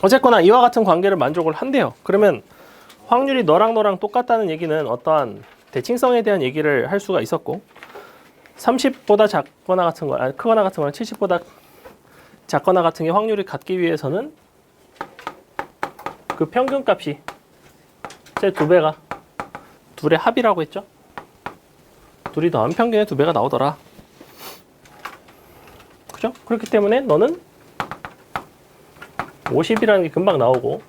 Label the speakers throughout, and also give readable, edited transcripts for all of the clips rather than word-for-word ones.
Speaker 1: 어쨌거나 이와 같은 관계를 만족을 한대요. 그러면 확률이 너랑 똑같다는 얘기는 어떠한 대칭성에 대한 얘기를 할 수가 있었고 30보다 작거나 같은 거, 크거나 같은 거랑 70보다 작거나 같은 게 확률이 같기 위해서는 그 평균값이 제 2배가 둘의 합이라고 했죠. 둘이 더하면 평균의 2배가 나오더라. 그죠? 그렇기 때문에 너는 50이라는 게 금방 나오고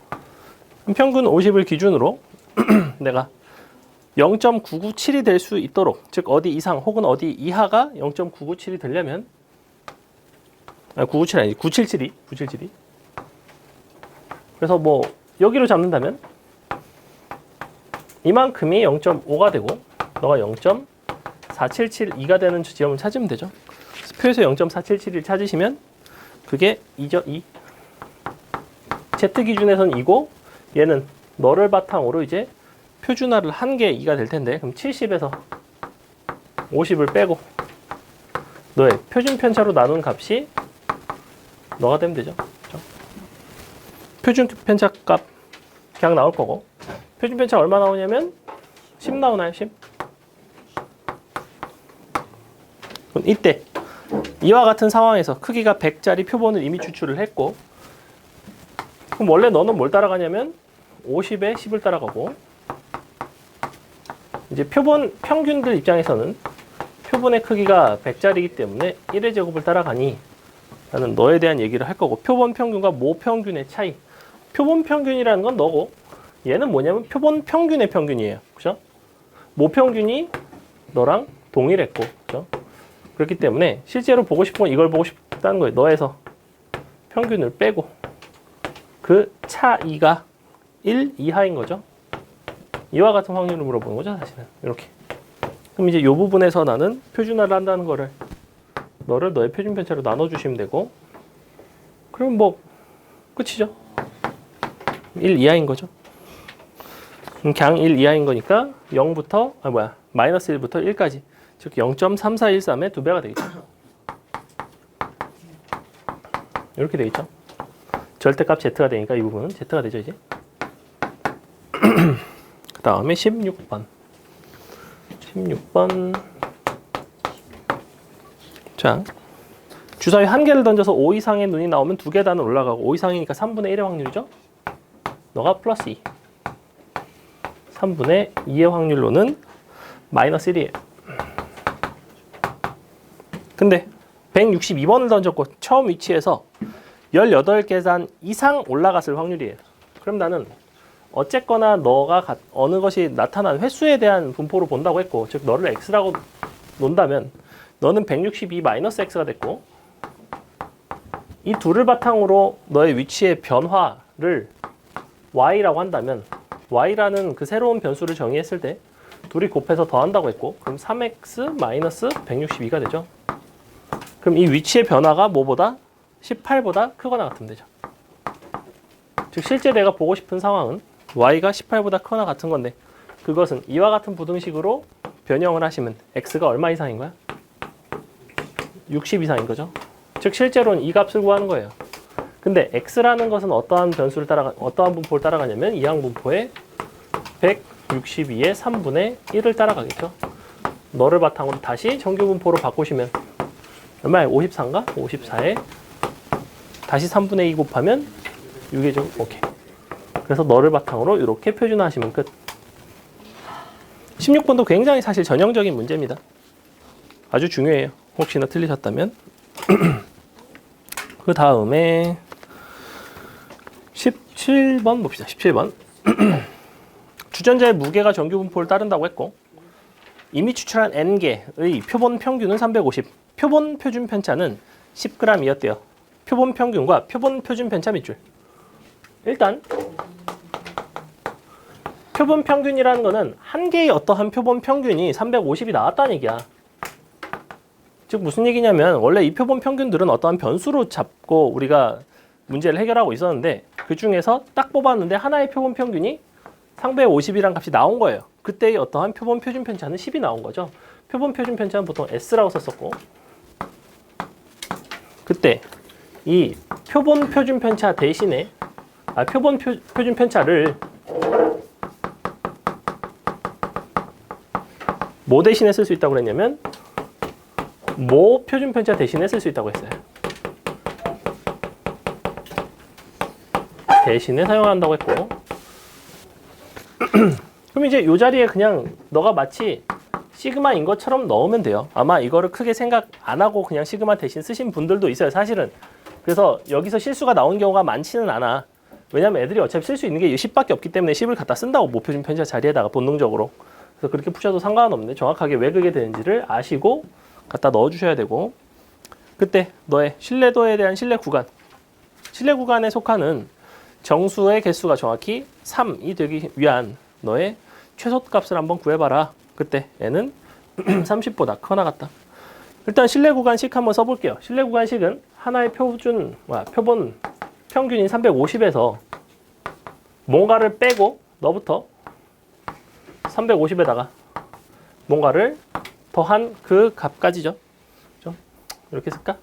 Speaker 1: 평균 50을 기준으로 내가 0.997이 될 수 있도록, 즉 어디 이상 혹은 어디 이하가 0.997이 되려면 997 아니지 977이 그래서 뭐 여기로 잡는다면 이만큼이 0.5가 되고 너가 0.4772가 되는 지점을 찾으면 되죠. 표에서 0.477을 찾으시면 그게 2죠. 2. Z 기준에선 2고 얘는 너를 바탕으로 이제 표준화를 한 게 2가 될 텐데 그럼 70에서 50을 빼고 너의 표준 편차로 나눈 값이 너가 되면 되죠. 그렇죠? 표준 편차 값 그냥 나올 거고 표준 편차 얼마 나오냐면 10 나오나요? 10? 그럼 이때 이와 같은 상황에서 크기가 100짜리 표본을 이미 추출을 했고 그럼 원래 너는 뭘 따라가냐면 50에 10을 따라가고 이제 표본 평균들 입장에서는 표본의 크기가 100짜리이기 때문에 1의 제곱을 따라가니 라는 너에 대한 얘기를 할 거고 표본 평균과 모 평균의 차이 표본 평균이라는 건 너고 얘는 뭐냐면 표본 평균의 평균이에요. 그죠? 모 평균이 너랑 동일했고 그죠? 그렇기 때문에 실제로 보고 싶은 건 이걸 보고 싶다는 거예요. 너에서 평균을 빼고 그 차이가 1 이하인 거죠. 이와 같은 확률을 물어보는 거죠, 사실은. 이렇게. 그럼 이제 이 부분에서 나는 표준화를 한다는 거를 너를 너의 표준 편차로 나눠주시면 되고 그럼 뭐 끝이죠. 1 이하인 거죠. 그냥 1 이하인 거니까 0부터 마이너스 1부터 1까지 즉 0.3413의 2배가 되겠죠. 이렇게 되겠죠. 절대값 Z가 되니까 이 부분은 Z가 되죠, 이제. 그 다음에 16번. 자, 주사위 1개를 던져서 5 이상의 눈이 나오면 2계단은 올라가고 5 이상이니까 3분의 1의 확률이죠. 너가 플러스 2. 3분의 2의 확률로는 마이너스 1이에요. 근데 162번을 던졌고 처음 위치에서 18계단 이상 올라갔을 확률이에요. 그럼 나는 어쨌거나 너가 어느 것이 나타난 횟수에 대한 분포로 본다고 했고 즉 너를 x라고 논다면 너는 162 마이너스 x가 됐고 이 둘을 바탕으로 너의 위치의 변화를 y라고 한다면 y라는 그 새로운 변수를 정의했을 때 둘이 곱해서 더한다고 했고 그럼 3x 마이너스 162가 되죠. 그럼 이 위치의 변화가 뭐보다 18보다 크거나 같으면 되죠. 즉 실제 내가 보고 싶은 상황은 y가 18보다 크거나 같은 건데 그것은 이와 같은 부등식으로 변형을 하시면 x가 얼마 이상인 거야? 60 이상인 거죠. 즉 실제로는 이 값을 구하는 거예요. 근데 x라는 것은 어떠한 분포를 따라가냐면 이항분포의 162의 3분의 1을 따라가겠죠. 너를 바탕으로 다시 정규분포로 바꾸시면 얼마예요? 54인가? 54에 다시 3분의 2 곱하면 6이죠. 오케이. 그래서 너를 바탕으로 이렇게 표준화하시면 끝. 16번도 굉장히 사실 전형적인 문제입니다. 아주 중요해요. 혹시나 틀리셨다면. 그 다음에 17번 봅시다. 17번. 주전자의 무게가 정규분포를 따른다고 했고 이미 추출한 n개의 표본 평균은 350. 표본 표준 편차는 10g이었대요. 표본 평균과 표본 표준 편차 밑줄. 일단 표본 평균이라는 거는 한 개의 어떠한 표본 평균이 350이 나왔다는 얘기야. 즉 무슨 얘기냐면 원래 이 표본 평균들은 어떠한 변수로 잡고 우리가 문제를 해결하고 있었는데 그 중에서 딱 뽑았는데 하나의 표본 평균이 상배 50이라는 값이 나온 거예요. 그때의 어떠한 표본 표준 편차는 10이 나온 거죠. 표본 표준 편차는 보통 S라고 썼었고 그때 이 표본 표준 편차 대신에 표준 편차를 뭐 대신에 쓸 수 있다고 그랬냐면 뭐 표준 편차 대신에 쓸 수 있다고 했어요. 대신에 사용한다고 했고 그럼 이제 이 자리에 그냥 너가 마치 시그마인 것처럼 넣으면 돼요. 아마 이거를 크게 생각 안 하고 그냥 시그마 대신 쓰신 분들도 있어요, 사실은. 그래서 여기서 실수가 나온 경우가 많지는 않아. 왜냐면 애들이 어차피 쓸 수 있는 게 10밖에 없기 때문에 10을 갖다 쓴다고 모표준 편차 자리에다가 본능적으로. 그래서 그렇게 푸셔도 상관없는데 정확하게 왜 그게 되는지를 아시고 갖다 넣어주셔야 되고, 그때 너의 신뢰도에 대한 신뢰 구간에 속하는 정수의 개수가 정확히 3이 되기 위한 너의 최소값을 한번 구해봐라. 그때 얘는 30보다 크거나 같다. 일단 신뢰 구간식 한번 써볼게요. 신뢰 구간식은 하나의 표본 평균인 350에서 뭔가를 빼고 너부터 350에다가 뭔가를 더한 그 값까지죠. 그렇죠? 이렇게 쓸까?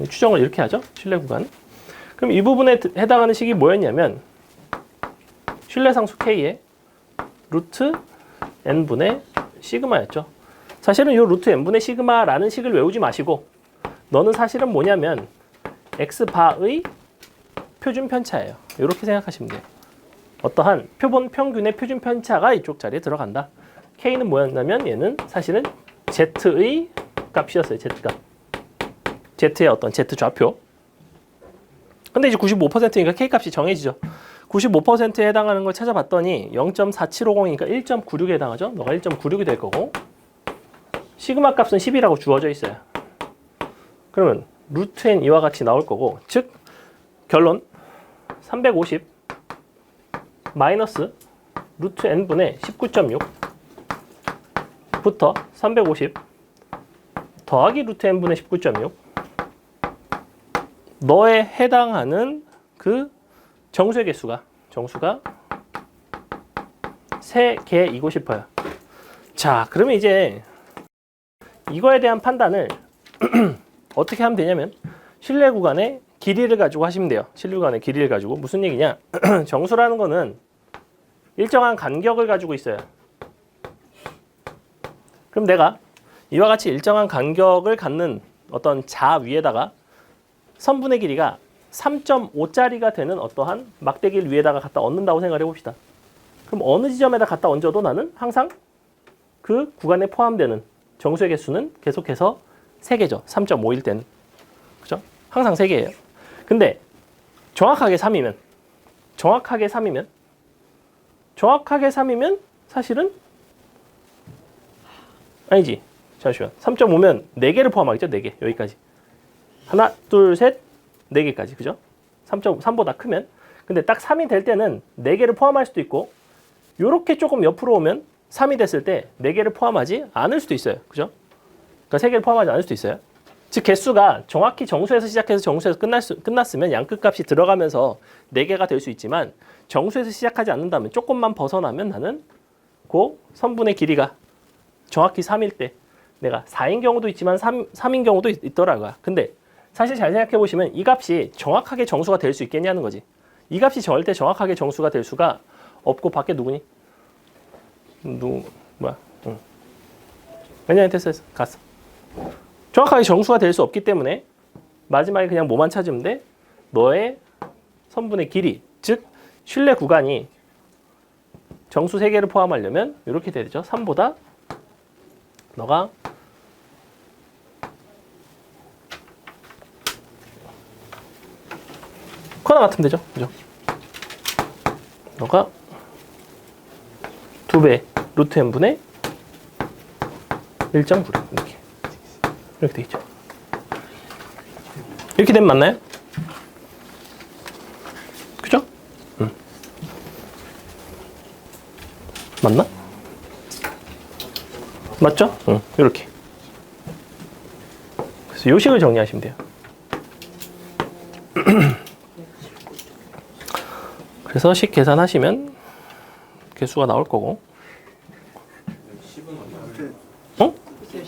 Speaker 1: 추정을 이렇게 하죠. 신뢰 구간. 그럼 이 부분에 해당하는 식이 뭐였냐면 신뢰상수 K의 루트 n분의 시그마였죠. 사실은 이 루트 n분의 시그마라는 식을 외우지 마시고 너는 사실은 뭐냐면 x바의 표준 편차예요. 이렇게 생각하시면 돼요. 어떠한 표본 평균의 표준 편차가 이쪽 자리에 들어간다. K는 뭐였냐면 얘는 사실은 Z의 값이었어요. Z값. Z의 어떤 Z 좌표. 근데 이제 95%니까 K값이 정해지죠. 95%에 해당하는 걸 찾아봤더니 0.4750이니까 1.96에 해당하죠. 너가 1.96이 될 거고 시그마 값은 10이라고 주어져 있어요. 그러면 루트 n 이와 같이 나올 거고, 즉 결론 350 마이너스 루트 n분의 19.6부터 350 더하기 루트 n분의 19.6 너에 해당하는 그 정수의 개수가 3개이고 싶어요. 자, 그러면 이제 이거에 대한 판단을 어떻게 하면 되냐면 신뢰 구간의 길이를 가지고 하시면 돼요. 신뢰 구간의 길이를 가지고. 무슨 얘기냐? 정수라는 거는 일정한 간격을 가지고 있어요. 그럼 내가 이와 같이 일정한 간격을 갖는 어떤 자 위에다가 선분의 길이가 3.5짜리가 되는 어떠한 막대기를 위에다가 갖다 얹는다고 생각을 해봅시다. 그럼 어느 지점에다 갖다 얹어도 나는 항상 그 구간에 포함되는 정수의 개수는 계속해서 3개죠. 3.5일 때는. 그죠? 항상 3개예요. 근데 정확하게 3이면 사실은 아니지. 잠시만. 3.5면 4개를 포함하겠죠? 4개. 여기까지. 하나, 둘, 셋, 4개까지. 그죠? 3보다 크면. 근데 딱 3이 될 때는 4개를 포함할 수도 있고 요렇게 조금 옆으로 오면 3이 됐을 때 4개를 포함하지 않을 수도 있어요. 그죠? 그러니까 3개를 포함하지 않을 수도 있어요. 즉 개수가 정확히 정수에서 시작해서 정수에서 끝났으면 양끝값이 들어가면서 4개가 될 수 있지만 정수에서 시작하지 않는다면 조금만 벗어나면 나는 그 선분의 길이가 정확히 3일 때 내가 4인 경우도 있지만 3인 경우도 있더라고요. 근데 사실 잘 생각해 보시면 이 값이 정확하게 정수가 될 수 있겠냐는 거지. 이 값이 절대 정확하게 정수가 될 수가 없고 밖에 누구니? 뭐야? 응. 왜냐면 됐어. 갔어. 정확하게 정수가 될 수 없기 때문에 마지막에 그냥 뭐만 찾으면 돼? 너의 선분의 길이, 즉 신뢰 구간이 정수 3개를 포함하려면 이렇게 되죠. 3보다 너가 커나 같으면 되죠. 그죠? 너가 2배 루트 n분의 1.96 이렇게 되겠죠. 이렇게 되면 맞나요? 그죠? 맞나? 맞죠? 이렇게. 그래서 요 식을 정리하시면 돼요. 그래서 식 계산하시면 개수가 나올 거고.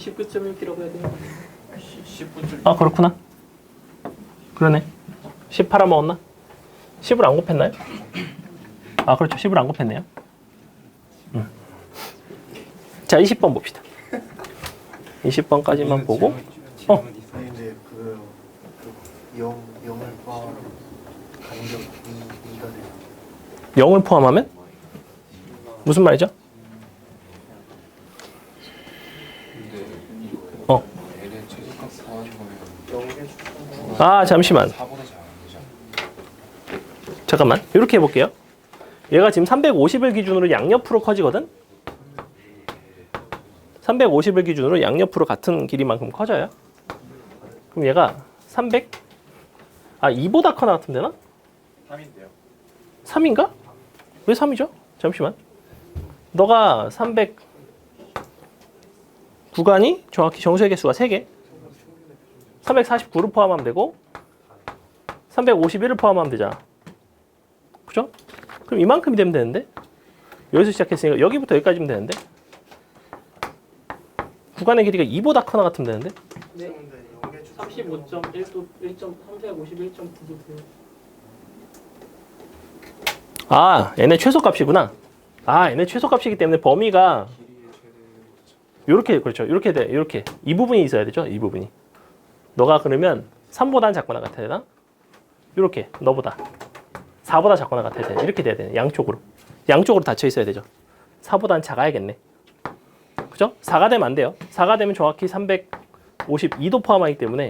Speaker 2: 19.6이라고 해야 돼요.
Speaker 1: 아, 그렇구나. 그러네. 10 팔아먹었나? 10을 안 곱했나요? 아 그렇죠. 10을 안 곱했네요. 자 20번 봅시다. 20번까지만 보고
Speaker 2: 이제 그 0을 포함 간격 2가 돼요.
Speaker 1: 0을 포함하면? 무슨 말이죠? 어.
Speaker 3: L의 최소값 더하는 거면
Speaker 2: 0을 해주시면
Speaker 1: 아 잠시만.
Speaker 3: 4보다 작은 거죠.
Speaker 1: 잠깐만. 이렇게 해볼게요. 얘가 지금 350을 기준으로 양옆으로 커지거든? 350을 기준으로 양옆으로 같은 길이만큼 커져요. 그럼 얘가 300? 아 2보다 커나 같으면 되나?
Speaker 3: 3인데요.
Speaker 1: 3인가? 왜 3이죠? 잠시만. 너가 300 구간이 정확히 정수의 개수가 3개. 349를 포함하면 되고 351을 포함하면 되잖아. 그죠? 그럼 이만큼이 되면 되는데 여기서 시작했으니까 여기부터 여기까지면 되는데 구간의 길이가 2보다 커나 같으면 되는데
Speaker 4: 네. 35.1도 351.9도 돼요.
Speaker 1: 아 얘네 최소값이구나. 아 얘네 최소값이기 때문에 범위가 요렇게 그렇죠. 요렇게 돼. 요렇게 이 부분이 있어야 되죠. 이 부분이. 너가 그러면 3보다는 작거나 같아야 되나? 요렇게 너보다 4보다 작거나 같아야 되나? 이렇게 돼야 되네. 양쪽으로. 양쪽으로 닫혀 있어야 되죠. 4보다는 작아야겠네. 그죠? 4가 되면 안 돼요. 4가 되면 정확히 352도 포함하기 때문에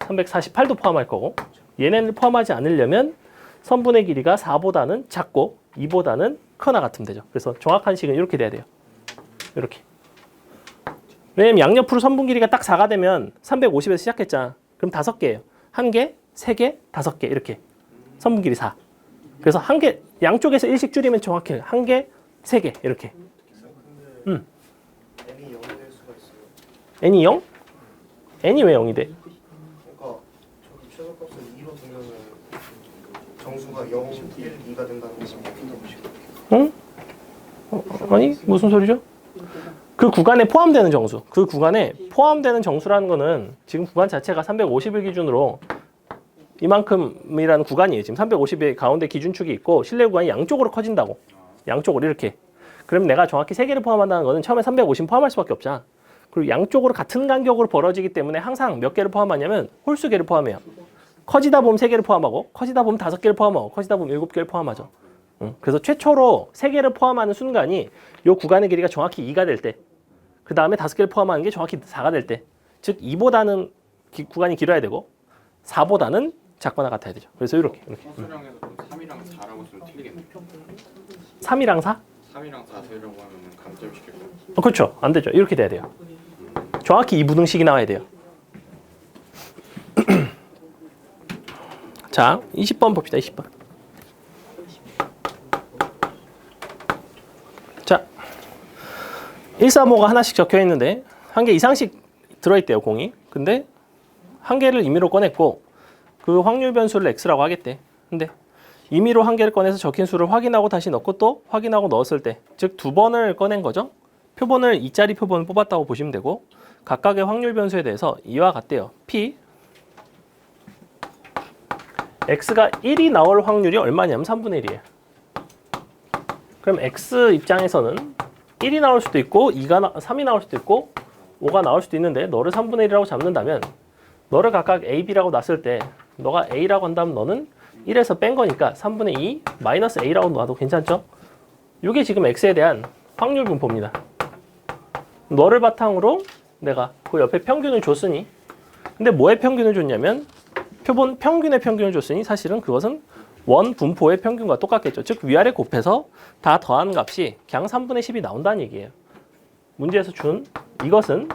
Speaker 1: 348도 포함할 거고 얘네를 포함하지 않으려면 선분의 길이가 4보다는 작고 2보다는 크나 같으면 되죠. 그래서 정확한 식은 이렇게 돼야 돼요. 이렇게. 왜냐면 양옆으로 선분 길이가 딱 4가 되면 350에서 시작했잖아. 그럼 5개예요. 1개, 3개, 5개 이렇게. 선분 길이 4. 그래서 한 개, 양쪽에서 1씩 줄이면 정확히 1개, 3개 이렇게.
Speaker 2: n이 0이 될 수가 있어요.
Speaker 1: n이 0? n이 왜 0이 돼?
Speaker 2: 그러니까 저기 최소값을 2로 두면은 정수가 0, 1, 2가 된다는 것은
Speaker 1: 응? 아니 무슨 소리죠? 그 구간에 포함되는 정수. 그 구간에 포함되는 정수라는 거는 지금 구간 자체가 350을 기준으로 이만큼이라는 구간이에요. 지금 350의 가운데 기준축이 있고 실내 구간이 양쪽으로 커진다고. 양쪽으로 이렇게. 그럼 내가 정확히 3개를 포함한다는 거는 처음에 350 포함할 수밖에 없잖아. 그리고 양쪽으로 같은 간격으로 벌어지기 때문에 항상 몇 개를 포함하냐면 홀수 개를 포함해요. 커지다 보면 3개를 포함하고 커지다 보면 5개를 포함하고 커지다 보면 7개를 포함하죠. 그래서 최초로 3개를 포함하는 순간이 이 구간의 길이가 정확히 2가 될 때, 그 다음에 5개를 포함하는 게 정확히 4가 될 때, 즉 2보다는 구간이 길어야 되고 4보다는 작거나 같아야 되죠. 그래서 이렇게.
Speaker 3: 소수량에서 3이랑 4라고 쓰면 틀리겠네요.
Speaker 1: 3이랑 4?
Speaker 3: 3이랑 4 세려고 하면 감점시킬까요?
Speaker 1: 그렇죠. 안 되죠. 이렇게 돼야 돼요. 정확히 이 부등식이 나와야 돼요. 자, 20번 봅시다. 20번. 자, 135가 하나씩 적혀 있는데 한 개 이상씩 들어있대요, 공이. 근데 한 개를 임의로 꺼냈고 그 확률 변수를 x라고 하겠대. 근데 임의로 한 개를 꺼내서 적힌 수를 확인하고 다시 넣고 또 확인하고 넣었을 때, 즉 2번을 꺼낸 거죠. 표본을 2짜리 표본을 뽑았다고 보시면 되고 각각의 확률 변수에 대해서 이와 같대요. p x가 1이 나올 확률이 얼마냐면 3분의 1이에요. 그럼 x 입장에서는 1이 나올 수도 있고 3이 나올 수도 있고 5가 나올 수도 있는데 너를 3분의 1이라고 잡는다면 너를 각각 a, b라고 놨을 때 너가 a라고 한다면 너는 1에서 뺀 거니까 3분의 2 마이너스 a라고 놔도 괜찮죠? 이게 지금 x에 대한 확률 분포입니다. 너를 바탕으로 내가 그 옆에 평균을 줬으니, 근데 뭐의 평균을 줬냐면 표본 평균의 평균을 줬으니 사실은 그것은 원 분포의 평균과 똑같겠죠. 즉 위아래 곱해서 다 더한 값이 그냥 3분의 10이 나온다는 얘기예요. 문제에서 준 이것은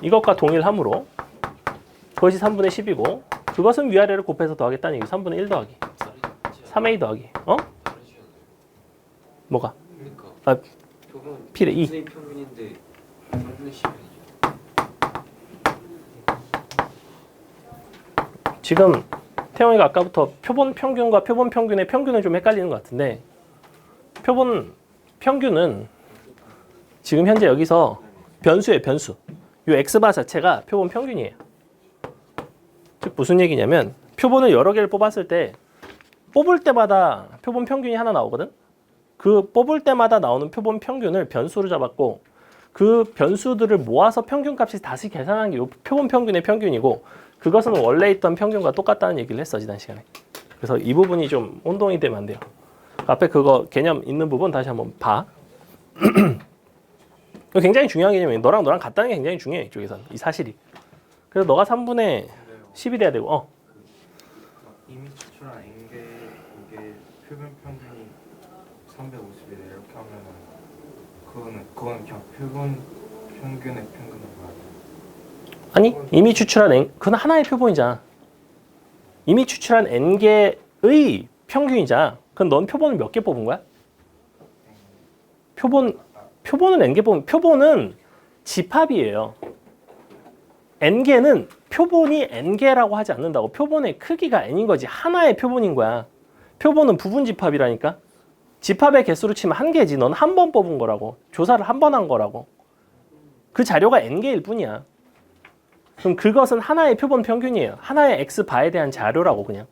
Speaker 1: 이것과 동일하므로 그것이 3분의 10이고 그것은 위아래를 곱해서 더하겠다는 얘기. 3분의 1 더하기 3a 더하기 뭐가?
Speaker 5: 그러니까
Speaker 1: 아,
Speaker 5: 표본
Speaker 1: P래 2.
Speaker 5: x의 평균인데 3분의 10이죠.
Speaker 1: 지금 태영이가 아까부터 표본 평균과 표본 평균의 평균을 좀 헷갈리는 것 같은데 표본 평균은 지금 현재 여기서 변수예요. 변수. 이 x바 자체가 표본 평균이에요. 즉 무슨 얘기냐면 표본을 여러 개를 뽑았을 때 뽑을 때마다 표본 평균이 하나 나오거든. 그 뽑을 때마다 나오는 표본 평균을 변수로 잡았고 그 변수들을 모아서 평균값이 다시 계산한 게 이 표본 평균의 평균이고 그것은 원래 있던 평균과 똑같다는 얘기를 했어 지난 시간에. 그래서 이 부분이 좀 혼동이 되면 안 돼요. 앞에 그거 개념 있는 부분 다시 한번 봐. 이거 굉장히 중요한 개념이에요. 너랑 같다는 게 굉장히 중요해 이쪽에서는 이 사실이. 그래서 너가 3분의 10이 돼야 되고
Speaker 3: 이미 추출한 N개 이게 표본 평균이 350이래 이렇게 하면은 그거는 그냥 표본 평균의 평균을 봐야 돼.
Speaker 1: 아니 이미 추출한 N 그건 하나의 표본이잖아. 이미 추출한 N개의 평균이잖아. 그럼 넌 표본을 몇 개 뽑은 거야? 표본은 N개 뽑은 표본은 집합이에요. N개는 표본이 N개라고 하지 않는다고. 표본의 크기가 N인 거지. 하나의 표본인 거야. 표본은 부분 집합이라니까. 집합의 개수로 치면 한 개지. 넌 한 번 뽑은 거라고. 조사를 한 번 한 거라고. 그 자료가 N개일 뿐이야. 그럼 그것은 하나의 표본 평균이에요. 하나의 X바에 대한 자료라고 그냥.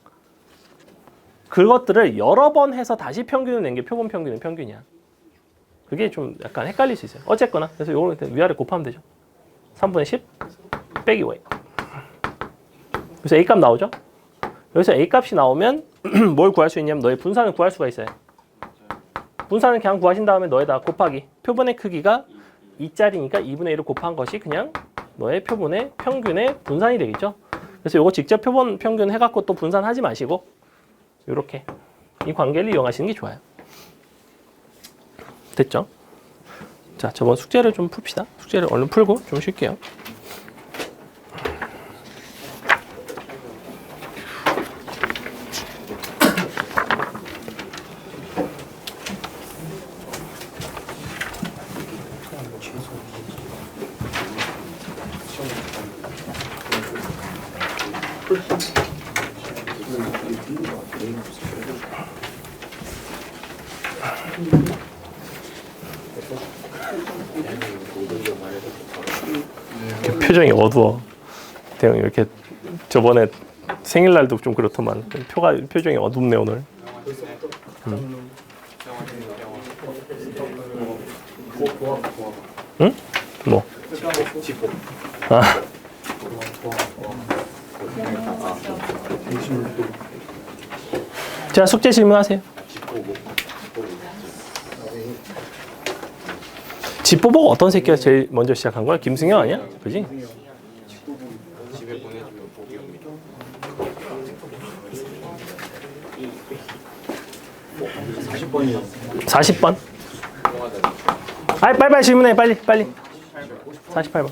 Speaker 1: 그것들을 여러 번 해서 다시 평균을 낸 게 표본 평균의 평균이야. 그게 좀 약간 헷갈릴 수 있어요. 어쨌거나 그래서 요걸 위아래 곱하면 되죠. 3분의 10 빼기 y. 그래서 a 값 나오죠. 여기서 a 값이 나오면 뭘 구할 수 있냐면 너의 분산을 구할 수가 있어요. 분산을 그냥 구하신 다음에 너에다 곱하기. 표본의 크기가 2짜리니까 2분의 1을 곱한 것이 그냥 너의 표본의 평균의 분산이 되겠죠. 그래서 요거 직접 표본 평균 해갖고 또 분산하지 마시고 요렇게 이 관계를 이용하시는 게 좋아요. 됐죠? 자, 저번 숙제를 좀 풉시다. 숙제를 얼른 풀고 좀 쉴게요. 이렇게 표정이 어두워. 대형이 이렇게 저번에 생일날도 좀 그렇더만 표정이 어둡네 오늘. 응? 뭐? 아. 자, 숙제 질문하세요. 집보복 어떤 새끼가 제일 먼저 시작한 거야? 김승현 아니야? 그지?
Speaker 3: 집에 보내주면 복이 옵니다.
Speaker 1: 40번? 빨리 질문해. 빨리. 48번.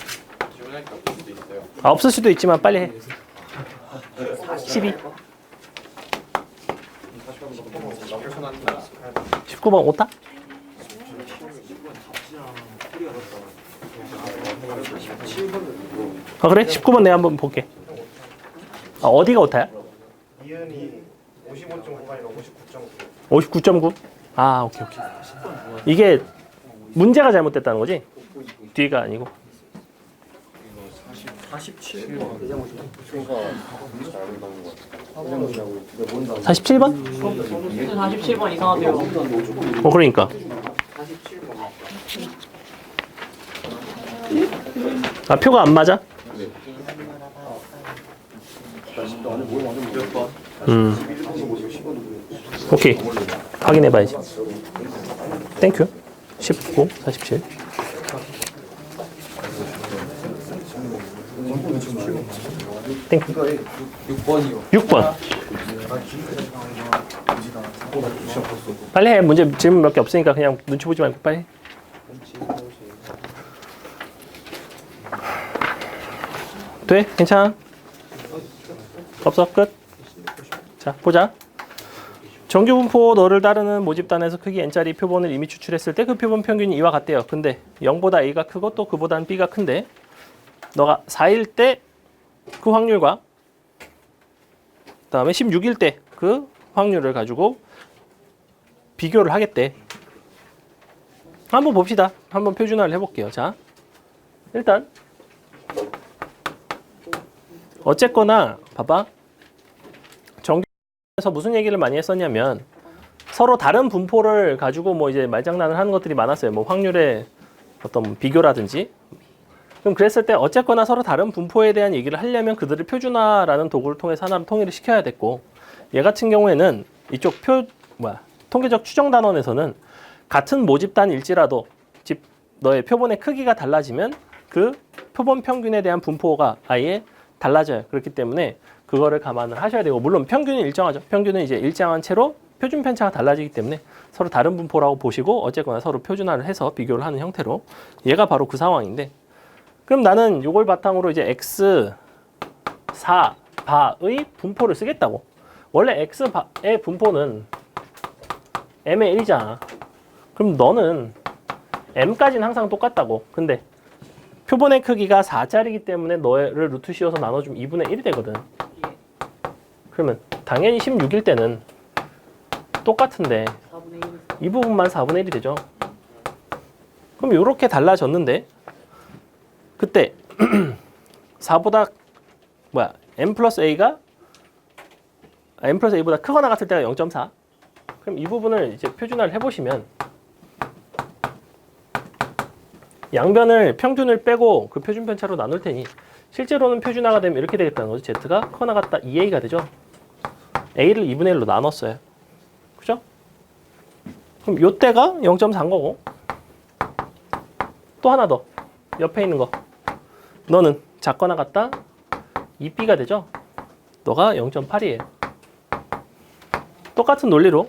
Speaker 3: 지원하니까 볼 수도 있어요.
Speaker 1: 아, 없을 수도 있지만 빨리 해. 12. 19번 오타? 아 그래? 19번 내가 한번 볼게. 아, 어디가 오타야?
Speaker 2: 이은이 55.9가 아니라 59.9.
Speaker 1: 59.9? 아 오케이. 이게 문제가 잘못됐다는 거지? 뒤가 아니고. 47번?
Speaker 4: 47번 이상하대요.
Speaker 1: 그러니까. 아, 표가 안 맞아? 오케이. 확인해봐야지. 땡큐. 19, 47. 땡큐. 6번. 빨리 해. 문제 질문 몇 개 없으니까 그냥 눈치 보지 말고 빨리 해. 돼? 괜찮아? 없어? 끝? 자, 보자. 정규분포 너를 따르는 모집단에서 크기 n짜리 표본을 이미 추출했을 때 그 표본 평균이 이와 같대요. 근데 0보다 a가 크고 또 그보다는 b가 큰데 너가 4일 때 그 확률과 그 다음에 16일 때 그 확률을 가지고 비교를 하겠대. 한번 봅시다. 한번 표준화를 해볼게요. 자, 일단 어쨌거나 봐봐. 그래서 무슨 얘기를 많이 했었냐면 서로 다른 분포를 가지고 뭐 이제 말장난을 하는 것들이 많았어요. 뭐 확률의 어떤 비교라든지. 그럼 그랬을 때 어쨌거나 서로 다른 분포에 대한 얘기를 하려면 그들을 표준화라는 도구를 통해서 하나로 통일을 시켜야 됐고, 얘 같은 경우에는 이쪽 통계적 추정 단원에서는 같은 모집단일지라도 너의 표본의 크기가 달라지면 그 표본 평균에 대한 분포가 아예 달라져요. 그렇기 때문에 그거를 감안을 하셔야 되고, 물론 평균은 일정하죠. 평균은 이제 일정한 채로 표준 편차가 달라지기 때문에 서로 다른 분포라고 보시고 어쨌거나 서로 표준화를 해서 비교를 하는 형태로, 얘가 바로 그 상황인데, 그럼 나는 이걸 바탕으로 이제 x4바의 분포를 쓰겠다고. 원래 x의 분포는 m의 1이잖아. 그럼 너는 m까지는 항상 똑같다고. 근데 표본의 크기가 4짜리이기 때문에 너를 루트 씌워서 나눠주면 2분의 1이 되거든. 그러면 당연히 16일 때는 똑같은데
Speaker 4: 4분의 1.
Speaker 1: 이 부분만 4분의 1이 되죠. 그럼 이렇게 달라졌는데 그때 4보다 m 플러스 a가 m 플러스 a보다 크거나 같을 때가 0.4. 그럼 이 부분을 이제 표준화를 해보시면 양변을 평균을 빼고 그 표준 편차로 나눌 테니 실제로는 표준화가 되면 이렇게 되겠다는 거죠. z가 크거나 같다 2a가 되죠. a를 2분의 1로 나눴어요. 그죠? 그럼 요때가 0.4인 거고, 또 하나 더 옆에 있는 거 너는 작거나 같다 2b가 되죠. 너가 0.8이에요. 똑같은 논리로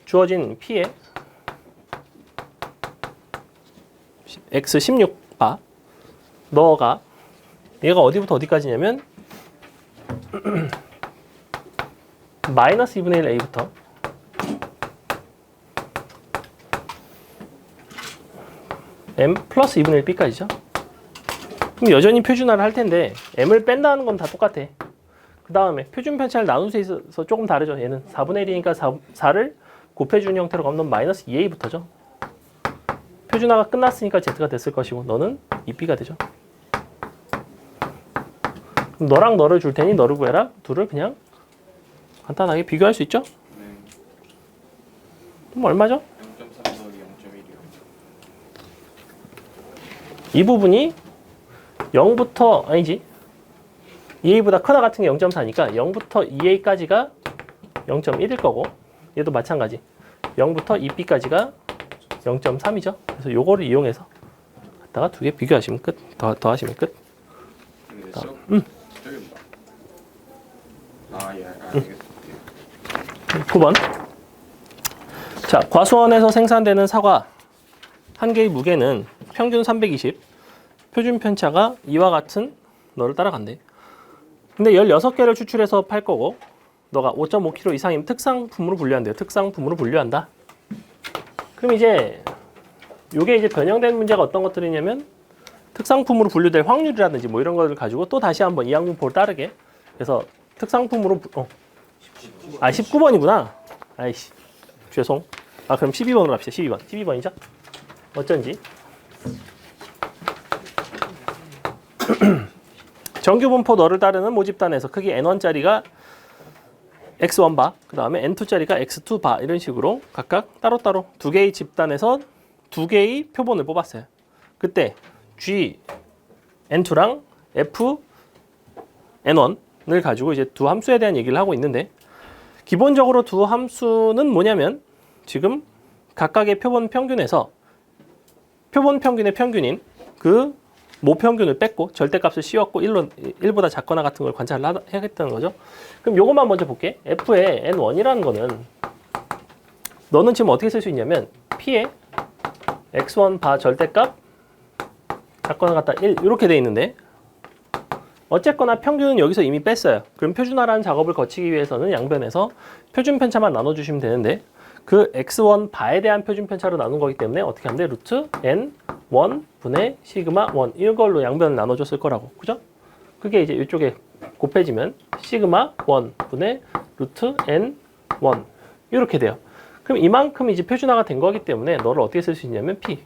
Speaker 1: 주어진 p에 x16바 너가 얘가 어디부터 어디까지냐면 마이너스 2분의 1 a부터 m 플러스 2분의 1 b까지죠. 그럼 여전히 표준화를 할 텐데 m을 뺀다는 건 다 똑같아. 그 다음에 표준 편차를 나눌 수 있어서 조금 다르죠. 얘는 4분의 1이니까 4를 곱해주는 형태로 가면 마이너스 2a부터죠. 표준화가 끝났으니까 z가 됐을 것이고 너는 2b가 되죠. 그럼 너랑 너를 줄 테니 너를 구해라. 둘을 그냥 간단하게 비교할 수 있죠?
Speaker 3: 네.
Speaker 1: 그럼 얼마죠?
Speaker 3: 0.3 더하기 0.1이요.
Speaker 1: 이 부분이 0부터 아니지 2a보다 크다 같은 게 0.4니까 0부터 2a까지가 0.1일 거고, 얘도 마찬가지 0부터 2b까지가 0.3이죠. 그래서 요거를 이용해서 갖다가 두 개 비교하시면 끝. 더하시면 끝.
Speaker 3: 근데 저기입니다. 예, 알겠습니다.
Speaker 1: 9번. 자, 과수원에서 생산되는 사과 한 개의 무게는 평균 320, 표준 편차가 이와 같은 너를 따라간대. 근데 16개를 추출해서 팔 거고, 너가 5.5kg 이상이면 특상품으로 분류한대요. 특상품으로 분류한다. 그럼 이제 요게 이제 변형된 문제가 어떤 것들이냐면 특상품으로 분류될 확률이라든지 뭐 이런 것을 가지고 또 다시 한번 이항분포를 따르게. 그래서 특상품으로 19번이구나. 아이씨. 죄송. 그럼 12번으로 합시다. 12번. 12번이죠? 어쩐지. 정규 분포 너를 따르는 모집단에서 크기 n1짜리가 x1바, 그 다음에 n2짜리가 x2바 이런 식으로 각각 따로따로 두 개의 집단에서 두 개의 표본을 뽑았어요. 그때 g n2랑 f n1을 가지고 이제 두 함수에 대한 얘기를 하고 있는데, 기본적으로 두 함수는 뭐냐면 지금 각각의 표본 평균에서 표본 평균의 평균인 그 모평균을 뺐고 절대값을 씌웠고 1보다 작거나 같은 걸 관찰을 해야겠다는 거죠. 그럼 요것만 먼저 볼게. f의 n1이라는 거는 너는 지금 어떻게 쓸 수 있냐면 p의 x1 바 절대값 작거나 같다 1 이렇게 돼 있는데, 어쨌거나 평균은 여기서 이미 뺐어요. 그럼 표준화라는 작업을 거치기 위해서는 양변에서 표준 편차만 나눠주시면 되는데, 그 x1 바에 대한 표준 편차로 나눈 거기 때문에 어떻게 하면 돼? 루트 n1 분의 시그마 1 이걸로 양변을 나눠줬을 거라고. 그죠? 그게 이제 이쪽에 곱해지면 시그마 1 분의 루트 n1 이렇게 돼요. 그럼 이만큼 이제 표준화가 된 거기 때문에 너를 어떻게 쓸 수 있냐면 p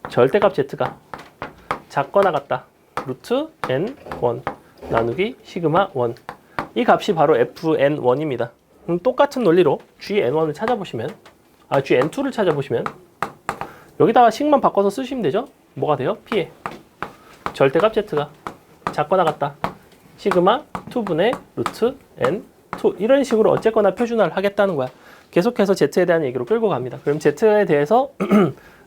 Speaker 1: 절대값 z가 작거나 같다 루트 n1 나누기 시그마 1, 이 값이 바로 fn1입니다. 똑같은 논리로 GN1을 찾아보시면 GN2를 찾아보시면 여기다가 식만 바꿔서 쓰시면 되죠. 뭐가 돼요? P에 절대값 Z가 작거나 같다. 시그마 2분의 루트 N2 이런 식으로 어쨌거나 표준화를 하겠다는 거야. 계속해서 Z에 대한 얘기로 끌고 갑니다. 그럼 Z에 대해서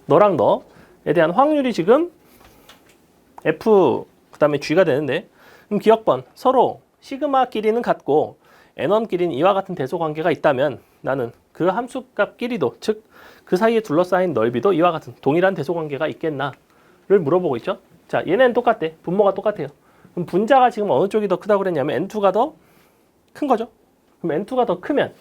Speaker 1: 너랑 너에 대한 확률이 지금 F 그 다음에 G가 되는데 그럼 기억번 서로 시그마끼리는 같고 N1끼리는 이와 같은 대소관계가 있다면 나는 그 함수값끼리도 즉 그 사이에 둘러싸인 넓이도 이와 같은 동일한 대소관계가 있겠나를 물어보고 있죠. 자, 얘네는 똑같대. 분모가 똑같아요. 그럼 분자가 지금 어느 쪽이 더 크다고 그랬냐면 N2가 더 큰 거죠. 그럼 N2가 더 크면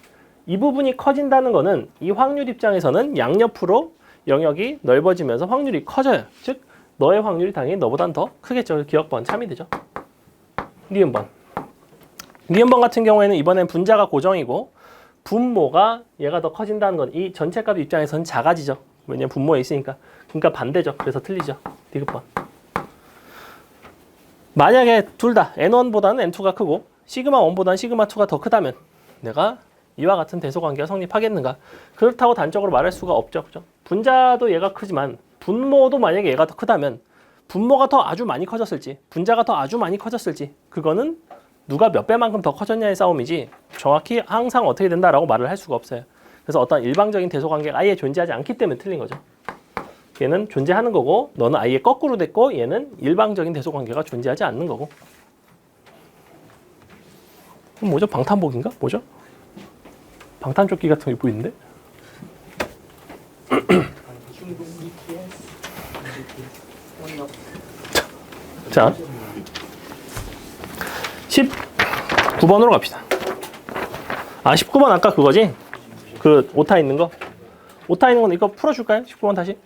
Speaker 1: 이 부분이 커진다는 거는 이 확률 입장에서는 양옆으로 영역이 넓어지면서 확률이 커져요. 즉 너의 확률이 당연히 너보단 더 크겠죠. 기억번 참이 되죠. 니은번. 니은번 같은 경우에는 이번엔 분자가 고정이고 분모가 얘가 더 커진다는 건 이 전체값 입장에서는 작아지죠. 왜냐면 분모에 있으니까. 그러니까 반대죠. 그래서 틀리죠. 디귿번. 만약에 둘 다 N1보다는 N2가 크고 시그마 1보다는 시그마 2가 더 크다면 내가 이와 같은 대소관계가 성립하겠는가? 그렇다고 단적으로 말할 수가 없죠. 그죠? 분자도 얘가 크지만 분모도 만약에 얘가 더 크다면 분모가 더 아주 많이 커졌을지 분자가 더 아주 많이 커졌을지 그거는 누가 몇 배만큼 더 커졌냐의 싸움이지 정확히 항상 어떻게 된다라고 말을 할 수가 없어요. 그래서 어떤 일방적인 대소관계가 아예 존재하지 않기 때문에 틀린 거죠. 얘는 존재하는 거고 너는 아예 거꾸로 됐고 얘는 일방적인 대소관계가 존재하지 않는 거고. 그럼 뭐죠? 방탄복인가? 뭐죠? 방탄조끼 같은 거 입고 있는데? 자 19번으로 갑시다. 19번 아까 그거지? 그 오타 있는 거? 오타 있는 건 이거 풀어줄까요? 19번 다시?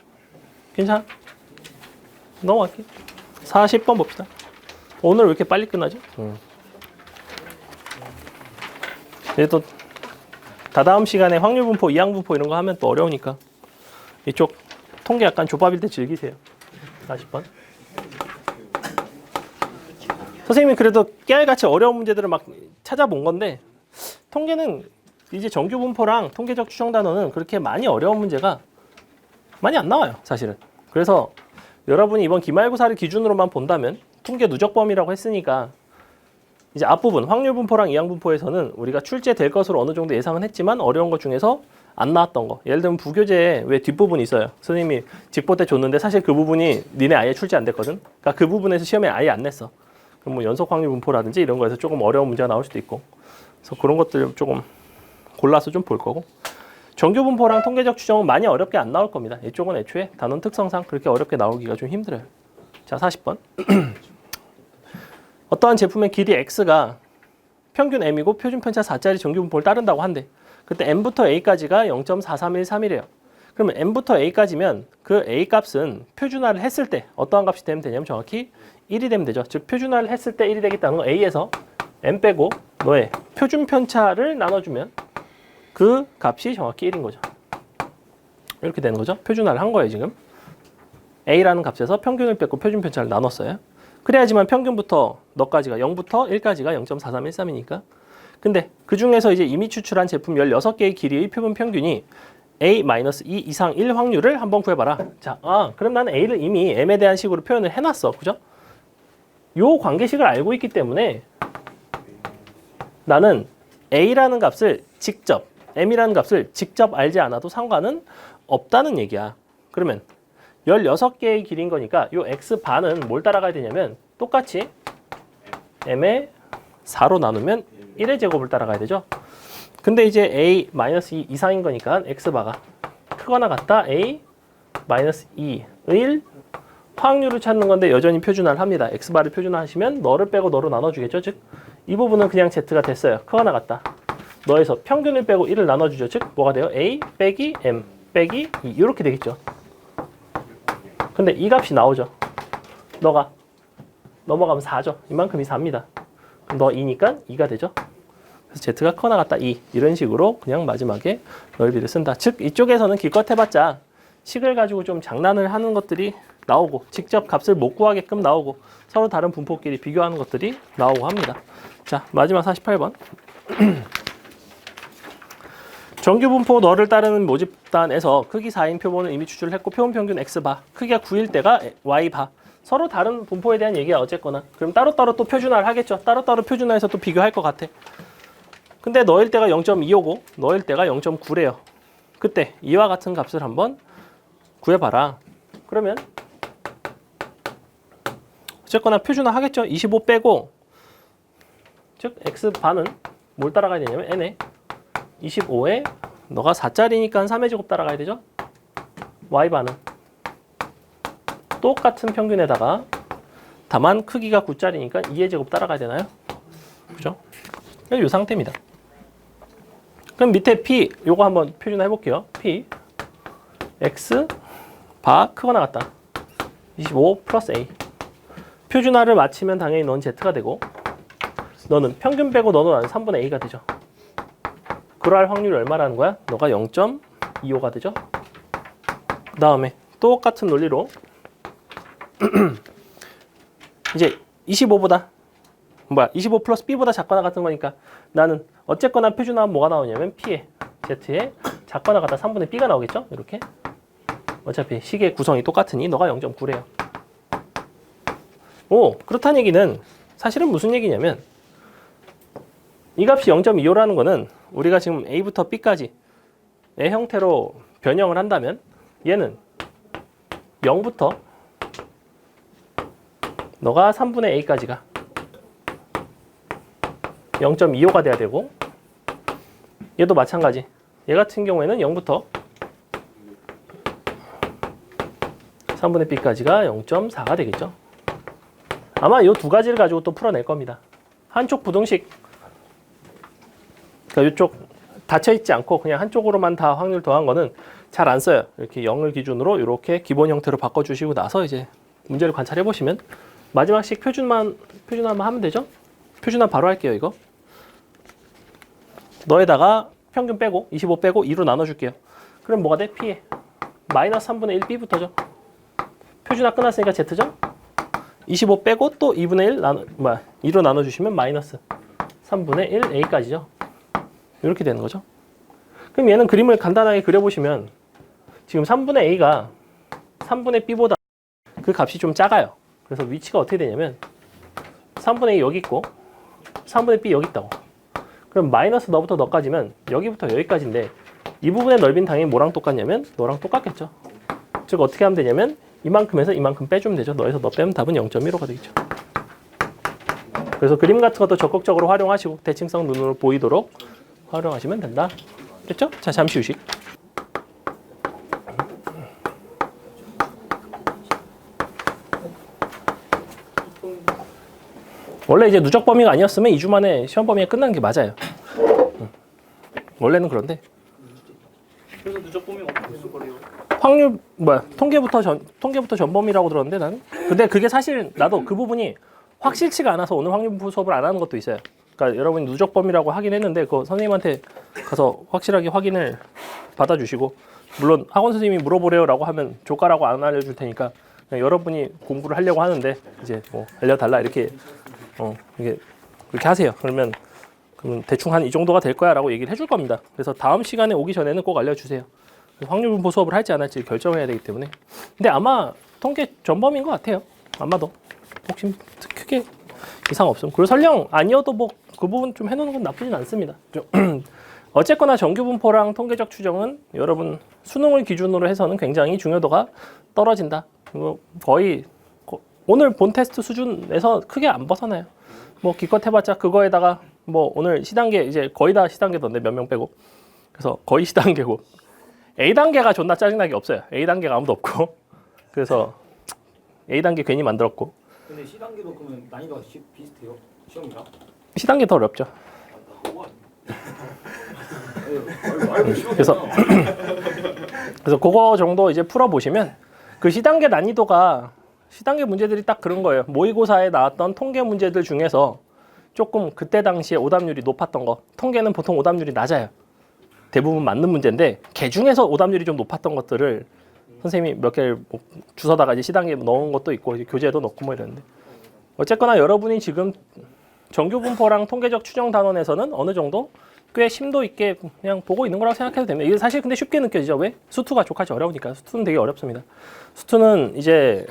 Speaker 1: 괜찮아? 넘어갈게. 40번 봅시다. 오늘 왜 이렇게 빨리 끝나지? 이제 또 다다음 시간에 확률 분포, 이항 분포 이런 거 하면 또 어려우니까 이쪽 통계 약간 조밥일 때 즐기세요. 40번. 선생님이 그래도 깨알같이 어려운 문제들을 막 찾아본 건데 통계는 이제 정규 분포랑 통계적 추정 단어는 그렇게 많이 어려운 문제가 많이 안 나와요, 사실은. 그래서 여러분이 이번 기말고사를 기준으로만 본다면 통계 누적 범위라고 했으니까 이제 앞부분 확률 분포랑 이항 분포에서는 우리가 출제될 것으로 어느 정도 예상은 했지만 어려운 것 중에서 안 나왔던 거. 예를 들면 부교재에 왜 뒷부분이 있어요. 선생님이 직보 때 줬는데 사실 그 부분이 니네 아예 출제 안 됐거든. 그러니까 그 부분에서 시험에 아예 안 냈어. 그럼 뭐 연속 확률 분포라든지 이런 거에서 조금 어려운 문제가 나올 수도 있고. 그래서 그런 것들 조금 골라서 좀 볼 거고. 정규 분포랑 통계적 추정은 많이 어렵게 안 나올 겁니다. 이쪽은 애초에 단원 특성상 그렇게 어렵게 나오기가 좀 힘들어요. 자, 40번. 어떠한 제품의 길이 x가 평균 m이고 표준 편차 4짜리 정규 분포를 따른다고 한대. 그때 m부터 a까지가 0.4313이래요. 그러면 m부터 a까지면 그 a 값은 표준화를 했을 때 어떠한 값이 되면 되냐면 정확히 1이 되면 되죠. 즉 표준화를 했을 때 1이 되겠다는 건 a에서 m 빼고 너의 표준 편차를 나눠주면 그 값이 정확히 1인 거죠. 이렇게 되는 거죠. 표준화를 한 거예요, 지금. a라는 값에서 평균을 뺏고 표준 편차를 나눴어요. 그래야지만 평균부터 너까지가 0부터 1까지가 0.4313이니까. 근데 그 중에서 이제 이미 추출한 제품 16개의 길이의 표본 평균이 a-2 이상 1 확률을 한번 구해봐라. 자, 그럼 나는 a를 이미 m에 대한 식으로 표현을 해놨어. 그죠? 요 관계식을 알고 있기 때문에 나는 a라는 값을 직접, m이라는 값을 직접 알지 않아도 상관은 없다는 얘기야. 그러면 16개의 길인 거니까 요 x반은 뭘 따라가야 되냐면 똑같이 m의 4로 나누면 1의 제곱을 따라가야 되죠. 근데 이제 a-2 이상인 거니까 x바가 크거나 같다 a-2의 확률을 찾는 건데 여전히 표준화를 합니다. x바를 표준화하시면 너를 빼고 너로 나눠주겠죠. 즉 이 부분은 그냥 z가 됐어요. 크거나 같다. 너에서 평균을 빼고 1을 나눠주죠. 즉 뭐가 돼요? a 빼기 m 빼기 2 이렇게 되겠죠. 근데 이 값이 나오죠. 너가 넘어가면 4죠. 이만큼이 4입니다. 그럼 너 2니까 2가 되죠. 그래서 z가 커나 같다 2 이런 식으로 그냥 마지막에 넓이를 쓴다. 즉 이쪽에서는 기껏 해봤자 식을 가지고 좀 장난을 하는 것들이 나오고 직접 값을 못 구하게끔 나오고 서로 다른 분포끼리 비교하는 것들이 나오고 합니다. 자, 마지막 48번. 정규 분포 너를 따르는 모집단에서 크기 4인 표본을 이미 추출을 했고 표본 평균 X바, 크기가 9일 때가 Y바. 서로 다른 분포에 대한 얘기야 어쨌거나. 그럼 따로따로 또 표준화를 하겠죠. 따로따로 표준화해서 또 비교할 것 같아. 근데 너일 때가 0.2오고 너일 때가 0.9래요. 그때 이와 같은 값을 한번 구해봐라. 그러면 어쨌거나 표준화 하겠죠. 25 빼고 즉 X반은 뭘 따라가야 되냐면 N에 25에 너가 4짜리니까 3의 제곱 따라가야 되죠. Y반은 똑같은 평균에다가 다만 크기가 9짜리니까 2의 제곱 따라가야 되나요? 그죠? 이 상태입니다. 그럼 밑에 P 요거 한번 표준화 해볼게요. P X 바 크거나 같다. 25 플러스 A. 표준화를 마치면 당연히 넌 Z가 되고 너는 평균 빼고 너는 안 3분의 A가 되죠. 그럴 확률이 얼마라는 거야? 너가 0.25가 되죠. 그 다음에 똑같은 논리로 이제 25보다 25 플러스 B보다 작거나 같은 거니까 나는 어쨌거나 표준화하면 뭐가 나오냐면 P에 Z에 작거나 같다 3분의 B가 나오겠죠. 이렇게 어차피 식의 구성이 똑같으니 너가 0.9래요. 오, 그렇다는 얘기는 사실은 무슨 얘기냐면 이 값이 0.25라는 거는 우리가 지금 A부터 B까지의 형태로 변형을 한다면 얘는 0부터 너가 3분의 A까지가 0.25가 돼야 되고 얘도 마찬가지. 얘 같은 경우에는 0부터 3분의 B까지가 0.4가 되겠죠. 아마 이 두 가지를 가지고 또 풀어낼 겁니다. 한쪽 부등식, 그러니까 이쪽 닫혀있지 않고 그냥 한쪽으로만 다 확률 더한 거는 잘 안 써요. 이렇게 0을 기준으로 이렇게 기본 형태로 바꿔주시고 나서 이제 문제를 관찰해 보시면 마지막식 표준화만 하면 되죠. 표준화 바로 할게요. 이거 너에다가 평균 빼고 25 빼고 2로 나눠줄게요. 그럼 뭐가 돼? P에 마이너스 3분의 1 B부터죠. 표준화 끝났으니까 Z죠. 25 빼고 또 2분의 2로 나눠주시면 마이너스 3분의 1 A까지죠. 이렇게 되는 거죠. 그럼 얘는 그림을 간단하게 그려보시면 지금 3분의 A가 3분의 B보다 그 값이 좀 작아요. 그래서 위치가 어떻게 되냐면 3분의 A 여기 있고 3분의 B 여기 있다고. 그럼 마이너스 너부터 너까지면 여기부터 여기까지인데 이 부분의 넓이는 당연히 뭐랑 똑같냐면 너랑 똑같겠죠. 즉 어떻게 하면 되냐면 이만큼에서 이만큼 빼주면 되죠. 너에서 너 빼면 답은 0.15가 되겠죠. 그래서 그림 같은 것도 적극적으로 활용하시고 대칭성 눈으로 보이도록 활용하시면 된다. 됐죠? 자, 잠시 휴식. 원래 이제 누적 범위가 아니었으면 2주 만에 시험 범위가 끝나는 게 맞아요. 원래는 그런데
Speaker 4: 그래서 누적 범위가 어떻게 되는 거래요?
Speaker 1: 확률 통계부터 전범위라고 들었는데 나는. 근데 그게 사실 나도 그 부분이 확실치가 않아서 오늘 확률 분포 수업을 안 하는 것도 있어요. 그러니까 여러분이 누적 범위라고 하긴 했는데 그 선생님한테 가서 확실하게 확인을 받아주시고 물론 학원 선생님이 물어보래요라고 하면 조카라고 안 알려줄 테니까 그냥 여러분이 공부를 하려고 하는데 이제 뭐 알려달라 이렇게 이게 그렇게 하세요. 그러면 대충 한 이 정도가 될 거야라고 얘기를 해줄 겁니다. 그래서 다음 시간에 오기 전에는 꼭 알려주세요. 확률 분포 수업을 할지 안 할지 결정해야 되기 때문에. 근데 아마 통계 전범인 것 같아요. 아마도 혹시 크게 이상 없음. 그리고 설령 아니어도 뭐 그 부분 좀 해놓는 건 나쁘진 않습니다. 어쨌거나 정규 분포랑 통계적 추정은 여러분 수능을 기준으로 해서는 굉장히 중요도가 떨어진다. 거의 오늘 본 테스트 수준에서 크게 안 벗어나요. 뭐 기껏 해봤자 그거에다가 뭐 오늘 C단계 이제 거의 다 C단계던데 몇 명 빼고. 그래서 거의 C단계고 A단계가 존나 짜증나게 없어요. A단계가 아무도 없고. 그래서 A단계 괜히 만들었고.
Speaker 6: 근데 C단계도 그러면 난이도가 비슷해요? 시험이랑?
Speaker 1: C단계 더 어렵죠. 그래서 그거 정도 이제 풀어보시면 그 C단계 난이도가 C단계 문제들이 딱 그런 거예요. 모의고사에 나왔던 통계 문제들 중에서 조금 그때 당시에 오답률이 높았던 거. 통계는 보통 오답률이 낮아요. 대부분 맞는 문제인데 개 중에서 오답률이 좀 높았던 것들을 선생님이 몇 개를 뭐 주워다가 이제 C단계에 넣은 것도 있고 이제 교재에도 넣고 뭐 이랬는데 어쨌거나 여러분이 지금 정규 분포랑 통계적 추정 단원에서는 어느 정도 꽤 심도 있게 그냥 보고 있는 거라고 생각해도 됩니다. 이게 사실 근데 쉽게 느껴지죠. 왜? 수투가 족같이 어려우니까. 수투는 되게 어렵습니다. 수투는 이제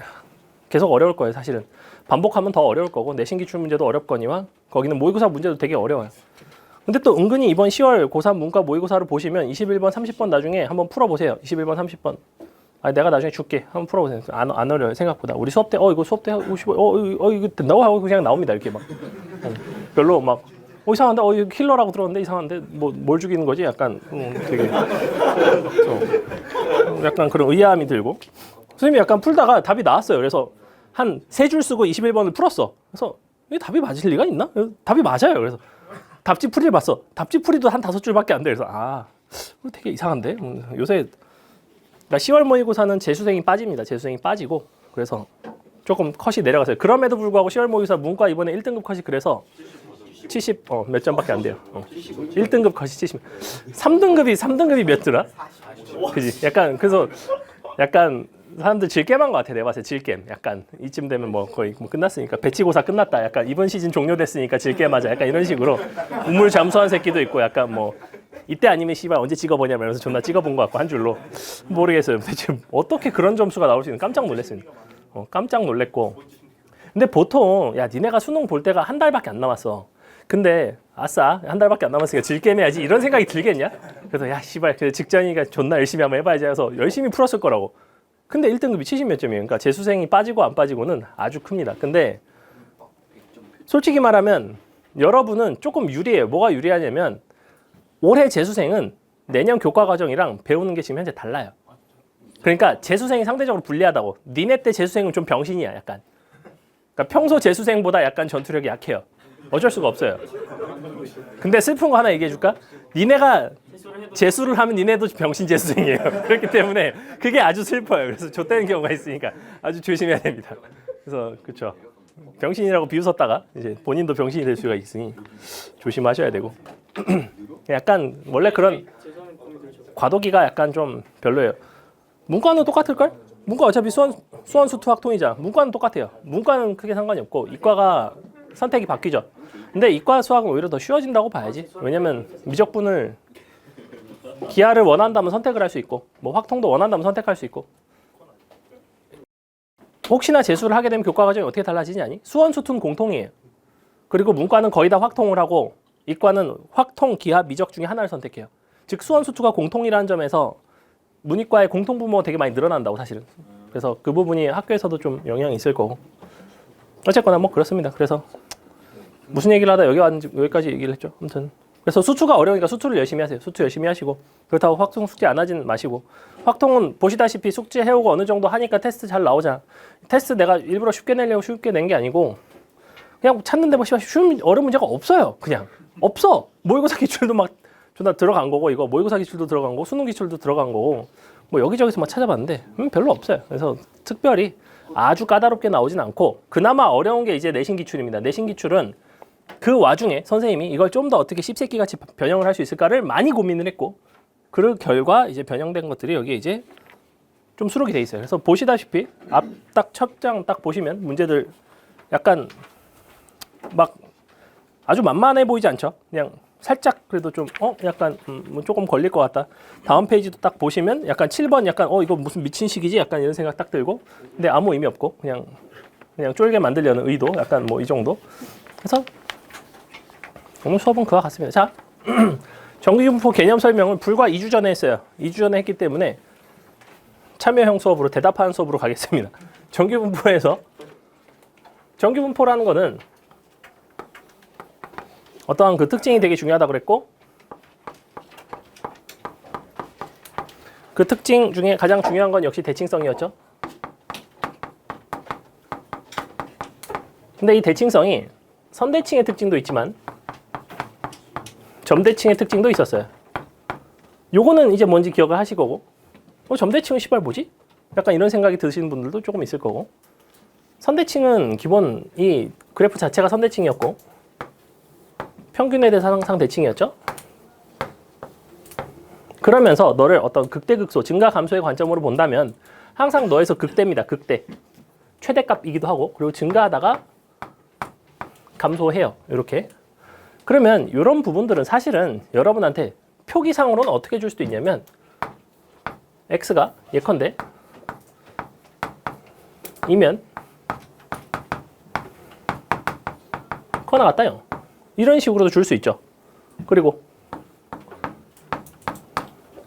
Speaker 1: 계속 어려울 거예요. 사실은 반복하면 더 어려울 거고 내신 기출 문제도 어렵거니와 거기는 모의고사 문제도 되게 어려워요. 근데 또 은근히 이번 10월 고3 문과 모의고사를 보시면 21번, 30번 나중에 한번 풀어보세요. 21번, 30번. 아니 내가 나중에 줄게. 한번 풀어보세요. 안 어려워요. 생각보다. 우리 수업 때 이거 수업 때 55 이거 된다고 하고 그냥 나옵니다. 이렇게 막 별로 막 이상한데 이거 킬러라고 들었는데 이상한데 뭘 죽이는 거지? 약간 되게 약간 그런 의아함이 들고 선생님이 약간 풀다가 답이 나왔어요. 그래서 한 3줄 쓰고 21번을 풀었어. 그래서 이게 답이 맞을 리가 있나? 답이 맞아요. 그래서 답지 풀이를 봤어. 답지 풀이도 한 5줄밖에 안 돼. 그래서 되게 이상한데? 요새 그러니까 10월 모의고사는 재수생이 빠집니다. 재수생이 빠지고 그래서 조금 컷이 내려갔어요. 그럼에도 불구하고 10월 모의고사 문과 이번에 1등급 컷이 그래서 70 몇 점밖에 안 돼요. 1등급 컷이 70. 3등급이 몇 주라? 그지? 약간 그래서 약간 사람들 질겜한 것 같아. 내가 봤을 때 질겜. 약간 이쯤 되면 뭐 거의 끝났으니까 배치고사 끝났다. 약간 이번 시즌 종료됐으니까 질겜하자. 약간 이런 식으로 우물 잠수한 새끼도 있고 약간 뭐 이때 아니면 씨발 언제 찍어보냐 이러면서 존나 찍어본 것 같고 한 줄로 모르겠어요. 대체 어떻게 그런 점수가 나올 수 있는 깜짝 놀랐습니다. 깜짝 놀랬고 근데 보통 야 니네가 수능 볼 때가 한 달밖에 안 남았어. 근데 아싸 한 달밖에 안 남았으니까 질겜해야지 이런 생각이 들겠냐? 그래서 야 씨발 직전이니까 존나 열심히 한번 해봐야지 해서 열심히 풀었을 거라고. 근데 1등급이 70 몇 점이에요. 그러니까 재수생이 빠지고 안 빠지고는 아주 큽니다. 근데 솔직히 말하면 여러분은 조금 유리해요. 뭐가 유리하냐면 올해 재수생은 내년 교과 과정이랑 배우는 게 지금 현재 달라요. 그러니까 재수생이 상대적으로 불리하다고. 니네 때 재수생은 좀 병신이야 약간. 그러니까 평소 재수생보다 약간 전투력이 약해요. 어쩔 수가 없어요. 근데 슬픈 거 하나 얘기해 줄까? 니네가 재수를 하면 니네도 병신 재수생이에요. 그렇기 때문에 그게 아주 슬퍼요. 그래서 좆되는 경우가 있으니까 아주 조심해야 됩니다. 그래서 그렇죠. 병신이라고 비웃었다가 이제 본인도 병신이 될 수가 있으니 조심하셔야 되고. 약간 원래 그런 과도기가 약간 좀 별로예요. 문과는 똑같을걸? 문과 어차피 수원 수투 확통이잖아. 문과는 똑같아요. 문과는 크게 상관이 없고 이과가 선택이 바뀌죠. 근데 이과 수학은 오히려 더 쉬워진다고 봐야지. 왜냐면 미적분을 기하를 원한다면 선택을 할 수 있고 뭐 확통도 원한다면 선택할 수 있고 혹시나 재수를 하게 되면 교과 과정이 어떻게 달라지냐니? 수원 수투는 공통이에요. 그리고 문과는 거의 다 확통을 하고 이과는 확통, 기하, 미적 중에 하나를 선택해요. 즉 수원 수투가 공통이라는 점에서 문이과의 공통 부모가 되게 많이 늘어난다고 사실은. 그래서 그 부분이 학교에서도 좀 영향이 있을 거고. 어쨌거나 뭐 그렇습니다. 그래서 무슨 얘기를 하다 여기까지 얘기를 했죠. 아무튼 그래서 수투가 어려우니까 수투를 열심히 하세요. 수투 열심히 하시고 그렇다고 확통 숙제 안 하진 마시고 확통은 보시다시피 숙제 해오고 어느 정도 하니까 테스트 잘 나오잖아. 테스트 내가 일부러 쉽게 내려고 쉽게 낸 게 아니고 그냥 찾는데 뭐 쉬운 어려운 문제가 없어요. 그냥 없어. 모의고사 기출도 막 존나 들어간 거고 이거 모의고사 기출도 들어간 거고 수능 기출도 들어간 거고 뭐 여기저기서 막 찾아봤는데 별로 없어요. 그래서 특별히 아주 까다롭게 나오진 않고 그나마 어려운 게 이제 내신 기출입니다. 내신 기출은 그 와중에 선생님이 이걸 좀 더 어떻게 씹새끼같이 변형을 할 수 있을까를 많이 고민을 했고 그 결과 이제 변형된 것들이 여기에 이제 좀 수록이 돼 있어요. 그래서 보시다시피 앞 딱 첫 장 딱 보시면 문제들 약간 막 아주 만만해 보이지 않죠? 그냥 살짝 그래도 좀 약간 조금 걸릴 것 같다. 다음 페이지도 딱 보시면 약간 7번 약간 이거 무슨 미친 식이지? 약간 이런 생각 딱 들고 근데 아무 의미 없고 그냥 쫄게 만들려는 의도 약간 뭐 이 정도. 그래서 오늘 수업은 그와 같습니다. 자, 정규분포 개념 설명을 불과 2주 전에 했어요. 2주 전에 했기 때문에 참여형 수업으로 대답하는 수업으로 가겠습니다. 정규분포에서 정규분포라는 거는 어떠한 그 특징이 되게 중요하다고 그랬고 그 특징 중에 가장 중요한 건 역시 대칭성이었죠. 근데 이 대칭성이 선대칭의 특징도 있지만 점대칭의 특징도 있었어요. 요거는 이제 뭔지 기억을 하실 거고 점대칭은 씨발 뭐지? 약간 이런 생각이 드시는 분들도 조금 있을 거고 선대칭은 기본 이 그래프 자체가 선대칭이었고 평균에 대해서 항상 대칭이었죠. 그러면서 너를 어떤 극대극소, 증가 감소의 관점으로 본다면 항상 너에서 극대입니다. 극대. 최대값이기도 하고 그리고 증가하다가 감소해요. 이렇게. 그러면 이런 부분들은 사실은 여러분한테 표기상으로는 어떻게 줄 수도 있냐면 x가 예컨대 이면 커나 같다 0 이런 식으로도 줄 수 있죠. 그리고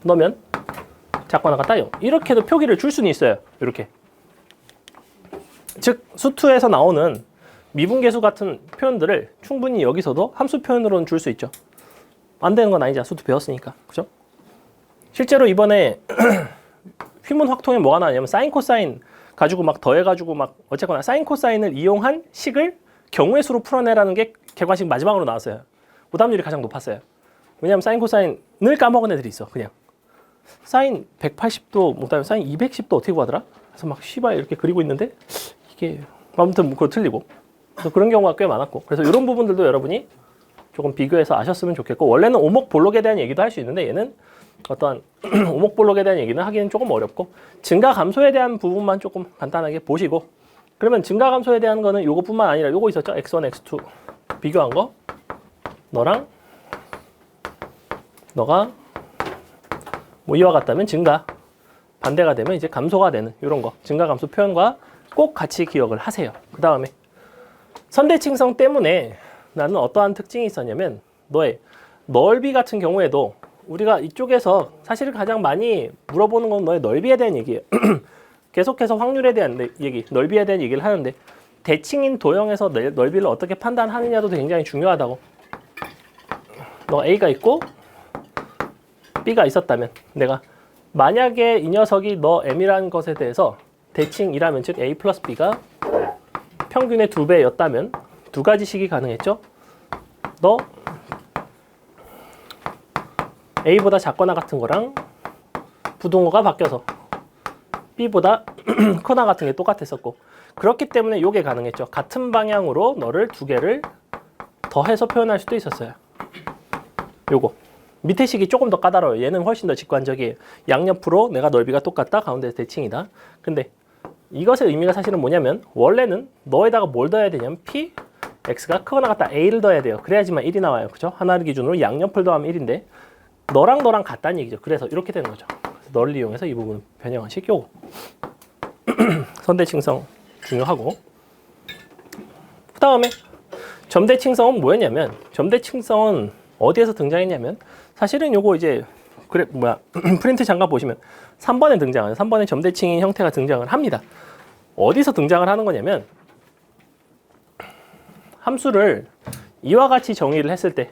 Speaker 1: 넣으면 작거나 같다 0 이렇게도 표기를 줄 수는 있어요. 이렇게 즉 수투에서 나오는 미분계수 같은 표현들을 충분히 여기서도 함수 표현으로는 줄 수 있죠. 안 되는 건 아니죠. 수투 배웠으니까. 그죠? 실제로 이번에 휘문 확통에 뭐가 나왔냐면 사인 코사인 가지고 막 더해가지고 막 어쨌거나 사인 코사인을 이용한 식을 경우의 수로 풀어내라는 게 객관식 마지막으로 나왔어요. 오답률이 가장 높았어요. 왜냐면 사인 코사인을 까먹은 애들이 있어. 그냥 사인 180도 못하면 사인 210도 어떻게 구하더라? 그래서 막 씨발 이렇게 그리고 있는데 이게 아무튼 그거 틀리고 그래서 그런 경우가 꽤 많았고 그래서 이런 부분들도 여러분이 조금 비교해서 아셨으면 좋겠고 원래는 오목볼록에 대한 얘기도 할 수 있는데 얘는 어떠한 오목볼록에 대한 얘기는 하기는 조금 어렵고 증가 감소에 대한 부분만 조금 간단하게 보시고 그러면 증가 감소에 대한 거는 요거뿐만 아니라 요거 있었죠? x1, x2 비교한 거 너랑 너가 뭐 이와 같다면 증가 반대가 되면 이제 감소가 되는 이런 거 증가 감소 표현과 꼭 같이 기억을 하세요. 그 다음에 선대칭성 때문에 나는 어떠한 특징이 있었냐면 너의 넓이 같은 경우에도 우리가 이쪽에서 사실 가장 많이 물어보는 건 너의 넓이에 대한 얘기예요. 계속해서 확률에 대한 얘기, 넓이에 대한 얘기를 하는데 대칭인 도형에서 넓이를 어떻게 판단하느냐도 굉장히 중요하다고. 너 A가 있고 B가 있었다면 내가 만약에 이 녀석이 너 M이라는 것에 대해서 대칭이라면 즉 A 플러스 B가 평균의 2배였다면 두 가지 식이 가능했죠. 너 A보다 작거나 같은 거랑 부동호가 바뀌어서 B보다 크거나 같은 게 똑같았었고 그렇기 때문에 이게 가능했죠. 같은 방향으로 너를 두 개를 더해서 표현할 수도 있었어요. 요거 밑에 식이 조금 더 까다로워요. 얘는 훨씬 더 직관적이에요. 양옆으로 내가 넓이가 똑같다. 가운데서 대칭이다. 근데 이것의 의미가 사실은 뭐냐면 원래는 너에다가 뭘 더해야 되냐면 P, X가 크거나 같다 A를 더해야 돼요. 그래야지만 1이 나와요. 그죠? 하나를 기준으로 양옆을 더하면 1인데 너랑 너랑 같다는 얘기죠. 그래서 이렇게 되는 거죠. 그래서 너를 이용해서 이 부분 변형한 식 요거 선대칭성 중요하고 그 다음에 점대칭성은 뭐였냐면 점대칭성은 어디에서 등장했냐면 사실은 요거 이제 그래 프린트 잠깐 보시면 3번에 등장하는 3번에 점대칭인 형태가 등장을 합니다. 어디서 등장을 하는 거냐면 함수를 이와 같이 정의를 했을 때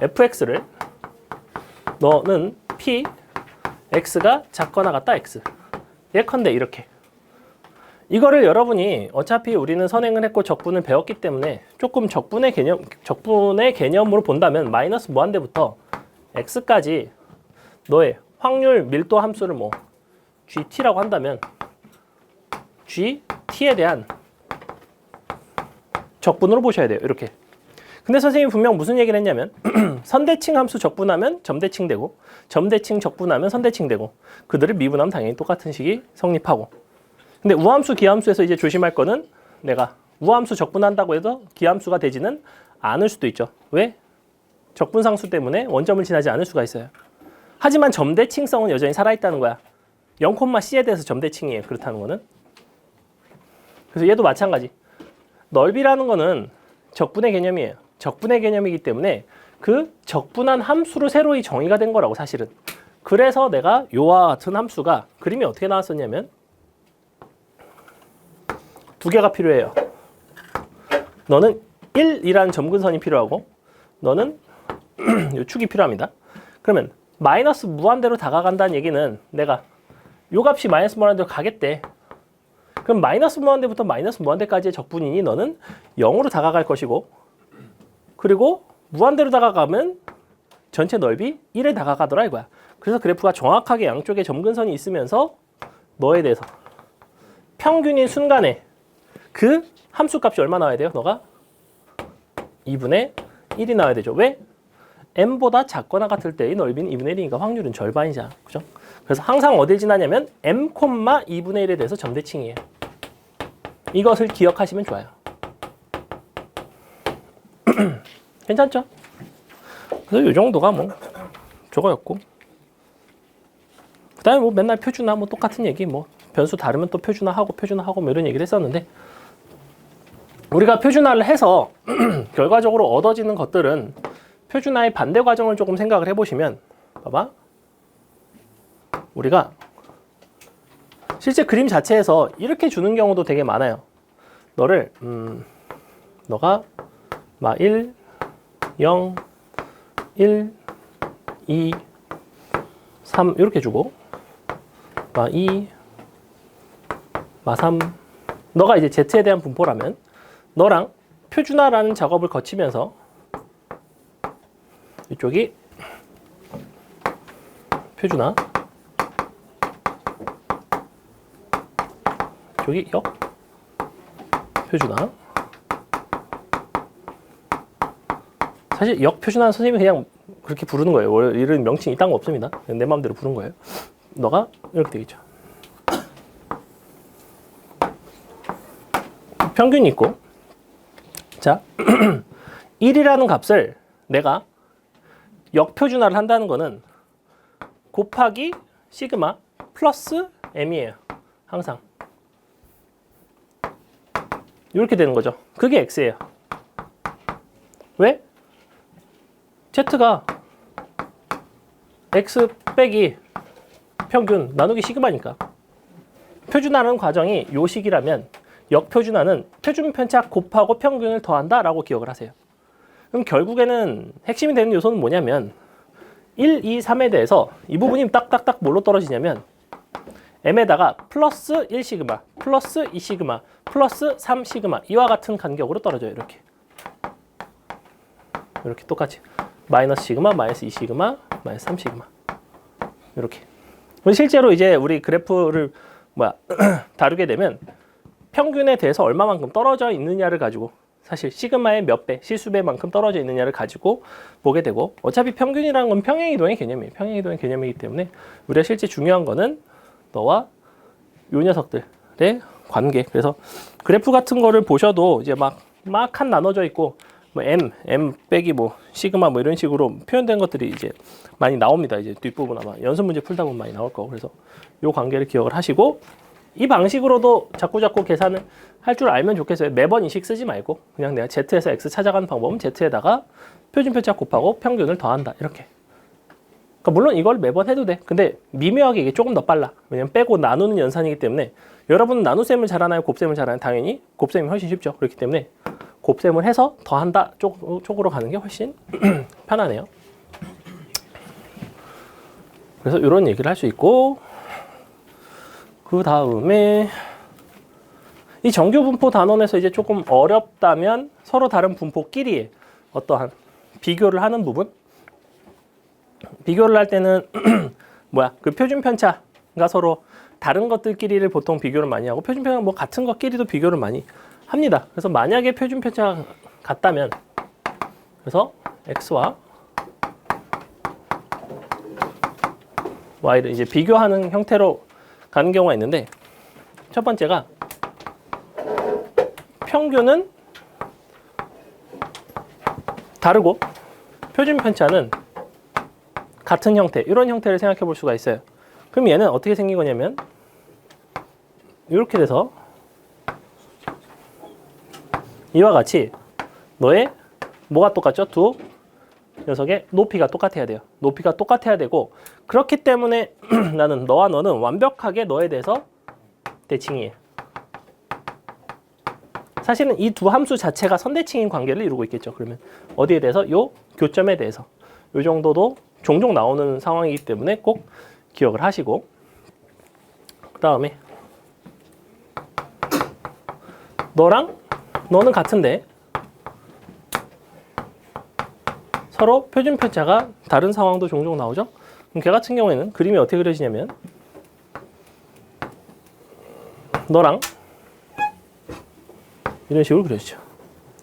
Speaker 1: fx를 너는 p x가 작거나 같다 x 예컨대 이렇게 이거를 여러분이 어차피 우리는 선행을 했고 적분을 배웠기 때문에 조금 적분의 개념으로 본다면 마이너스 무한대부터 x까지 너의 확률 밀도 함수를 뭐 gt라고 한다면 gt에 대한 적분으로 보셔야 돼요. 이렇게. 근데 선생님이 분명 무슨 얘기를 했냐면 선대칭 함수 적분하면 점대칭 되고 점대칭 적분하면 선대칭 되고 그들을 미분하면 당연히 똑같은 식이 성립하고 근데 우함수 기함수에서 이제 조심할 거는 내가 우함수 적분한다고 해도 기함수가 되지는 않을 수도 있죠. 왜? 적분상수 때문에 원점을 지나지 않을 수가 있어요. 하지만 점대칭성은 여전히 살아있다는 거야. 0,c에 대해서 점대칭이에요. 그렇다는 거는. 그래서 얘도 마찬가지. 넓이라는 거는 적분의 개념이에요. 적분의 개념이기 때문에 그 적분한 함수로 새로이 정의가 된 거라고 사실은. 그래서 내가 요와 같은 함수가 그림이 어떻게 나왔었냐면 두 개가 필요해요. 너는 1이라는 점근선이 필요하고 너는 요 축이 필요합니다. 그러면 마이너스 무한대로 다가간다는 얘기는 내가 요 값이 마이너스 무한대로 가겠대. 그럼 마이너스 무한대부터 마이너스 무한대까지의 적분이니 너는 0으로 다가갈 것이고 그리고 무한대로 다가가면 전체 넓이 1에 다가가더라 이거야. 그래서 그래프가 정확하게 양쪽에 점근선이 있으면서 너에 대해서 평균인 순간에 그 함수 값이 얼마 나와야 돼요? 너가 2분의 1이 나와야 되죠. 왜? m보다 작거나 같을 때의 넓이는 2분의 1이니까 확률은 절반이잖아. 그죠? 그래서 항상 어딜 지나냐면 m, 2분의 1에 대해서 점대칭이에요. 이것을 기억하시면 좋아요. 괜찮죠? 그래서 이 정도가 뭐 저거였고, 그 다음에 뭐 맨날 표준화 뭐 똑같은 얘기, 뭐 변수 다르면 또 표준화하고 뭐 이런 얘기를 했었는데, 우리가 표준화를 해서 결과적으로 얻어지는 것들은 표준화의 반대 과정을 조금 생각을 해보시면, 봐봐, 우리가 실제 그림 자체에서 이렇게 주는 경우도 되게 많아요. 너를 너가 막 1, 0, 1, 2, 3 이렇게 주고, 막 2, 막 3, 너가 이제 Z에 대한 분포라면 너랑 표준화라는 작업을 거치면서 이쪽이 표준화, 이쪽이 역 표준화. 사실 역 표준화는 선생님이 그냥 그렇게 부르는 거예요. 원래 이런 명칭이 딴 거 없습니다. 내 마음대로 부른 거예요. 너가 이렇게 되겠죠. 평균이 있고, 자 1이라는 값을 내가 역표준화를 한다는 거는 곱하기 시그마 플러스 m이에요. 항상 이렇게 되는 거죠. 그게 x예요. 왜? z가 x 빼기 평균 나누기 시그마니까. 표준화하는 과정이 요 식이라면 역표준화는 표준 편차 곱하고 평균을 더한다 라고 기억을 하세요. 그럼 결국에는 핵심이 되는 요소는 뭐냐면 1, 2, 3에 대해서 이 부분이 딱딱딱 뭘로 떨어지냐면 m에다가 플러스 1시그마, 플러스 2시그마, 플러스 3시그마 이와 같은 간격으로 떨어져요. 이렇게 똑같이 마이너스 시그마, 마이너스 2시그마, 마이너스 3시그마 이렇게. 실제로 이제 우리 그래프를 다루게 되면 평균에 대해서 얼마만큼 떨어져 있느냐를 가지고, 사실 시그마의 몇 배, 실수배만큼 떨어져 있느냐를 가지고 보게 되고, 어차피 평균이라는 건 평행이동의 개념이에요. 평행이동의 개념이기 때문에 우리가 실제 중요한 거는 너와 요 녀석들의 관계. 그래서 그래프 같은 거를 보셔도 이제 막 칸 나눠져 있고 뭐 m 빼기 뭐 시그마 뭐 이런 식으로 표현된 것들이 이제 많이 나옵니다. 이제 뒷부분 아마 연습 문제 풀다 보면 많이 나올 거고, 그래서 요 관계를 기억을 하시고 이 방식으로도 자꾸 계산을 할 줄 알면 좋겠어요. 매번 이 식 쓰지 말고 그냥 내가 Z에서 X 찾아가는 방법은 Z에다가 표준 편차 곱하고 평균을 더한다 이렇게. 그러니까 물론 이걸 매번 해도 돼. 근데 미묘하게 이게 조금 더 빨라. 왜냐면 빼고 나누는 연산이기 때문에. 여러분은 나눗셈을 잘하나요? 곱셈을 잘하나요? 당연히 곱셈이 훨씬 쉽죠. 그렇기 때문에 곱셈을 해서 더한다 쪽으로 가는 게 훨씬 편하네요. 그래서 이런 얘기를 할 수 있고, 그 다음에 이 정규 분포 단원에서 이제 조금 어렵다면 서로 다른 분포끼리 어떠한 비교를 하는 부분. 비교를 할 때는 그 표준 편차가 서로 다른 것들끼리를 보통 비교를 많이 하고, 표준 편차 뭐 같은 것끼리도 비교를 많이 합니다. 그래서 만약에 표준 편차가 같다면, 그래서 x와 y를 이제 비교하는 형태로 가는 경우가 있는데, 첫 번째가 평균은 다르고 표준 편차는 같은 형태, 이런 형태를 생각해 볼 수가 있어요. 그럼 얘는 어떻게 생긴 거냐면 이렇게 돼서 이와 같이 너의 뭐가 똑같죠? 두 녀석의 높이가 똑같아야 돼요. 높이가 똑같아야 되고, 그렇기 때문에 나는 너와 너는 완벽하게 너에 대해서 대칭이에요. 사실은 이 두 함수 자체가 선대칭인 관계를 이루고 있겠죠. 그러면 어디에 대해서? 요 교점에 대해서. 요 정도도 종종 나오는 상황이기 때문에 꼭 기억을 하시고, 그 다음에 너는 같은데 서로 표준 편차가 다른 상황도 종종 나오죠. 그럼 걔 같은 경우에는 그림이 어떻게 그려지냐면 너랑 이런 식으로 그려지죠.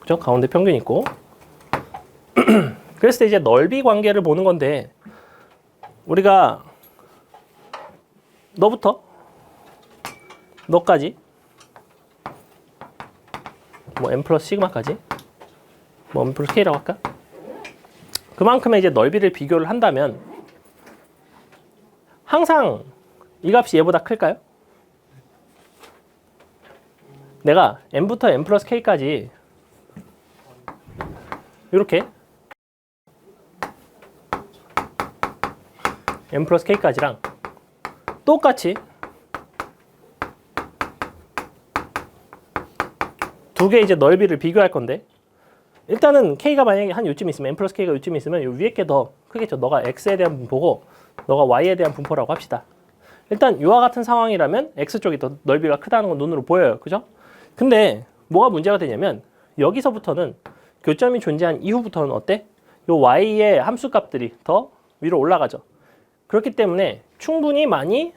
Speaker 1: 그죠? 가운데 평균 있고. 그랬을 때 이제 넓이 관계를 보는 건데, 우리가 너부터 너까지 뭐 m 플러스 시그마까지, 뭐 m 플러스 k라고 할까? 그만큼의 이제 넓이를 비교를 한다면 항상 이 값이 얘보다 클까요? 내가 n부터 n 플러스 k까지 이렇게 n 플러스 k까지랑 똑같이 두 개의 이제 넓이를 비교할 건데 일단은 k가 만약에 한 요쯤 있으면 n 플러스 k가 요쯤 있으면 요 위에 게 더 크겠죠. 너가 x에 대한 분포고 너가 y에 대한 분포라고 합시다. 일단 이와 같은 상황이라면 x 쪽이 더 넓이가 크다는 건 눈으로 보여요. 그죠? 근데 뭐가 문제가 되냐면 여기서부터는 교점이 존재한 이후부터는 어때? 요 y의 함수값들이 더 위로 올라가죠. 그렇기 때문에 충분히 많이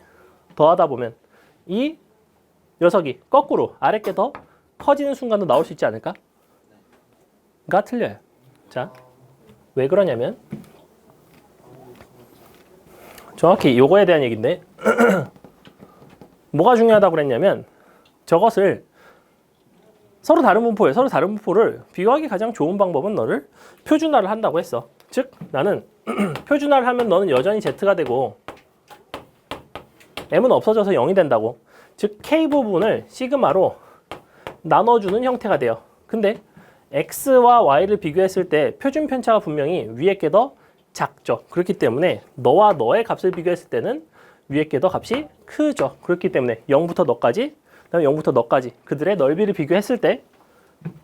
Speaker 1: 더하다 보면 이 녀석이 거꾸로 아랫게 더 커지는 순간도 나올 수 있지 않을까? 가 틀려요. 자, 왜 그러냐면 정확히 요거에 대한 얘기인데 뭐가 중요하다고 그랬냐면 저것을 서로 다른 분포를 비교하기 가장 좋은 방법은 너를 표준화를 한다고 했어. 즉 나는 표준화를 하면 너는 여전히 z가 되고 m은 없어져서 0이 된다고. 즉 k 부분을 시그마로 나눠주는 형태가 돼요. 근데 x와 y를 비교했을 때 표준 편차가 분명히 위에 게 더 작죠. 그렇기 때문에 너와 너의 값을 비교했을 때는 위에 게 더 값이 크죠. 그렇기 때문에 0부터 너까지, 그다음에 0부터 너까지 그들의 넓이를 비교했을 때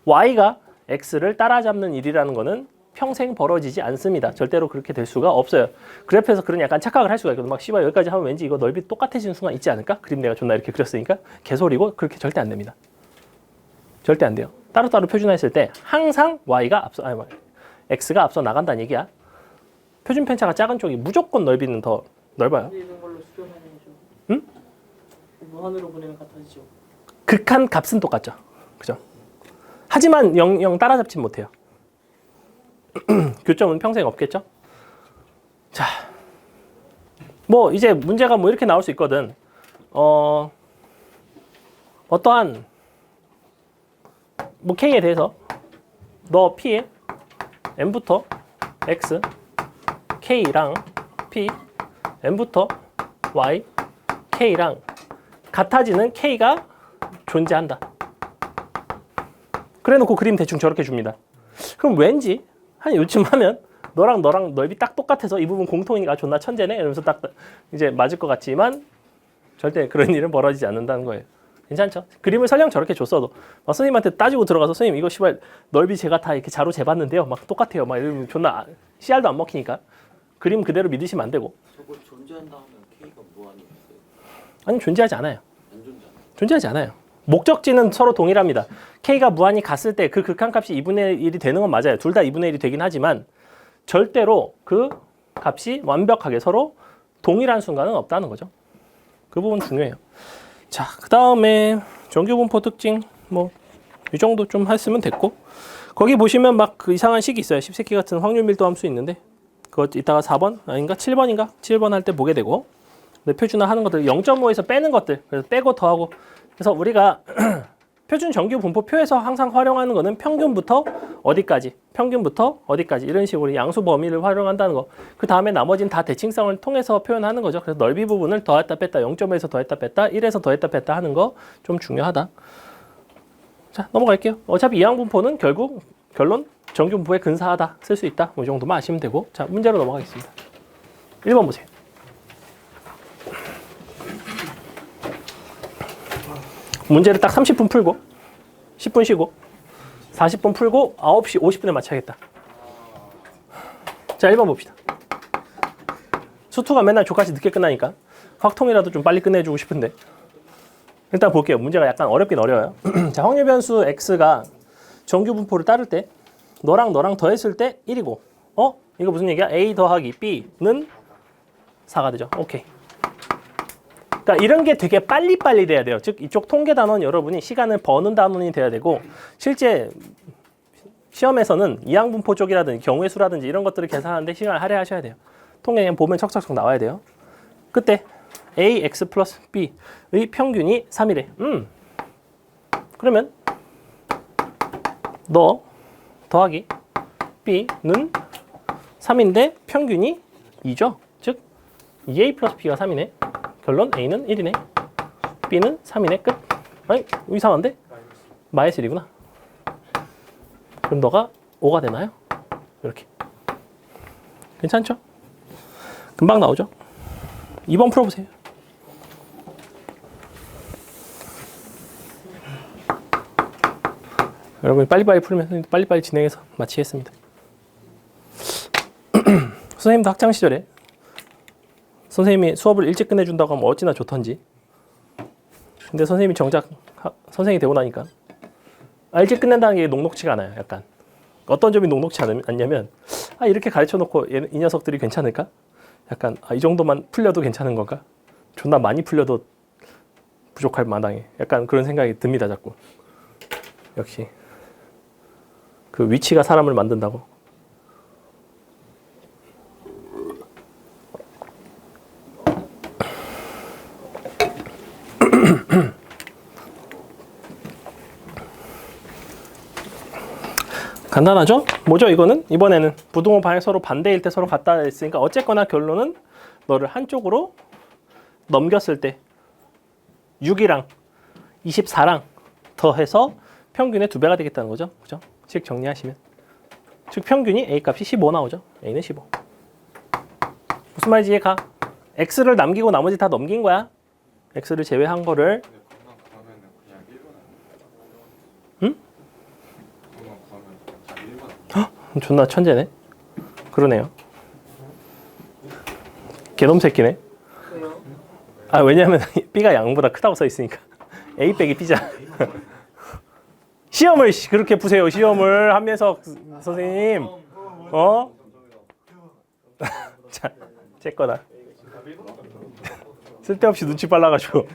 Speaker 1: y가 x를 따라잡는 일이라는 거는 평생 벌어지지 않습니다. 절대로 그렇게 될 수가 없어요. 그래프에서 그런 약간 착각을 할 수가 있거든. 막 씨발 여기까지 하면 왠지 이거 넓이 똑같아지는 순간 있지 않을까? 그림 내가 존나 이렇게 그렸으니까 개소리고 그렇게 절대 안 됩니다. 절대 안 돼요. 따로따로 표준화했을 때 항상 y가 x가 앞서 나간다는 얘기야. 표준 편차가 작은 쪽이 무조건 넓이는 더 넓어요.
Speaker 4: 있는 걸로 수렴해야죠.
Speaker 1: 응?
Speaker 4: 무한으로 보내면 같아지죠.
Speaker 1: 극한 값은 똑같죠. 그죠? 하지만 0 따라잡진 못해요. 교점은 평생 없겠죠? 자, 뭐 이제 문제가 뭐 이렇게 나올 수 있거든. 어떠한 뭐 k에 대해서 너 p에 n부터 x, k랑 p, n부터 y, k랑 같아지는 k가 존재한다. 그래놓고 그림 대충 저렇게 줍니다. 그럼 왠지 한 요쯤 하면 너랑 넓이 딱 똑같아서 이 부분 공통이니까 존나 천재네 이러면서 딱 이제 맞을 것 같지만 절대 그런 일은 벌어지지 않는다는 거예요. 괜찮죠? 그림을 설령 저렇게 줬어도 막 선생님한테 따지고 들어가서 선생님 이거 씨발 넓이 제가 다 이렇게 자로 재봤는데요 막 똑같아요 막 이러면 존나 씨알도 안 먹히니까 그림 그대로 믿으시면 안 되고.
Speaker 5: 저거 존재한다 하면 K가 무한이 있어요?
Speaker 1: 아니 존재하지 않아요.
Speaker 5: 안 존재하나?
Speaker 1: 존재하지 않아요. 목적지는 서로 동일합니다. K가 무한히 갔을 때 그 극한값이 2분의 1이 되는 건 맞아요. 둘 다 2분의 1이 되긴 하지만 절대로 그 값이 완벽하게 서로 동일한 순간은 없다는 거죠. 그 부분 중요해요. 자, 그 다음에 정규분포 특징 뭐 이 정도 좀 했으면 됐고 거기 보시면 막 그 이상한 식이 있어요. 10세기 같은 확률 밀도 함수 있는데 그거 이따가 4번 아닌가 7번인가 7번 할 때 보게 되고 표준화 하는 것들 0.5에서 빼는 것들 그래서 빼고 더하고 그래서 우리가 표준 정규 분포표에서 항상 활용하는 거는 평균부터 어디까지 이런 식으로 양수 범위를 활용한다는 거. 그 다음에 나머지는 다 대칭성을 통해서 표현하는 거죠. 그래서 넓이 부분을 더했다 뺐다 0.5에서 더했다 뺐다 1에서 더했다 뺐다 하는 거 좀 중요하다. 자, 넘어갈게요. 어차피 이항 분포는 결국 결론 정규 분포에 근사하다 쓸 수 있다. 뭐 이 정도만 아시면 되고. 자, 문제로 넘어가겠습니다. 1번 보세요. 문제를 딱 30분 풀고 10분 쉬고 40분 풀고 9시 50분에 마쳐야겠다. 자, 1번 봅시다. 수투가 맨날 족같이 늦게 끝나니까 확통이라도 좀 빨리 끝내주고 싶은데 일단 볼게요. 문제가 약간 어렵긴 어려워요. 자, 확률 변수 x가 정규 분포를 따를 때 너랑 더했을 때 1이고 이거 무슨 얘기야? a 더하기 b는 4가 되죠. 오케이. 그러니까 이런 게 되게 빨리빨리 돼야 돼요. 즉 이쪽 통계 단원 여러분이 시간을 버는 단원이 돼야 되고 실제 시험에서는 이항분포 쪽이라든지 경우의 수라든지 이런 것들을 계산하는데 시간을 할애하셔야 돼요. 통계 그냥 보면 척척척 나와야 돼요. 그때 ax 플러스 b의 평균이 3이래. 그러면 너 더하기 b는 3인데 평균이 2죠. 즉 2a 플러스 b가 3이네. 결론 a는 1이네. b는 3이네. 끝. 아니 이상한데? 마이너스 1이구나. 그럼 너가 5가 되나요? 이렇게. 괜찮죠? 금방 나오죠? 2번 풀어보세요. 여러분이 빨리빨리 풀면 빨리빨리 진행해서 마치겠습니다. 선생님도 학창시절에 선생님이 수업을 일찍 끝내준다고 하면 어찌나 좋던지. 근데 선생님이 정작 선생님이 되고 나니까 일찍 끝낸다는 게 녹록치가 않아요. 약간 어떤 점이 녹록치 않냐면 이렇게 가르쳐놓고 이 녀석들이 괜찮을까? 약간 이 정도만 풀려도 괜찮은 건가? 존나 많이 풀려도 부족할 마당에 약간 그런 생각이 듭니다. 자꾸. 역시 그 위치가 사람을 만든다고. 간단하죠? 뭐죠 이거는? 이번에는 부등호 방향 서로 반대일 때 서로 같다 했으니까 어쨌거나 결론은 너를 한쪽으로 넘겼을 때 6이랑 24랑 더해서 평균의 2배가 되겠다는 거죠. 그죠? 즉 정리하시면 즉 평균이 a 값이 15 나오죠. a는 15. 무슨 말인지 이해가? x를 남기고 나머지 다 넘긴 거야. x를 제외한 거를.
Speaker 3: 근데 그만 구하면은 그냥 1번.
Speaker 1: 응?
Speaker 3: 그만 구하면 그냥 1번.
Speaker 1: 존나 천재네. 그러네요. 개놈 새끼네. 왜냐면 b가 양보다 크다고 써 있으니까. a 빼기 b잖아. 시험을 그렇게 푸세요. 시험을 한면석 선생님. 자, 제 거다. 쓸데없이 눈치 빨라가지고.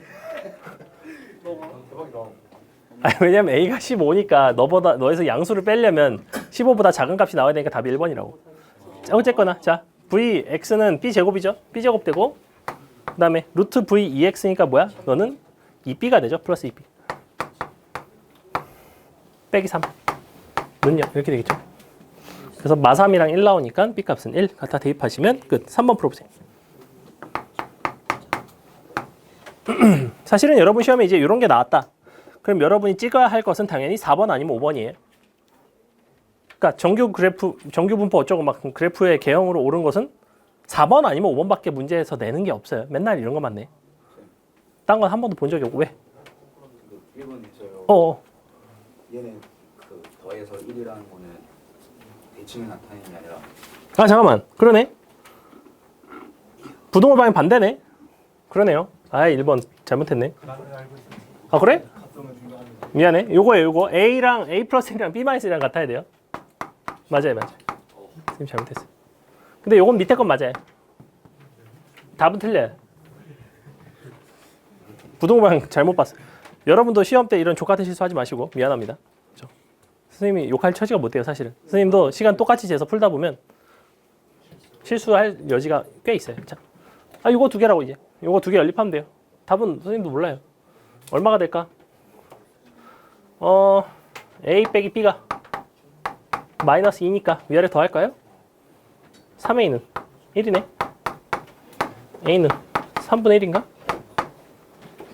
Speaker 1: 왜냐면 a가 15니까 너에서 양수를 빼려면 15보다 작은 값이 나와야 되니까 답이 1번이라고. 어쨌거나 자 v x는 b 제곱이죠. b 제곱 되고 그 다음에 루트 v 2x니까 뭐야? 너는 2b가 되죠. 플러스 2b 빼기 3 는요 이렇게 되겠죠. 그래서 마3이랑 1 나오니까 b 값은 1 갖다 대입하시면 끝. 3번 풀어보세요. 사실은 여러분 시험에 이제 이런 게 나왔다. 그럼 여러분이 찍어야 할 것은 당연히 4번 아니면 5번이에요. 그러니까 정규 분포 어쩌고 막 그래프의 개형으로 옳은 것은 4번 아니면 5번밖에 문제에서 내는 게 없어요. 맨날 이런 것만 내. 딴 건 한 번도 본 적이 없고 왜?
Speaker 7: 1번 있어요. 얘는 그 더해서 1이라는 거는 대칭을 나타내는 게 아니라
Speaker 1: 잠깐만. 그러네. 부동호 방향 반대네. 그러네요. 1번 잘못했네. 그래? 미안해. 요거 A랑 A 플러스 1이랑 B 마이너스 1이랑 같아야 돼요. 맞아요. 선생님 잘못했어요. 근데 요건 밑에 건 맞아요. 답은 틀려요. 부동호 방향 잘못 봤어요. 여러분도 시험 때 이런 족같은 실수하지 마시고 미안합니다. 그렇죠? 선생님이 욕할 처지가 못 돼요. 사실은. 선생님도 시간 똑같이 재서 풀다 보면 실수할 여지가 꽤 있어요. 자, 요거 2개라고 이제. 요거 2개 연립하면 돼요. 답은 선생님도 몰라요. 얼마가 될까? A 빼기 B가 마이너스 2니까 위아래 더 할까요? 3A는 1이네. A는 3분의 1인가?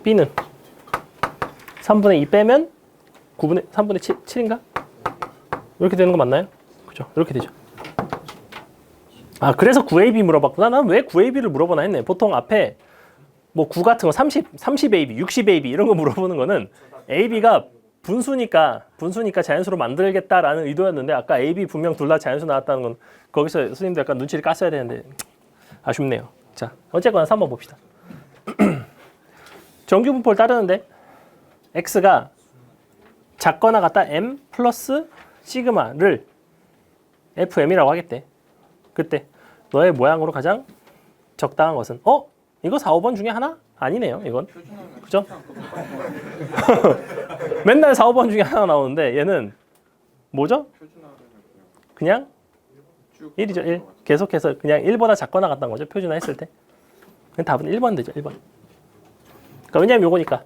Speaker 1: B는 3분의 2 빼면 3분의 7인가? 이렇게 되는 거 맞나요? 그죠? 이렇게 되죠. 그래서 9AB 물어봤구나. 난 왜 9AB를 물어보나 했네. 보통 앞에 뭐 9 같은 거 30AB, 60AB 이런 거 물어보는 거는 AB가 분수니까 자연수로 만들겠다라는 의도였는데 아까 AB 분명 둘 다 자연수 나왔다는 건 거기서 선생님도 약간 눈치를 깠어야 되는데 아쉽네요. 자, 어쨌거나 3번 봅시다. 정규 분포를 따르는데 x가 작거나 같다 m 플러스 시그마를 fm이라고 하겠대. 그때 너의 모양으로 가장 적당한 것은 이거 4, 5번 중에 하나? 아니네요. 이건. 그죠? 맨날 4, 5번 중에 하나 나오는데 얘는 뭐죠? 그냥 1이죠. 1. 계속해서 그냥 1보다 작거나 같다는 거죠. 표준화 했을 때. 답은 1번 되죠. 1번. 그러니까 왜냐면 요거니까.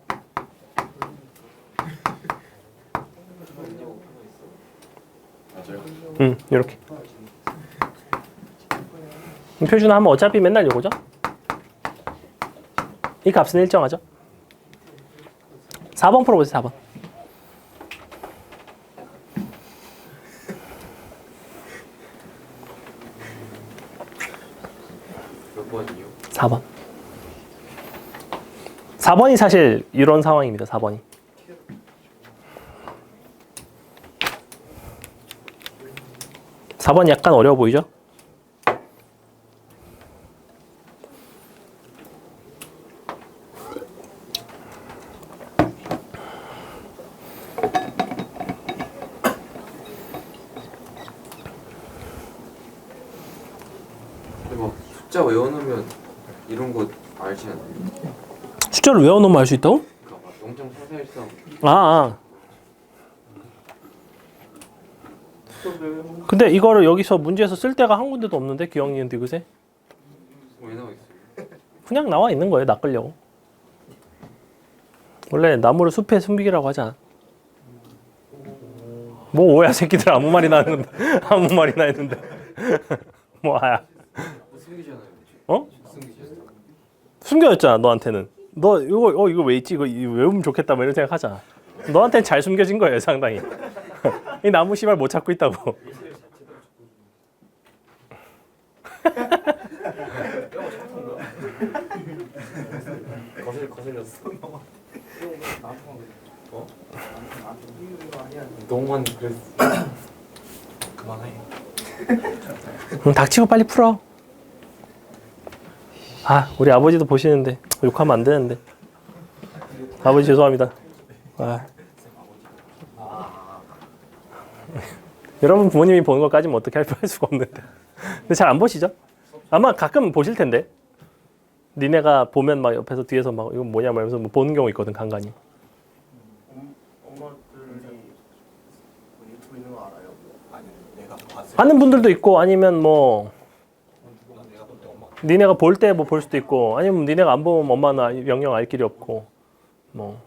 Speaker 3: 맞아요.
Speaker 1: 이렇게. 표준화하면 어차피 맨날 요거죠. 이 값은 일정하죠. 4번 풀어보세요. 4번.
Speaker 3: 몇 번이요?
Speaker 1: 4번. 4번이 사실 이런 상황입니다. 4번이. (4번) 약간 어려워 보이죠?
Speaker 3: 근데 막 숫자 외워놓으면 이런 거 알지 않나요?
Speaker 1: 숫자를 외워놓으면 알 수 있다고?
Speaker 3: 그러니까 막 0.4413
Speaker 1: 아. 근데 이거를 여기서 문제에서 쓸 데가 한 군데도 없는데 기억, 니은, 디귿에?
Speaker 3: 왜 나와 있어요?
Speaker 1: 그냥 나와 있는 거예요. 낚으려고. 원래 나무를 숲에 숨기기라고 하잖아. 뭐 오야 새끼들 아무 말이나 하는데 아무 말이나 했는데 뭐야?
Speaker 3: 숨기잖아요.
Speaker 1: 어?
Speaker 3: 숨기잖아요.
Speaker 1: 숨겨졌잖아 너한테는. 너 이거 왜 있지? 이거 외우면 좋겠다 뭐 이런 생각하잖아. 너한테는 잘 숨겨진 거예요 상당히. 이 나무 씨발 못 찾고 있다고.
Speaker 6: 거슬렸어.
Speaker 3: 너무만 그랬어. 그만해.
Speaker 1: 닥치고 빨리 풀어. 아 우리 아버지도 보시는데 욕하면 안 되는데. 아버지 죄송합니다. 아. 여러분 부모님이 보는 것까지는 어떻게 할 수가 없는데. 근데 잘 안 보시죠? 아마 가끔 보실 텐데. 니네가 보면 막 옆에서 뒤에서 막 이거 뭐냐 말면서 뭐 보는 경우 있거든 간간히.
Speaker 2: 엄마들이 유튜브 있는 거 알아요?
Speaker 7: 아니 내가 봤을
Speaker 1: 아는 분들도 있고 아니면 뭐 니네가 볼 때 뭐 볼 수도 있고 아니면 니네가 안 보면 엄마는 영영 알 길이 없고 뭐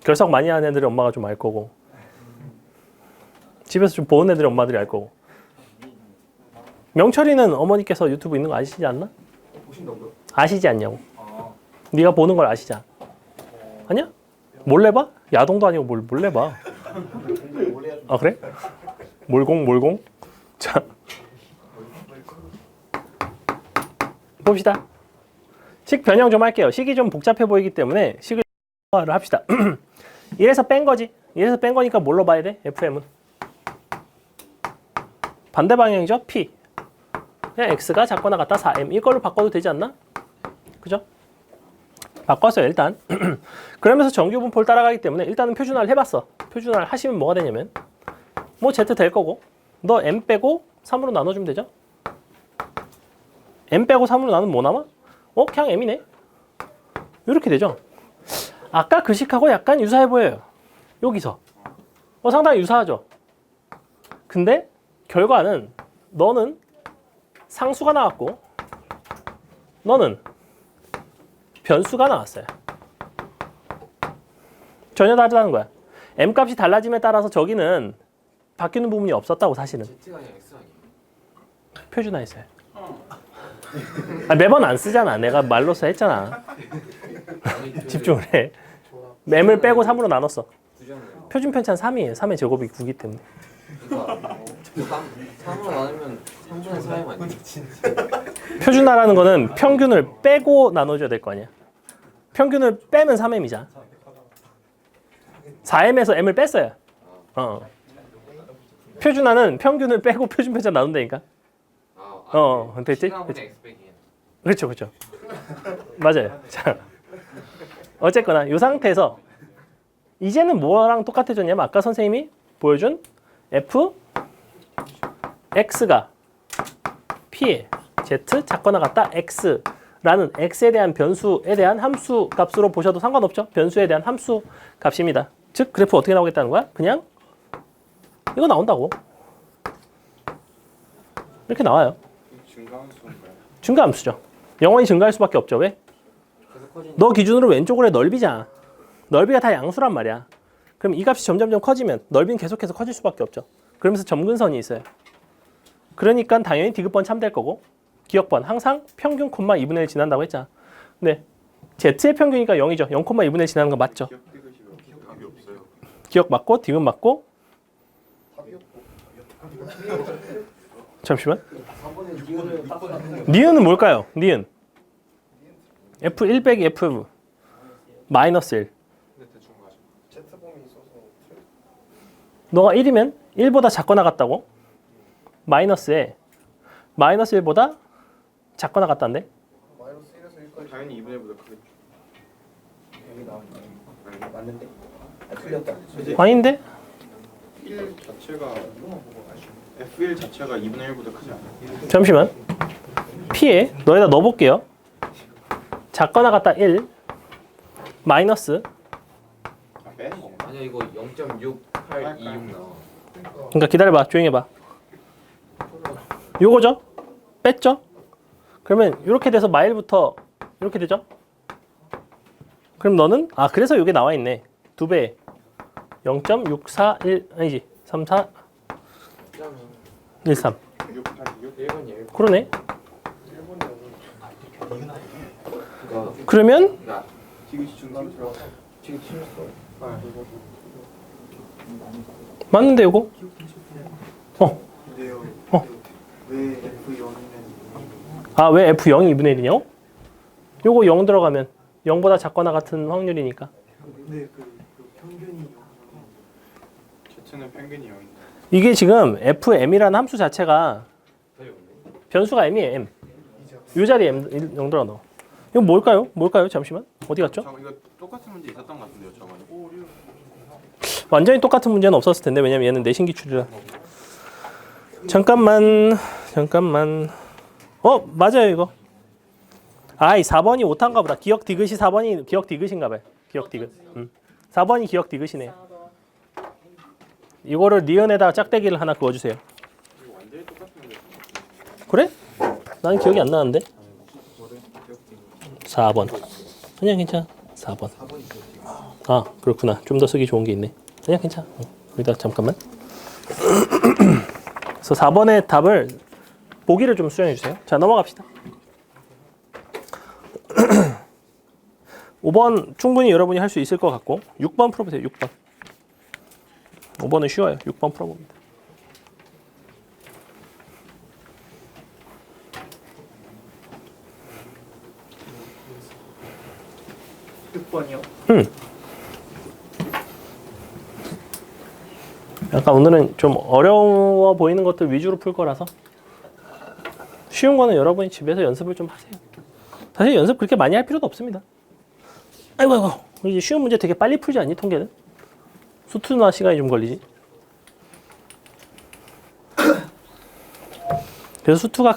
Speaker 1: 결석 많이 하는 애들이 엄마가 좀 알 거고 집에서 좀 보는 애들이 엄마들이 알 거고. 명철이는 어머니께서 유튜브 있는 거 아시지 않나?
Speaker 2: 보신다고요?
Speaker 1: 아시지 않냐고. 네가 보는 걸 아시지 않아? 아니야? 몰래 봐? 야동도 아니고 뭘 몰래 봐. 아 그래? 몰공? 자 봅시다. 식 변형 좀 할게요. 식이 좀 복잡해 보이기 때문에 식을 합시다. 1에서 뺀 거지. 1에서 뺀 거니까 뭘로 봐야 돼? FM은 반대 방향이죠. P 그냥 X가 작거나 같다 4M 이걸로 바꿔도 되지 않나? 그죠? 바꿨어요 일단. 그러면서 정규분포를 따라가기 때문에 일단은 표준화를 해봤어. 표준화를 하시면 뭐가 되냐면 뭐 Z 될 거고 너 M 빼고 3으로 나눠주면 되죠. M 빼고 3으로 나누면 뭐 남아? 그냥 M이네. 이렇게 되죠. 아까 그 식하고 약간 유사해 보여요. 여기서 상당히 유사하죠. 근데 결과는 너는 상수가 나왔고 너는 변수가 나왔어요. 전혀 다르다는 거야. M 값이 달라짐에 따라서 저기는 바뀌는 부분이 없었다고 사실은.
Speaker 3: Z가 아니라 X 아니에요?
Speaker 1: 표준화했어요. 매번 안 쓰잖아. 내가 말로써 했잖아. 집중을 해. M을 빼고 3으로 나눴어.
Speaker 3: 구잖아요.
Speaker 1: 표준 편차는 3이에요. 3의 제곱이 9기 때문에.
Speaker 3: 그러니까 3으로 나누면 3분의 4이 아니에요?
Speaker 1: 표준화라는 거는 평균을 빼고 나눠줘야 될 거 아니야. 평균을 빼면 3m이잖아. 4m에서 m을 뺐어요. 표준화는 평균을 빼고 표준 편차 나눈다니까. 됐지?
Speaker 3: C가분의 X 빼기
Speaker 1: 그렇죠. 맞아요. 자, 어쨌거나 이 상태에서 이제는 뭐랑 똑같아졌냐면 아까 선생님이 보여준 f x가 p에 z 작거나 같다 x라는 x에 대한 변수에 대한 함수 값으로 보셔도 상관없죠. 변수에 대한 함수 값입니다. 즉 그래프 어떻게 나오겠다는 거야? 그냥 이거 나온다고. 이렇게 나와요.
Speaker 3: 증가함수인가요?
Speaker 1: 증가함수죠. 영원히 증가할 수밖에 없죠. 왜? 너 기준으로 왼쪽으로의 넓이잖아. 넓이가 다 양수란 말이야. 그럼 이 값이 점점점 커지면 넓이는 계속해서 커질 수밖에 없죠. 그러면서 점근선이 있어요. 그러니까 당연히 디귿번 참될 거고 기억번 항상 평균 콤마 2분의 1 지난다고 했잖아. 근데 Z의 평균이니까 0이죠. 0, 2분의 1 지나는 거 맞죠?
Speaker 3: 기억 띠그시면 답이 없어요.
Speaker 1: 기억 맞고 디귿 맞고
Speaker 2: 답이 없고.
Speaker 1: 잠시만.
Speaker 6: 4번에 니은을 딱
Speaker 1: 니은은 뭘까요? 니은 F1 빼기 F 마이너스 1.
Speaker 3: 근데 대충 가죠.
Speaker 2: Z범이 있어서 틀.
Speaker 1: 너가 1이면 1보다 작거나 같다고? 마이너스에 마이너스 1보다 작거나 같다는데?
Speaker 2: 마이너스 1에서 1까지.
Speaker 3: 당연히 2분의 1보다 크겠죠.
Speaker 7: 여기 나오네.
Speaker 3: 아니,
Speaker 7: 맞는데? 아, 틀렸다.
Speaker 3: 이제
Speaker 1: 아닌데?
Speaker 3: 1 자체가 F1 자체가 2분의 1보다 크지 않아요?
Speaker 1: 잠시만. P에 너에다 넣어볼게요. 작거나 같다 1 마이너스
Speaker 3: 아, 빼는 건가?
Speaker 5: 아니야 이거 0.6826 나와.
Speaker 1: 그러니까 기다려봐. 조용히 해봐. 요거죠? 뺐죠? 그러면 이렇게 돼서 마일부터 이렇게 되죠? 그럼 너는 그래서 이게 나와 있네. 2배 0.641 아니지 34 13
Speaker 3: 6, 8, 6?
Speaker 5: 1번이에요.
Speaker 1: 그러네.
Speaker 2: 1번이
Speaker 7: 그러니까
Speaker 1: 그러면
Speaker 3: 디귿이 중간 들어가서
Speaker 7: 지금 틀렸어.
Speaker 1: 맞는데 요거?
Speaker 2: 근데요.
Speaker 1: 어.
Speaker 2: 왜 F0이면
Speaker 1: 왜 F0이 2분의 1이냐고? 요거 0 들어가면 0보다 작거나 같은 확률이니까.
Speaker 2: 근데 그 평균이
Speaker 3: Z는 평균이 0인데
Speaker 1: 이게 지금 FM이라는 함수 자체가 변수가 M이에요. M. 이 자리에 M 0 들어가 넣어. 이거 뭘까요? 뭘까요? 잠시만. 어디 갔죠?
Speaker 3: 저 이거 똑같은 문제 있었던 것 같은데요 저번에.
Speaker 1: 완전히 똑같은 문제는 없었을 텐데 왜냐면 얘는 내신 기출이라. 잠깐만. 맞아요 이거. 이 4번이 오타인가 보다. 기억 디귿이 4번이 기억 디귿인가 봐요. 기억 디귿. 4번이 기억 디귿이네.
Speaker 4: 4번.
Speaker 1: 이거를 니은에다가 짝대기를 하나 그어주세요.
Speaker 3: 이거 완전히 똑같은 문제.
Speaker 1: 그래? 난 기억이 안 나는데. 4번. 그냥 괜찮아. 4번. 그렇구나. 좀 더 쓰기 좋은 게 있네. 그냥 괜찮아. 여기다 잠깐만. 그래서 4번의 답을 보기를 좀 수정해 주세요. 자, 넘어갑시다. 5번 충분히 여러분이 할 수 있을 것 같고 6번 풀어보세요. 6번. 5번은 쉬워요. 6번 풀어봅니다.
Speaker 4: 6번이요.
Speaker 1: 약간 오늘은 좀 어려워 보이는 것들 위주로 풀 거라서 쉬운 거는 여러분이 집에서 연습을 좀 하세요. 사실 연습 그렇게 많이 할 필요도 없습니다. 아이고 이제 쉬운 문제 되게 빨리 풀지 않니? 통계는? 수투나 시간이 좀 걸리지. 그래서 수투가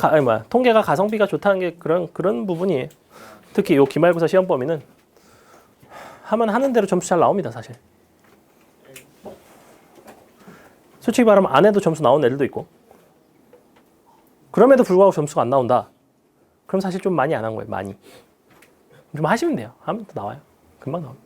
Speaker 1: 통계가 가성비가 좋다는 게 그런 부분이에요. 특히 요 기말고사 시험 범위는 하면 하는 대로 점수 잘 나옵니다, 사실. 솔직히 말하면 안 해도 점수 나오는 애들도 있고. 그럼에도 불구하고 점수가 안 나온다. 그럼 사실 좀 많이 안 한 거예요, 많이. 좀 하시면 돼요. 하면 또 나와요. 금방 나옵니다.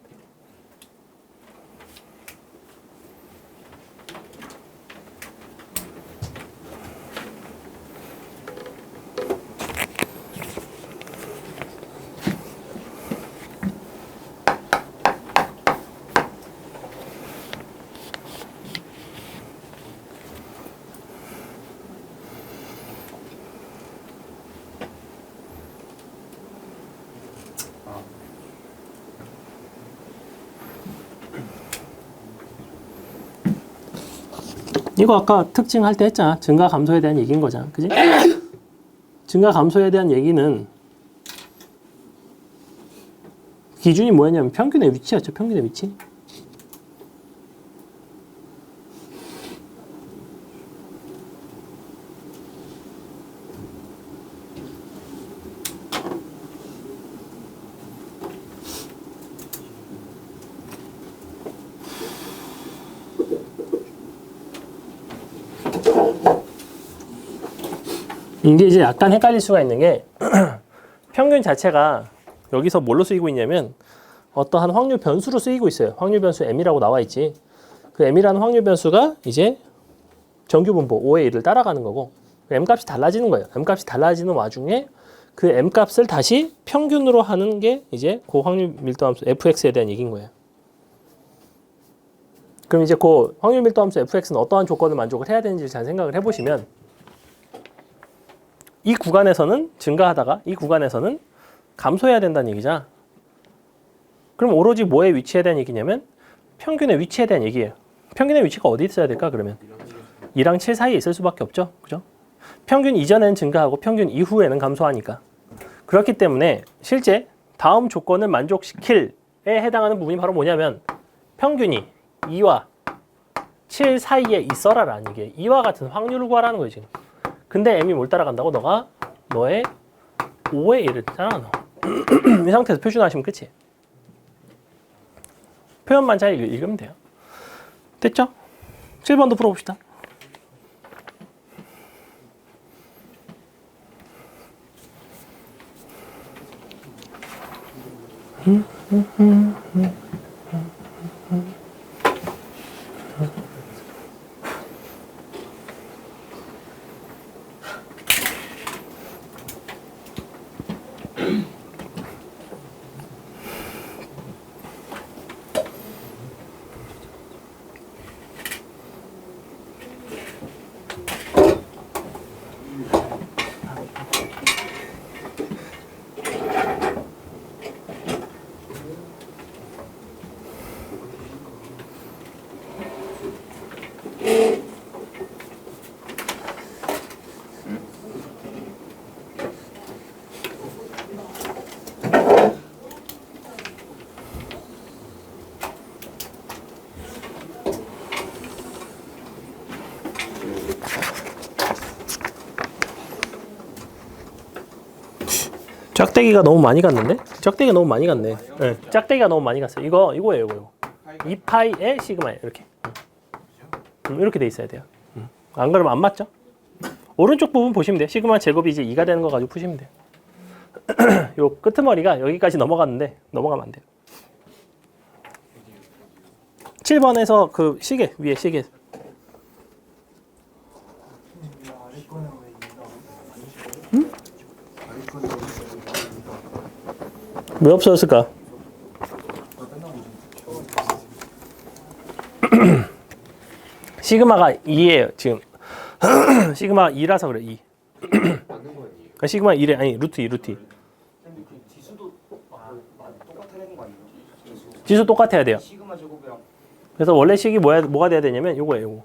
Speaker 1: 이거 아까 특징 할 때 했잖아. 증가 감소에 대한 얘기인 거잖아. 그지? 증가 감소에 대한 얘기는 기준이 뭐였냐면 평균의 위치였죠. 평균의 위치. 이게 이제 약간 헷갈릴 수가 있는 게 평균 자체가 여기서 뭘로 쓰이고 있냐면 어떠한 확률 변수로 쓰이고 있어요. 확률 변수 m이라고 나와 있지. 그 m이라는 확률 변수가 이제 정규분포 5의 1을 따라가는 거고 m값이 달라지는 거예요. m값이 달라지는 와중에 그 m값을 다시 평균으로 하는 게 이제 그 확률 밀도함수 fx에 대한 얘기인 거예요. 그럼 이제 그 확률 밀도함수 fx는 어떠한 조건을 만족을 해야 되는지 잘 생각을 해보시면 이 구간에서는 증가하다가 이 구간에서는 감소해야 된다는 얘기잖아. 그럼 오로지 뭐에 위치에 대한 얘기냐면 평균의 위치에 대한 얘기예요. 평균의 위치가 어디 있어야 될까 그러면? 2랑 7 사이에 있을 수밖에 없죠. 그죠? 평균 이전에는 증가하고 평균 이후에는 감소하니까. 그렇기 때문에 실제 다음 조건을 만족시킬에 해당하는 부분이 바로 뭐냐면 평균이 2와 7 사이에 있어라라는 얘기예요. 2와 같은 확률을 구하라는 거예요 지금. 근데 m이 뭘 따라간다고? 너가 너의 5의 1을 따라가. 이 상태에서 표준화하시면 끝이에요. 표현만 잘 읽으면 돼요. 됐죠? 7번도 풀어봅시다. 짝대기가 너무 많이 갔는데? 짝대기가 너무 많이 갔네. 네, 짝대기가 너무 많이 갔어요. 이거예요, 이거. 2파이에 시그마에 이렇게. 이렇게 돼 있어야 돼요. 안 그러면 안 맞죠? 오른쪽 부분 보시면 돼요. 시그마 제곱이 이제 2가 되는 거 가지고 푸시면 돼요. 요 끄트머리가 여기까지 넘어갔는데 넘어가면 안 돼요. 7번에서 그 시계 위에 시계. 왜 없어졌을까? 시그마가 2예요 지금. 시그마 2라서 그래 2.
Speaker 5: 맞는 거 아니에요?
Speaker 1: 그러니까 시그마 2래 아니 루트 2 루트 2.
Speaker 6: 근데 그 지수도 똑같아야 거 아니에요?
Speaker 1: 지수 똑같아야 돼요.
Speaker 6: 시그마 제곱이랑
Speaker 1: 그래서 원래 식이 뭐가 돼야 되냐면 요거예요 요거.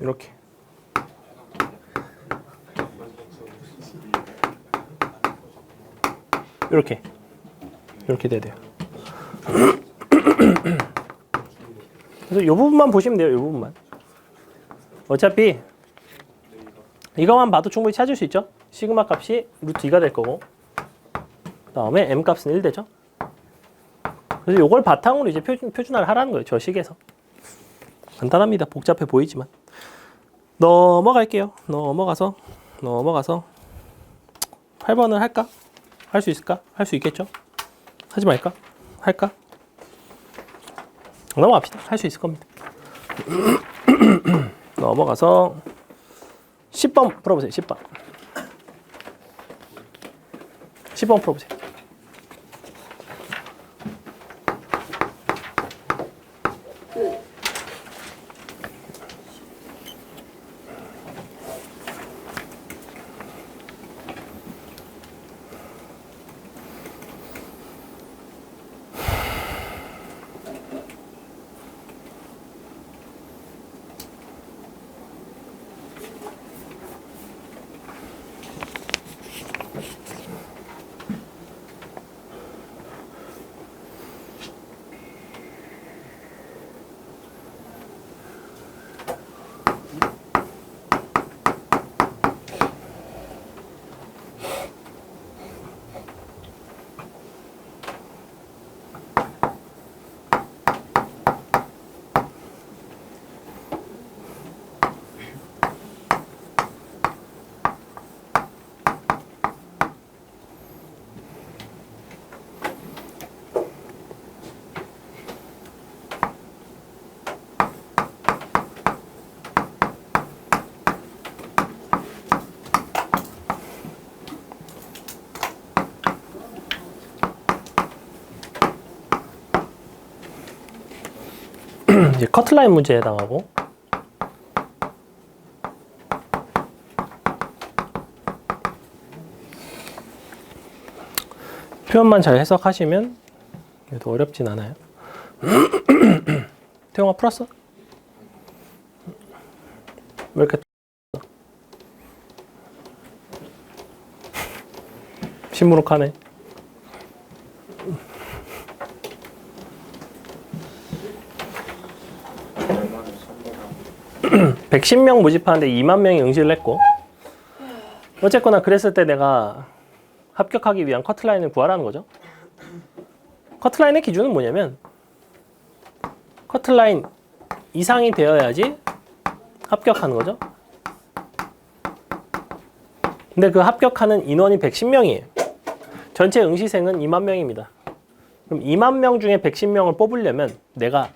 Speaker 1: 이렇게. 이렇게 돼야 돼요. 그래서 이 부분만 보시면 돼요. 이 부분만. 어차피 이것만 봐도 충분히 찾을 수 있죠. 시그마 값이 루트 2가 될 거고 그 다음에 m 값은 1 되죠. 그래서 이걸 바탕으로 이제 표준화를 하라는 거예요. 저 식에서. 간단합니다. 복잡해 보이지만. 넘어갈게요. 넘어가서 8번을 할까? 할 수 있을까? 할 수 있겠죠? 하지 말까? 할까? 넘어갑시다. 할 수 있을 겁니다. 넘어가서 10번 풀어보세요. 10번. 10번 풀어보세요. 이제 커트라인 문제에 해당하고 표현만 잘 해석하시면 그래도 어렵진 않아요. 태용아 풀었어? 왜 이렇게 시무룩하네. 110명 모집하는데 2만 명이 응시를 했고 어쨌거나 그랬을 때 내가 합격하기 위한 커트라인을 구하라는 거죠. 커트라인의 기준은 뭐냐면 커트라인 이상이 되어야지 합격하는 거죠. 근데 그 합격하는 인원이 110명이에요. 전체 응시생은 2만 명입니다. 그럼 2만 명 중에 110명을 뽑으려면 내가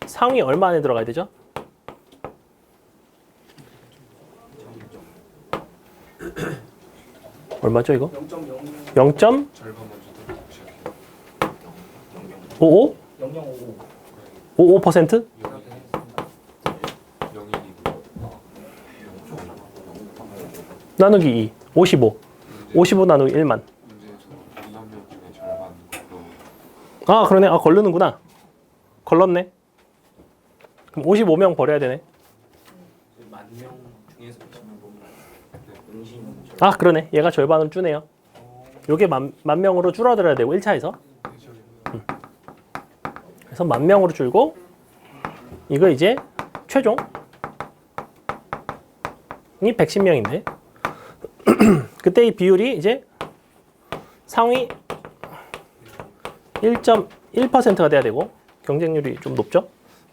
Speaker 1: 상위 얼마 안에 들어가야 되죠? 얼마죠 이거? 0.
Speaker 5: 절반 먼저 들어보셔야
Speaker 1: 55?
Speaker 6: 0055.
Speaker 1: 55%?
Speaker 5: 0.1이고
Speaker 1: 나누기 2. 55. 55 나누기 1만.
Speaker 5: 문제에서 2만 명 중에 절반 그거
Speaker 1: 아 그러네. 아 걸르는구나. 걸렀네. 그럼 55명 버려야 되네.
Speaker 6: 만명 중에서 20명 보면 응시인
Speaker 1: 아 그러네. 얘가 절반을 주네요. 요게 만 명으로 줄어들어야 되고 1차에서. 그래서 10,000명으로 줄고 이거 이제 최종이 110명인데 그때 이 비율이 이제 상위 1.1%가 돼야 되고 경쟁률이 좀 높죠.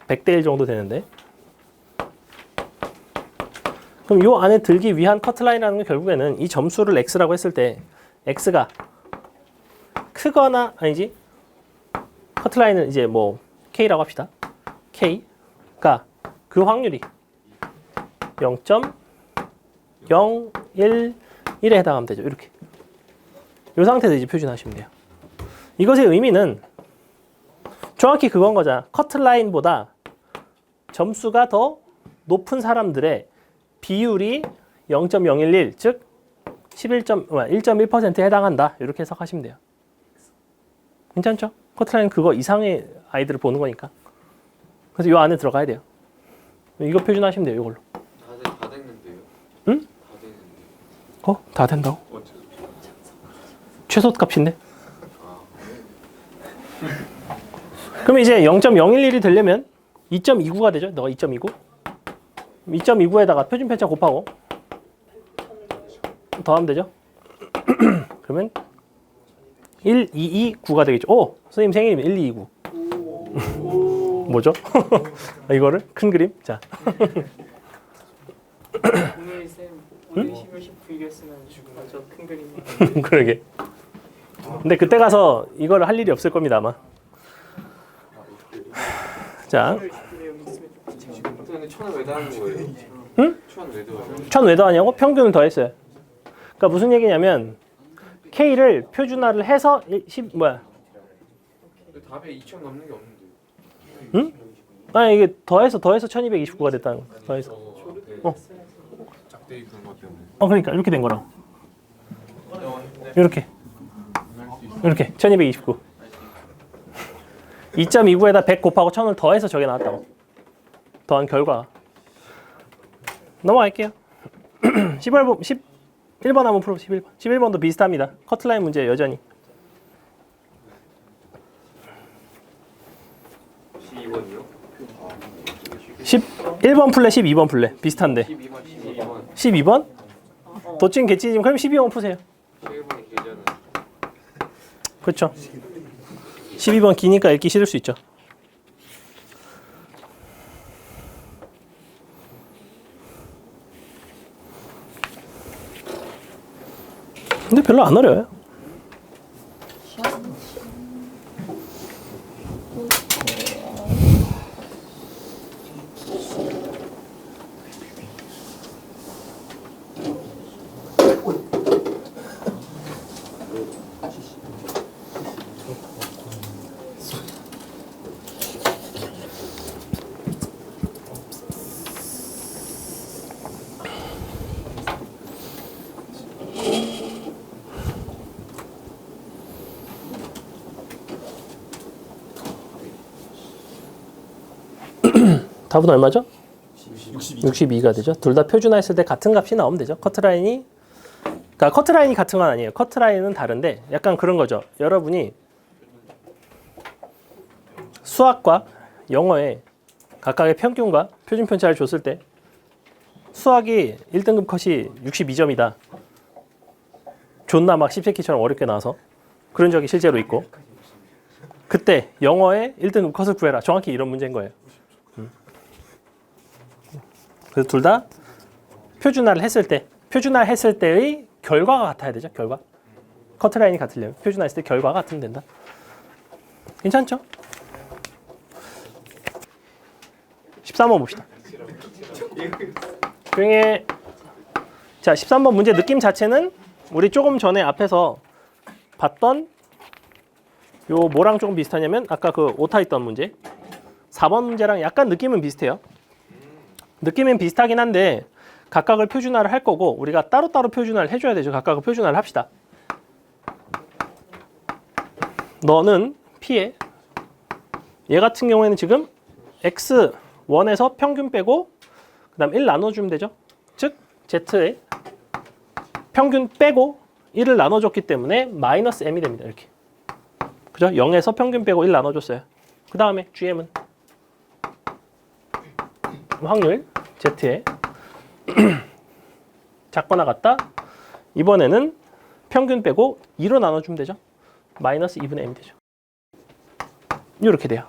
Speaker 1: 100대 1 정도 되는데 그럼 요 안에 들기 위한 커트라인이라는 건 결국에는 이 점수를 x라고 했을 때 x가 크거나 아니지 커트라인은 이제 뭐 k라고 합시다. k가 그 확률이 0.011에 해당하면 되죠. 이렇게 이 상태에서 이제 표준하시면 돼요. 이것의 의미는 정확히 그건 거잖아. 커트라인보다 점수가 더 높은 사람들의 비율이 0.011, 즉 1.1%에 해당한다. 이렇게 해석하시면 돼요. 괜찮죠? 커트라인 그거 이상의 아이들을 보는 거니까. 그래서 이 안에 들어가야 돼요. 이거 표준하시면 돼요. 이걸로.
Speaker 5: 다 됐는데요?
Speaker 1: 응?
Speaker 5: 다 됐는데
Speaker 1: 다 된다고?
Speaker 5: 어째
Speaker 1: 최소값인데? 그럼 이제 0.011이 되려면 2.29가 되죠. 너가 2.29. 2.29에다가 표준 편차 곱하고 더하면 되죠. 그러면 1229가 되겠죠. 오! 선생님 생일이면 1229. 뭐죠? 이거를 큰 그림. 자.
Speaker 4: 오늘 쌤 오늘 10월 19일이었으면 완전 큰 그림.
Speaker 1: 그러게. 근데 그때 가서 이걸 할 일이 없을 겁니다, 아마. 자.
Speaker 4: 10월 19일 여기 있으면 좋겠죠.
Speaker 5: 근데 1,000을 왜 더하는 거예요?
Speaker 1: 응?
Speaker 5: 1,000 왜 더하죠?
Speaker 1: 1000 왜 더하냐고? 평균을 더했어요. 그러니까 무슨 얘기냐면 K를 표준화를 해서
Speaker 5: 근데 답에 2,000 넘는 게 없는데
Speaker 1: 응? 아니 이게 더해서 1229가 됐다는 거야. 더해서. 어.
Speaker 5: 짝대기 그런 것 때문에
Speaker 1: 그러니까 이렇게 된 거라고. 이렇게 1229. 2.29에다 100 곱하고 1000을 더해서 저게 나왔다고. 더한 결과. 넘어갈게요. 11번 한번 풀어. 11번. 11번도 비슷합니다. 커트라인 문제 여전히.
Speaker 5: 12번이요?
Speaker 1: 11번 풀래, 12번 풀래. 비슷한데.
Speaker 5: 12번
Speaker 1: 12번? 도찐 개찌짐. 그럼 12번 푸세요.
Speaker 5: 11번이 계좌는
Speaker 1: 그렇죠. 12번 기니까 읽기 싫을 수 있죠. 근데 별로 안 어려워요. 답은 얼마죠? 62가 되죠. 둘 다 표준화했을 때 같은 값이 나오면 되죠. 커트라인이 그러니까 커트라인이 같은 건 아니에요. 커트라인은 다른데 약간 그런 거죠. 여러분이 수학과 영어에 각각의 평균과 표준 편차를 줬을 때 수학이 1등급 컷이 62점이다. 존나 막 십새끼처럼 어렵게 나와서 그런 적이 실제로 있고 그때 영어에 1등급 컷을 구해라. 정확히 이런 문제인 거예요. 그래서 둘 다 표준화를 했을 때의 결과가 같아야 되죠. 결과. 커트라인이 같으려면 표준화했을 때 결과가 같으면 된다. 괜찮죠? 13번 봅시다. 조용히. 자, 13번 문제 느낌 자체는 우리 조금 전에 앞에서 봤던 요 뭐랑 조금 비슷하냐면 아까 그 오타 있던 문제 4번 문제랑 약간 느낌은 비슷해요. 느낌은 비슷하긴 한데 각각을 표준화를 할 거고 우리가 따로따로 표준화를 해줘야 되죠. 각각을 표준화를 합시다. 너는 P에 얘 같은 경우에는 지금 X1에서 평균 빼고 그 다음 1 나눠주면 되죠. 즉 Z에 평균 빼고 1을 나눠줬기 때문에 마이너스 M이 됩니다. 이렇게. 그죠? 0에서 평균 빼고 1 나눠줬어요. 그 다음에 GM은 확률 Z에 작거나 같다. 이번에는 평균 빼고 2로 나눠주면 되죠. 마이너스 2분의 M이 되죠. 이렇게 돼요.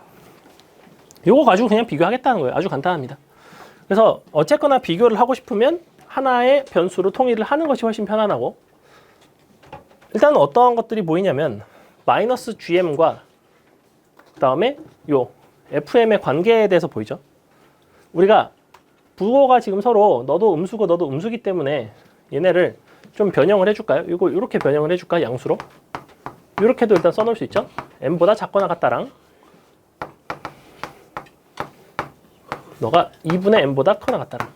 Speaker 1: 요거 가지고 그냥 비교하겠다는 거예요. 아주 간단합니다. 그래서 어쨌거나 비교를 하고 싶으면 하나의 변수로 통일을 하는 것이 훨씬 편안하고 일단 어떠한 것들이 보이냐면 마이너스 GM과 그 다음에 요 FM의 관계에 대해서 보이죠. 우리가 부호가 지금 서로 너도 음수고 너도 음수기 때문에 얘네를 좀 변형을 해줄까요? 이거 이렇게 변형을 해줄까? 양수로 이렇게도 일단 써놓을 수 있죠. M보다 작거나 같다랑 너가 2분의 M보다 크거나 같다랑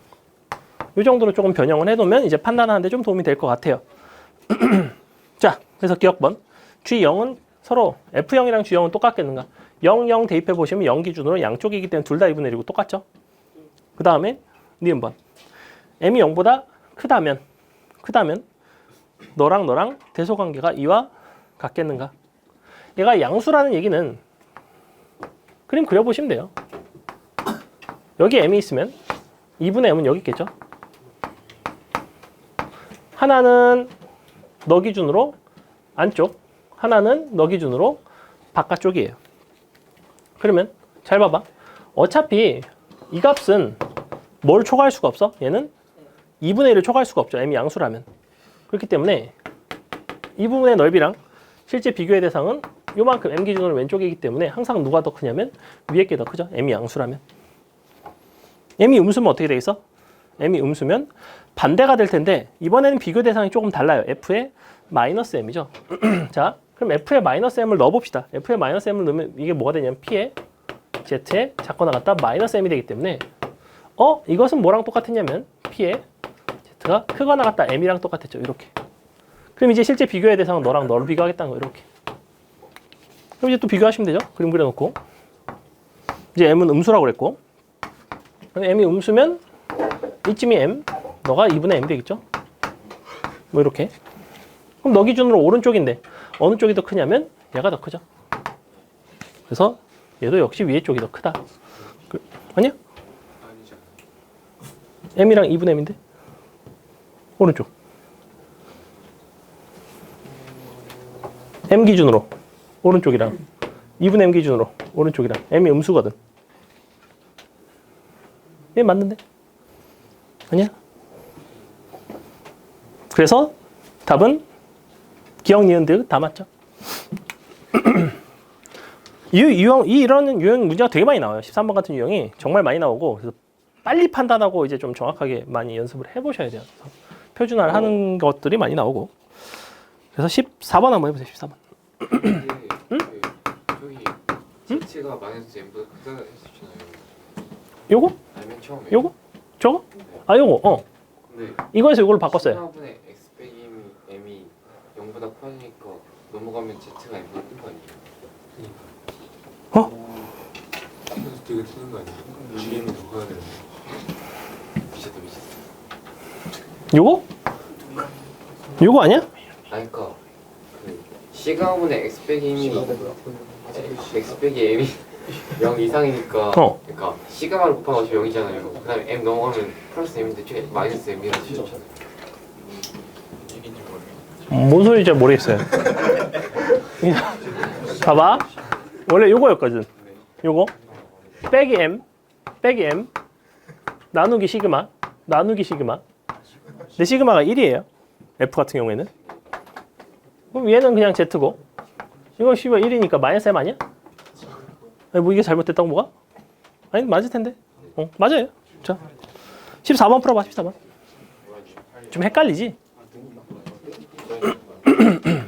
Speaker 1: 이 정도로 조금 변형을 해놓으면 이제 판단하는데 좀 도움이 될 것 같아요. 자, 그래서 기억번 G0은 서로 F0이랑 G0은 똑같겠는가? 0, 0 대입해 보시면 0 기준으로 양쪽이기 때문에 둘 다 2분의 1이고 똑같죠? 그 다음에 니은번 M이 0보다 크다면 너랑 대소관계가 2와 같겠는가? 얘가 양수라는 얘기는 그림 그려보시면 돼요. 여기 M이 있으면 2분의 M은 여기 있겠죠? 하나는 너 기준으로 안쪽, 하나는 너 기준으로 바깥쪽이에요. 그러면 잘 봐봐. 어차피 이 값은 뭘 초과할 수가 없어? 얘는 2분의 1을 초과할 수가 없죠. M이 양수라면. 그렇기 때문에 이 부분의 넓이랑 실제 비교의 대상은 요만큼 M 기준으로 왼쪽이기 때문에 항상 누가 더 크냐면 위에 게 더 크죠. M이 양수라면. M이 음수면 어떻게 되겠어? M이 음수면 반대가 될 텐데 이번에는 비교 대상이 조금 달라요. F의 마이너스 M이죠. 자, 그럼 F의 마이너스 M을 넣어봅시다. F의 마이너스 M을 넣으면 이게 뭐가 되냐면 P의 Z에 작거나 같다 마이너스 M이 되기 때문에 이것은 뭐랑 똑같았냐면 P의 Z가 크거나 같다 M이랑 똑같았죠. 이렇게. 그럼 이제 실제 비교의 대상은 너랑 너를 비교하겠다는 거 이렇게. 그럼 이제 또 비교하시면 되죠. 그림 그려놓고 이제 M은 음수라고 그랬고 그럼 M이 음수면 이쯤이 M, 너가 2분의 M 되겠죠? 뭐 이렇게. 그럼 너 기준으로 오른쪽인데 어느 쪽이 더 크냐면 얘가 더 크죠. 그래서 얘도 역시 위에 쪽이 더 크다. 아니야?
Speaker 5: 아니죠.
Speaker 1: M이랑 2분의 M인데? 오른쪽. M 기준으로 오른쪽이랑 2분의 M 기준으로 오른쪽이랑 M이 음수거든. 얘 맞는데? 아니야? 그래서 답은 기억, 니은, 디귿 다 맞죠? 이런 유형 문제가 되게 많이 나와요. 13번 같은 유형이 정말 많이 나오고 그래서 빨리 판단하고 이제 좀 정확하게 많이 연습을 해보셔야 돼요. 그래서 표준화를 하는 것들이 많이 나오고 그래서 14번 한번 해보세요. 14번.
Speaker 5: 응? 저기 Z가 마이너스 M보다 크다 했었잖아요.
Speaker 1: 요거?
Speaker 5: 아니면 처음에.
Speaker 1: 요거? 저거? 아 요거.
Speaker 5: 근데
Speaker 1: 이거에서 이걸로 바꿨어요.
Speaker 5: 14분의 X 빼기 M이 0보다 커지니까 넘어가면 Z가 M보다 큰 거 아니에요?
Speaker 1: 어?
Speaker 7: 그래서
Speaker 5: 이거 틀린 거 아니에요? GM이 더 커야 되는데. 미쳤다 미쳤어.
Speaker 1: 요거 아니야?
Speaker 8: 아니 그니까 그 시가분의 x 빼기 m이 x 빼기 m이 0 이상이니까
Speaker 1: 어.
Speaker 8: 그러니까 시가를 곱하면 어차피 0이잖아요. 그 다음에 m 넘어가면 플러스 m인데 최 마이너스 m이라는 뜻이잖아요.
Speaker 1: 뭔 소리인지 잘 모르겠어요. 봐봐. 원래 요거였거든. 요거 빼기 m 나누기 시그마 내 시그마가 1이에요. F 같은 경우에는. 그럼 얘는 그냥 Z고 이거 씨발 1이니까 마이너스 M 아니야? 아니 뭐 이게 잘못됐다고 뭐가? 아니 맞을 텐데. 맞아요. 자 14번 풀어봐. 14번. 좀 헷갈리지?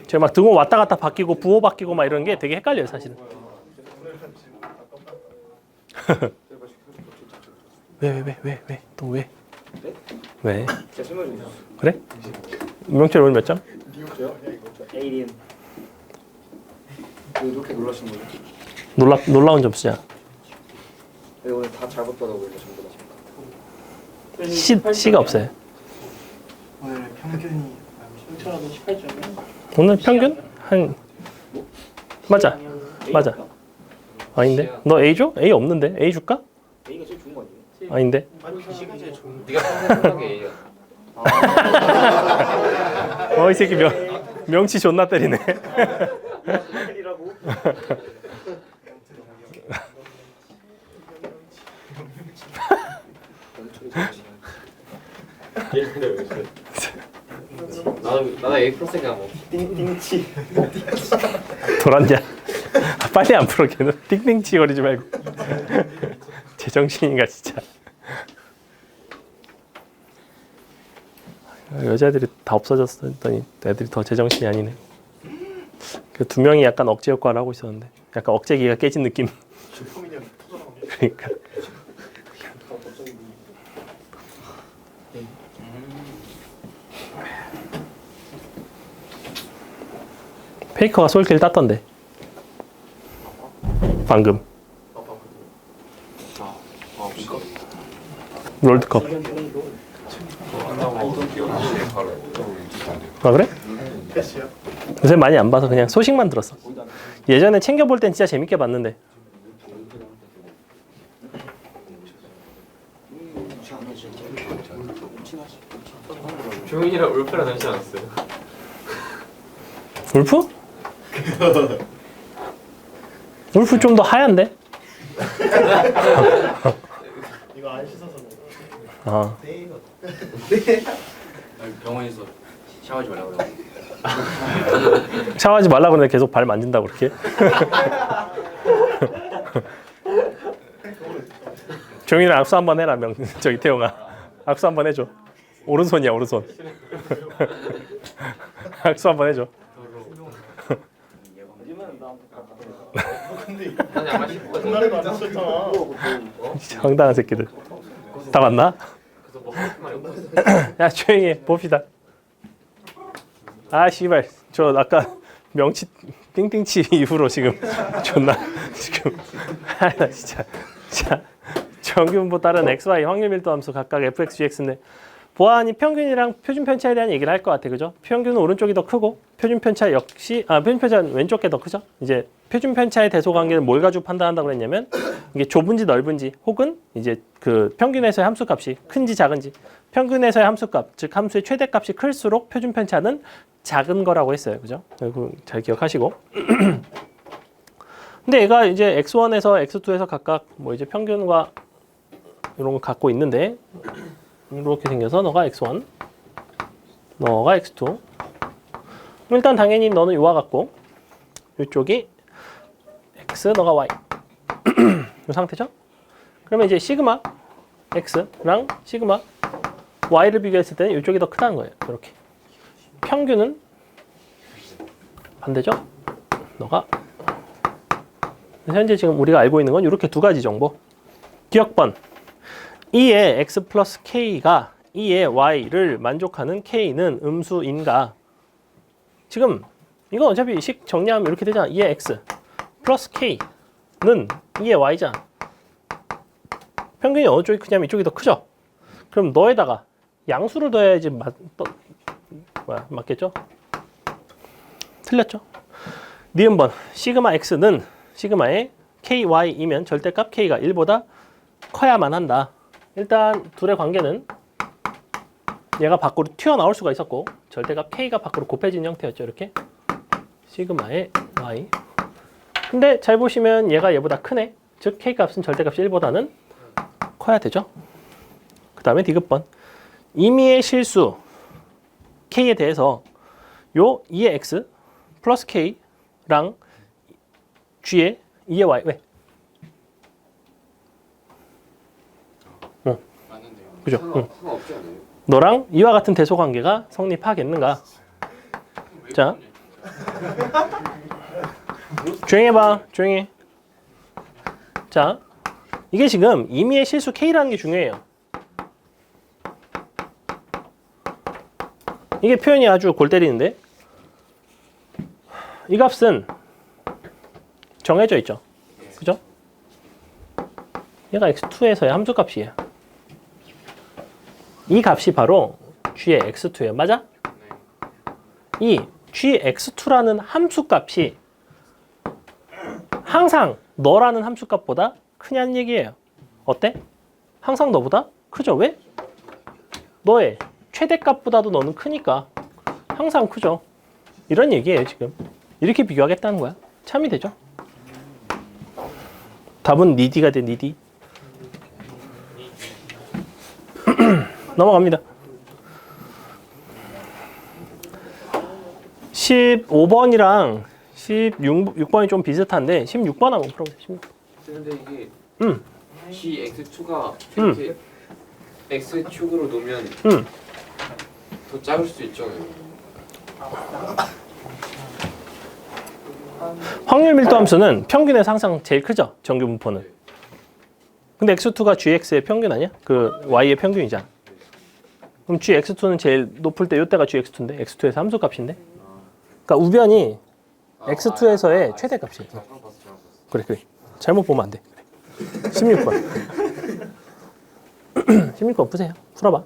Speaker 1: 제가 막 등호 왔다 갔다 바뀌고 부호 바뀌고 막 이런 게 되게 헷갈려요 사실은. 왜? 또 왜? 왜?
Speaker 6: 제가 설명 좀 해주세요.
Speaker 1: 그래? 명철 오늘 몇 점?
Speaker 6: 저요? A님. 왜 이렇게 놀라시는 거죠?
Speaker 1: 놀라운 점수야.
Speaker 6: 네, 오늘 다 잘못 받아보고 전부 다.
Speaker 1: C가 없어요.
Speaker 2: 오늘 평균이
Speaker 4: 승철아도 18점이야.
Speaker 1: 오늘 평균 한 맞아. 아닌데? 너 A 줘? A 없는데? A 줄까?
Speaker 6: A가 제일 좋은 거 아니에요?
Speaker 1: 아닌데?
Speaker 2: 아니 그 시간 제일 좋은
Speaker 8: 네가 평균하게 얘기해.
Speaker 1: 이 새끼 명치 존나 때리네.
Speaker 6: 이라고?
Speaker 8: 나도 A 플러스가 뭐.
Speaker 6: 띵띵치.
Speaker 1: 돌았냐? 빨리 안 풀어 걔는. 띵띵치 거리지 말고. 제정신인가 진짜. 여자들이 다 없어졌더니 애들이 더 제정신이 아니네. 그 두 명이 약간 억제 역할을 하고 있었는데 약간 억제기가 깨진 느낌.
Speaker 2: 슈퍼미니언 터져나오네.
Speaker 1: 그러니까 페이커가 솔킬 땄던데 방금 롤드컵. 아 그래?
Speaker 2: 패스요?
Speaker 1: 요새 많이 안 봐서 그냥 소식만 들었어. 예전에 챙겨볼 땐 진짜 재밌게 봤는데.
Speaker 8: 종인이랑 울프랑 닮지 않았어요?
Speaker 1: 울프? 울프 좀 더 하얀데?
Speaker 2: 이거 안 씻어서 그런가?
Speaker 1: 아.
Speaker 6: 병원에서 샤워하지 말라고 그러고.
Speaker 1: 샤워하지 말라 그러는데 계속 발 만진다고 그렇게? 종이랑 악수 한번 해라. 저기 태용아. 악수 한번 해줘. 오른손이야 오른손. 악수 한번 해줘.
Speaker 8: 난 양말 신고 가서
Speaker 2: 옛날에도 안 씻었잖아.
Speaker 1: 진짜 황당한 새끼들. 다 맞나?
Speaker 8: 그래서 뭐 할 말이 없어.
Speaker 1: 야 조용히 해. 봅시다. 아 씨발 저 아까 명치 띵띵치 이후로 지금 존나 지금 나 진짜 자 정규분보 따른 XY 확률 밀도 함수 각각 fx, gx인데 보아하니 평균이랑 표준 편차에 대한 얘기를 할 것 같아. 그죠? 평균은 오른쪽이 더 크고 표준 편차 역시 표준 편차는 왼쪽 게 더 크죠? 이제 표준 편차의 대소 관계는 뭘 가지고 판단한다고 그랬냐면 이게 좁은지 넓은지 혹은 이제 그 평균에서의 함수값이 큰지 작은지 평균에서의 함수값 즉 함수의 최대값이 클수록 표준 편차는 작은 거라고 했어요. 그죠? 그거 잘 기억하시고 근데 얘가 이제 x1에서 x2에서 각각 뭐 이제 평균과 이런 거 갖고 있는데 이렇게 생겨서 너가 x1 너가 x2 일단 당연히 너는 요와 같고 이쪽이 x 너가 y 이 상태죠? 그러면 이제 시그마 x랑 시그마 y를 비교했을 때는 이쪽이 더 크다는 거예요. 이렇게 평균은 반대죠? 너가 현재 지금 우리가 알고 있는 건 이렇게 두 가지 정보. 기억번 2의 x 플러스 k가 2의 y를 만족하는 k는 음수인가? 지금 이거 어차피 식 정리하면 이렇게 되잖아. 2의 x 플러스 k는 2의 y잖아. 평균이 어느 쪽이 크냐면 이쪽이 더 크죠? 그럼 너에다가 양수를 더해야지 맞겠죠? 틀렸죠? 니은번 시그마 x는 시그마의 ky이면 절대값 k가 1보다 커야만 한다. 일단 둘의 관계는 얘가 밖으로 튀어나올 수가 있었고 절대값 k가 밖으로 곱해진 형태였죠. 이렇게 시그마의 y. 근데 잘 보시면 얘가 얘보다 크네. 즉 k값은 절대값이 1보다는 커야 되죠. 그 다음에 디귿번 임의의 실수 k에 대해서 요 2의 x 플러스 k랑 g의 2의 y. 왜?
Speaker 8: 맞는데요.
Speaker 1: 그죠?
Speaker 8: 상관없지 않아요?
Speaker 1: 너랑 이와 같은 대소 관계가 성립하겠는가? 자, 조용히 해봐. 조용히. 자, 이게 지금 임의의 실수 k라는 게 중요해요. 이게 표현이 아주 골 때리는데 이 값은 정해져 있죠. 그죠? 얘가 x2에서의 함수값이에요. 이 값이 바로 g의 x2예요. 맞아? 이 gx2라는 함수값이 항상 너라는 함수값보다 크냐는 얘기예요. 어때? 항상 너보다 크죠? 왜? 너의 최대값보다도 너는 크니까 항상 크죠. 이런 얘기예요 지금. 이렇게 비교하겠다는 거야. 참이 되죠? 답은 니디가 돼. 니디. 넘어갑니다. 15번이랑 16번이 좀 비슷한데 16번 한번 풀어보세요. 16번.
Speaker 8: 근데 이게
Speaker 1: 음.
Speaker 8: gx2가 이렇게 x축으로 놓으면 더 작을 수 있잖아요.
Speaker 1: 확률 밀도 함수는 평균에서 항상 제일 크죠. 정규 분포는. 근데 x2가 gx의 평균 아니야? 그 y의 평균이잖아. 그럼 gx2는 제일 높을 때 이때가 gx2인데 x2에서 함수값인데. 그러니까 우변이 x2에서의 최대값이에요. 그래. 잘못 보면 안 돼. 16번. 16번 푸세요. 풀어봐.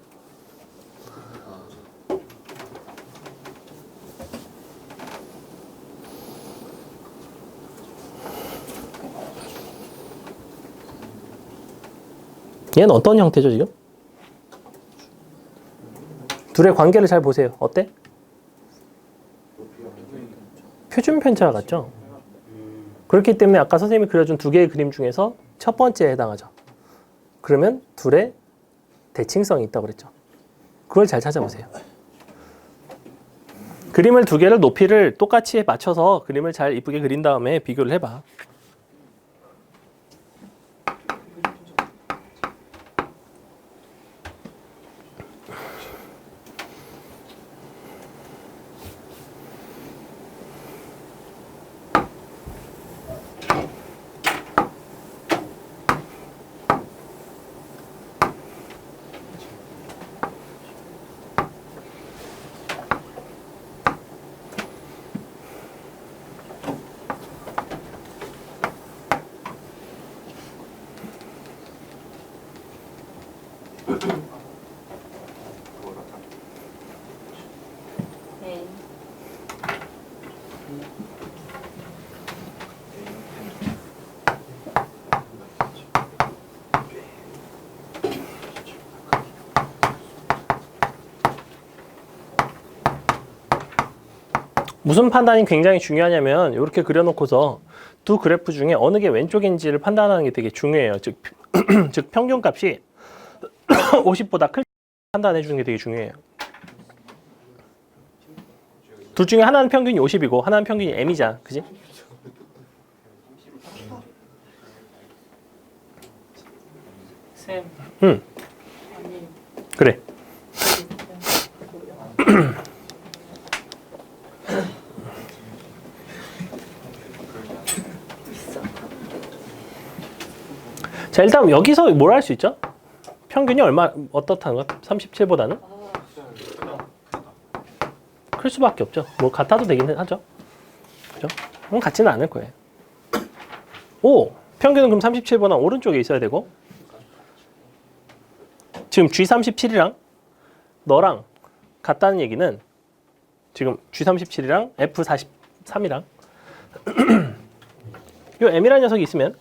Speaker 1: 얘는 어떤 형태죠 지금? 둘의 관계를 잘 보세요. 어때? 표준 편차 같죠? 그렇기 때문에 아까 선생님이 그려준 두 개의 그림 중에서 첫 번째에 해당하죠. 그러면 둘의 대칭성이 있다고 그랬죠. 그걸 잘 찾아보세요. 그림을 두 개를 높이를 똑같이 맞춰서 그림을 잘 이쁘게 그린 다음에 비교를 해봐.
Speaker 4: 네.
Speaker 1: 무슨 판단이 굉장히 중요하냐면 이렇게 그려놓고서 두 그래프 중에 어느 게 왼쪽인지를 판단하는 게 되게 중요해요. 즉, 즉 평균값이 50보다 클 판단해 주는 게 되게 중요해요. 둘 중에 하나는 평균이 50이고 하나는 평균이 m이잖아. 그지?
Speaker 4: 쌤.
Speaker 1: 응.
Speaker 4: 아니.
Speaker 1: 그래. 자, 일단 여기서 뭘 할 수 있죠? 평균이 얼마 어떻다는 거? 37보다는? 클 수밖에 없죠. 뭐 같아도 되긴 하죠. 그죠? 그럼 같지는 않을 거예요. 오! 평균은 그럼 37보다 오른쪽에 있어야 되고 지금 G37이랑 너랑 같다는 얘기는 지금 G37이랑 F43이랑 요 M이라는 녀석이 있으면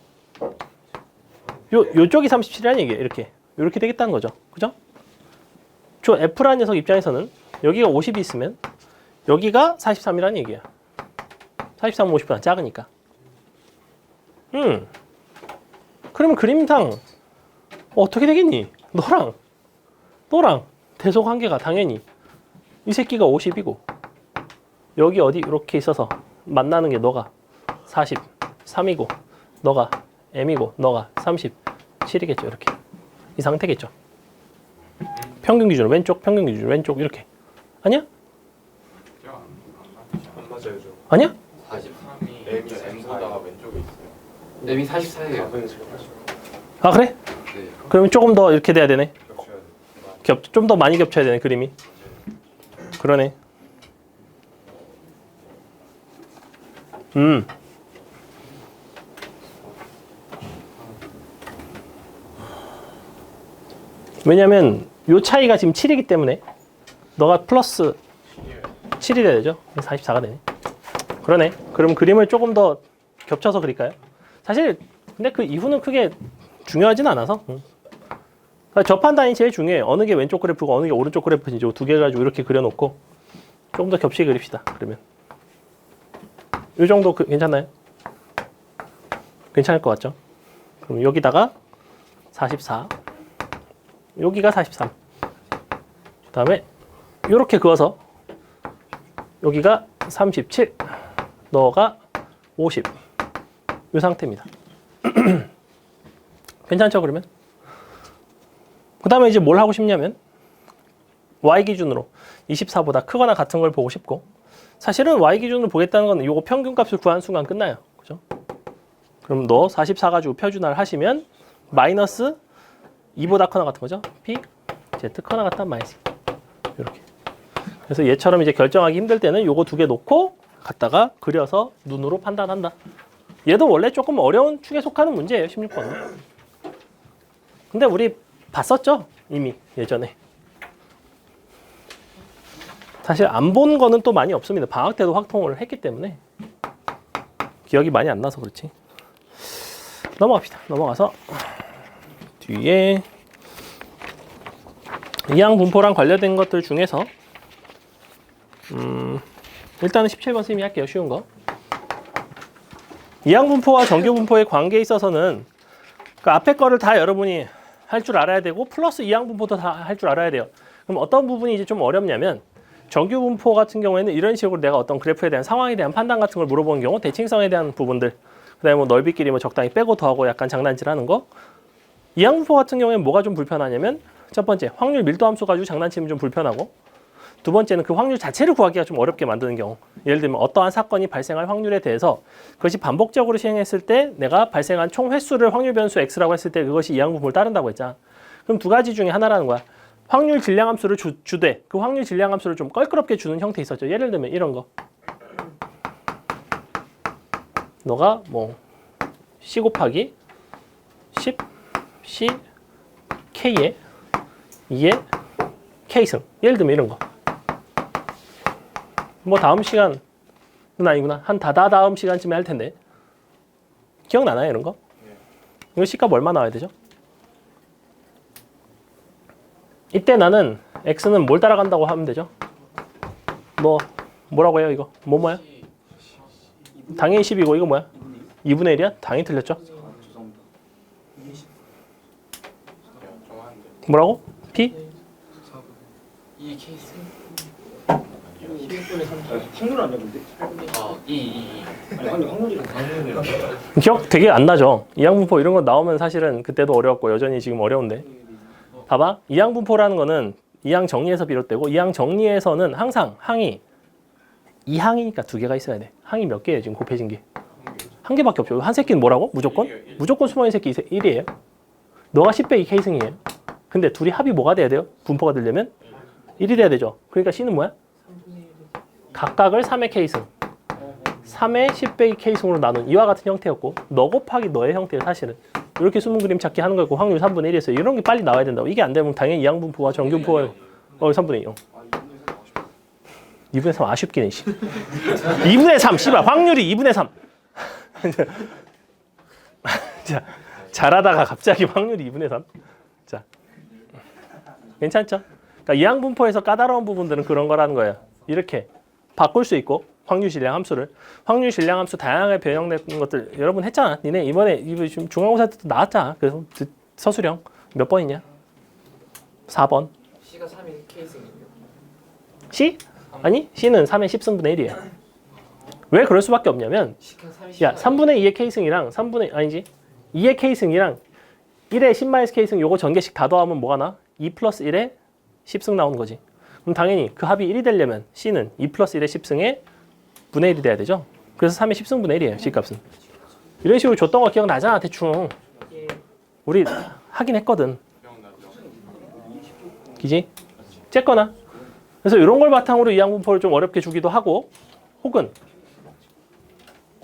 Speaker 1: 요쪽이 37이라는 얘기예요. 이렇게 되겠다는 거죠. 그죠? 저 F라는 녀석 입장에서는 여기가 50이 있으면 여기가 43이라는 얘기야. 43은 50보다 작으니까. 그러면 그림상 어떻게 되겠니? 너랑 대소 관계가 당연히 이 새끼가 50이고 여기 어디 이렇게 있어서 만나는 게 너가 43이고 너가 M이고 너가 37이겠죠. 이렇게 이 상태겠죠. 평균 기준으로 왼쪽, 평균 기준으로 왼쪽 이렇게. 아니야?
Speaker 3: 안 맞아요 저.
Speaker 1: 아니야?
Speaker 8: 43이
Speaker 3: M이 M보다가 왼쪽에 있어요.
Speaker 8: M이 44예요.
Speaker 1: 아 그래?
Speaker 8: 네.
Speaker 1: 그러면 조금 더 이렇게 돼야 되네.
Speaker 3: 겹쳐야 돼.
Speaker 1: 좀 더 많이 겹쳐야 되네 그림이. 그러네. 왜냐면 요 차이가 지금 7이기 때문에 너가 플러스 7이 돼야 되죠. 44가 되네. 그러네. 그럼 그림을 조금 더 겹쳐서 그릴까요? 사실 근데 그 이후는 크게 중요하진 않아서. 그러니까 저 판단이 제일 중요해요. 어느 게 왼쪽 그래프고 어느 게 오른쪽 그래프인지 두 개 가지고 이렇게 그려놓고 조금 더 겹치게 그립시다. 그러면 이 정도 괜찮나요? 괜찮을 것 같죠? 그럼 여기다가 44 여기가 43 그 다음에 이렇게 그어서 여기가 37 너가 50 이 상태입니다. 괜찮죠 그러면? 그 다음에 이제 뭘 하고 싶냐면 Y 기준으로 24보다 크거나 같은 걸 보고 싶고 사실은 Y 기준으로 보겠다는 건 요거 평균값을 구하는 순간 끝나요. 그죠? 그럼 너 44 가지고 표준화를 하시면 마이너스 2보다 크거나 같은 거죠. P, Z 크거나 같다 마이너스 이렇게. 그래서 얘처럼 이제 결정하기 힘들 때는 요거 두 개 놓고 갖다가 그려서 눈으로 판단한다. 얘도 원래 조금 어려운 축에 속하는 문제예요. 16번은. 근데 우리 봤었죠? 이미 예전에. 사실 안 본 거는 또 많이 없습니다. 방학 때도 확통을 했기 때문에 기억이 많이 안 나서 그렇지. 넘어갑시다. 넘어가서 뒤에 이항 분포랑 관련된 것들 중에서 일단은 17번 선생님이 할게요. 쉬운 거. 이항 분포와 정규 분포의 관계에 있어서는 그 앞에 거를 다 여러분이 할 줄 알아야 되고 플러스 이항 분포도 다 할 줄 알아야 돼요. 그럼 어떤 부분이 이제 좀 어렵냐면 정규 분포 같은 경우에는 이런 식으로 내가 어떤 그래프에 대한 상황에 대한 판단 같은 걸 물어보는 경우 대칭성에 대한 부분들 그다음에 뭐 넓이끼리 뭐 적당히 빼고 더하고 약간 장난질하는 거. 이항 분포 같은 경우에는 뭐가 좀 불편하냐면 첫 번째 확률 밀도 함수 가지고 장난치면 좀 불편하고 두 번째는 그 확률 자체를 구하기가 좀 어렵게 만드는 경우. 예를 들면 어떠한 사건이 발생할 확률에 대해서 그것이 반복적으로 시행했을 때 내가 발생한 총 횟수를 확률 변수 x라고 했을 때 그것이 이항 분포를 따른다고 했잖아. 그럼 두 가지 중에 하나라는 거야. 확률 질량 함수를 주되 그 확률 질량 함수를 좀 껄끄럽게 주는 형태 있었죠. 예를 들면 이런 거. 너가 뭐 C 곱하기 10 C K에 2에 K승. 예를 들면 이런 거. 뭐 다음 시간은 아니구나. 한 다다음 시간쯤에 할 텐데. 기억나나요 이런 거? 이거 C값 얼마 나와야 되죠? 이때 나는 X는 뭘 따라간다고 하면 되죠? 뭐 뭐라고 해요 이거? 뭐야? 당연히 10이고 이거 뭐야? 2분의 1이야? 당연히 틀렸죠? 뭐라고? P?
Speaker 8: 이 케이스?
Speaker 7: 확률 아니야 근데? 아니 확률이랑 당연이랑
Speaker 1: 기억 되게 안 나죠? 이항분포 이런 거 나오면 사실은 그때도 어려웠고 여전히 지금 어려운데 봐봐. 이항분포라는 거는 이항 정리에서 비롯되고 이항 정리에서는 항상 항이 2항이니까 두 개가 있어야 돼. 항이 몇 개예요 지금 곱해진 게? 한 개밖에 없죠. 한 새끼는 뭐라고? 무조건? 무조건 숨어있는 새끼 1이에요. 너가 10 빼기 K승이에요. 근데 둘이 합이 뭐가 돼야 돼요? 분포가 되려면 1이 돼야 되죠. 그러니까 C는 뭐야? 각각을 3의 K승 3의 10 빼기 K승으로 나눈 이와 같은 형태였고 너 곱하기 너의 형태예요 사실은. 이렇게 숨은 그림 찾기 하는 거고 확률 3분의 1에서 이런 게 빨리 나와야 된다고. 이게 안 되면 당연히 이항분포와 정규분포가 3분의 2. 2분의 3 아쉽긴 해. 2분의 3 씨발 확률이 2분의 3. 자, 잘하다가 갑자기 확률이 2분의 3. 자, 괜찮죠? 그러니까 이항분포에서 까다로운 부분들은 그런 거라는 거예요. 이렇게 바꿀 수 있고 확률 질량 함수를 확률 질량 함수 다양하게 변형되는 것들 여러분 했잖아. 니네 이번에 지금 중간고사 때도 나왔잖아. 그래서 서술형 몇 번이냐? 4번.
Speaker 8: C가 3인 케이스는요?
Speaker 1: C? 아니 C는 3의 10승분의 1이에요. 왜 그럴 수밖에 없냐면
Speaker 8: C가 3이
Speaker 1: 야 3분의 2의 K승이랑 3분의 아니지 2의 K승이랑 1의 10 K승 요거 전개식 다 더하면 뭐가 나? 2 플러스 1의 10승 나오는 거지. 그럼 당연히 그 합이 1이 되려면 C는 2 플러스 1의 10승의 분의 1이 돼야 되죠. 그래서 3의 10승분의 1이에요. C값은. 이런 식으로 줬던 거 기억나잖아 대충.
Speaker 4: 예.
Speaker 1: 우리 하긴 했거든. 그지? 쨌거나. 그래서 이런 걸 바탕으로 이항분포를 좀 어렵게 주기도 하고 혹은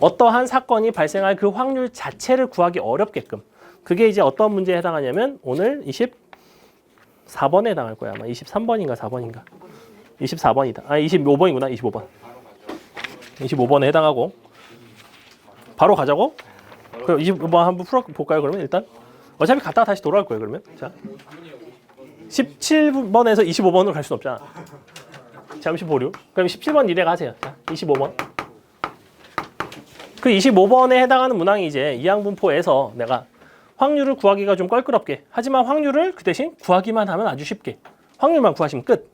Speaker 1: 어떠한 사건이 발생할 그 확률 자체를 구하기 어렵게끔 그게 이제 어떤 문제에 해당하냐면 오늘 24번에 해당할 거야. 아마 23번인가 4번인가 24번이다. 아 25번이구나. 25번 25번에 해당하고 바로 가자고? 그럼 25번 한번 풀어볼까요? 그러면 일단 어차피 갔다가 다시 돌아올 거예요. 그러면 자 17번에서 25번으로 갈 수는 없잖아. 잠시 보류. 그럼 17번 이래 가세요. 자 25번 그 25번에 해당하는 문항이 이제 이항분포에서 내가 확률을 구하기가 좀 껄끄럽게 하지만 확률을 그 대신 구하기만 하면 아주 쉽게 확률만 구하시면 끝.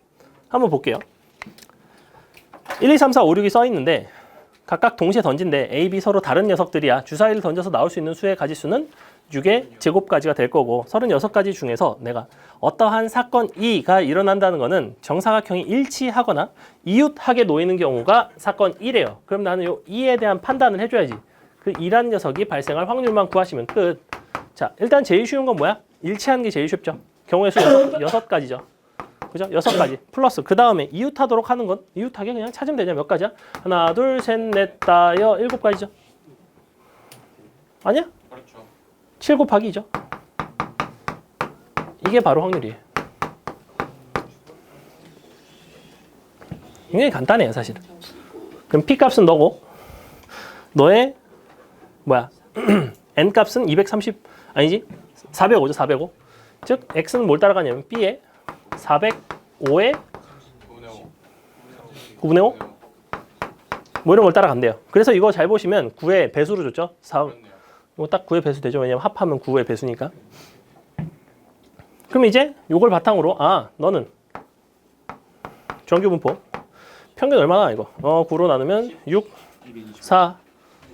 Speaker 1: 한번 볼게요. 1, 2, 3, 4, 5, 6이 써 있는데 각각 동시에 던진데 A, B 서로 다른 녀석들이야. 주사위를 던져서 나올 수 있는 수의 가지수는 6의 제곱까지가 될 거고 36가지 중에서 내가 어떠한 사건 E가 일어난다는 거는 정사각형이 일치하거나 이웃하게 놓이는 경우가 사건 1이에요. 그럼 나는 요 E에 대한 판단을 해줘야지. 그 E라는 녀석이 발생할 확률만 구하시면 끝. 자, 일단 제일 쉬운 건 뭐야? 일치하는 게 제일 쉽죠. 경우의 수 6가지죠. 그죠? 6가지 플러스 그 다음에 이웃하도록 하는 건 이웃하게 그냥 찾으면 되죠. 몇 가지야? 하나, 둘, 셋, 넷, 다, 여, 7가지죠. 아니야?
Speaker 3: 그렇죠.
Speaker 1: 7 곱하기 2죠. 이게 바로 확률이에요. 굉장히 간단해요, 사실은. 그럼 P 값은 너고 너의 뭐야? N 값은 230 아니지? 405죠, 405. 즉 X는 뭘 따라가냐면 B에 405에 9분의 5? 뭐 이런 걸 따라간대요. 그래서 이거 잘 보시면 9의 배수로 줬죠. 4. 이거 딱 9의 배수 되죠. 왜냐면 합하면 9의 배수니까. 그럼 이제 이걸 바탕으로 너는 정규분포 평균 얼마나 이거? 9로 나누면 6, 4,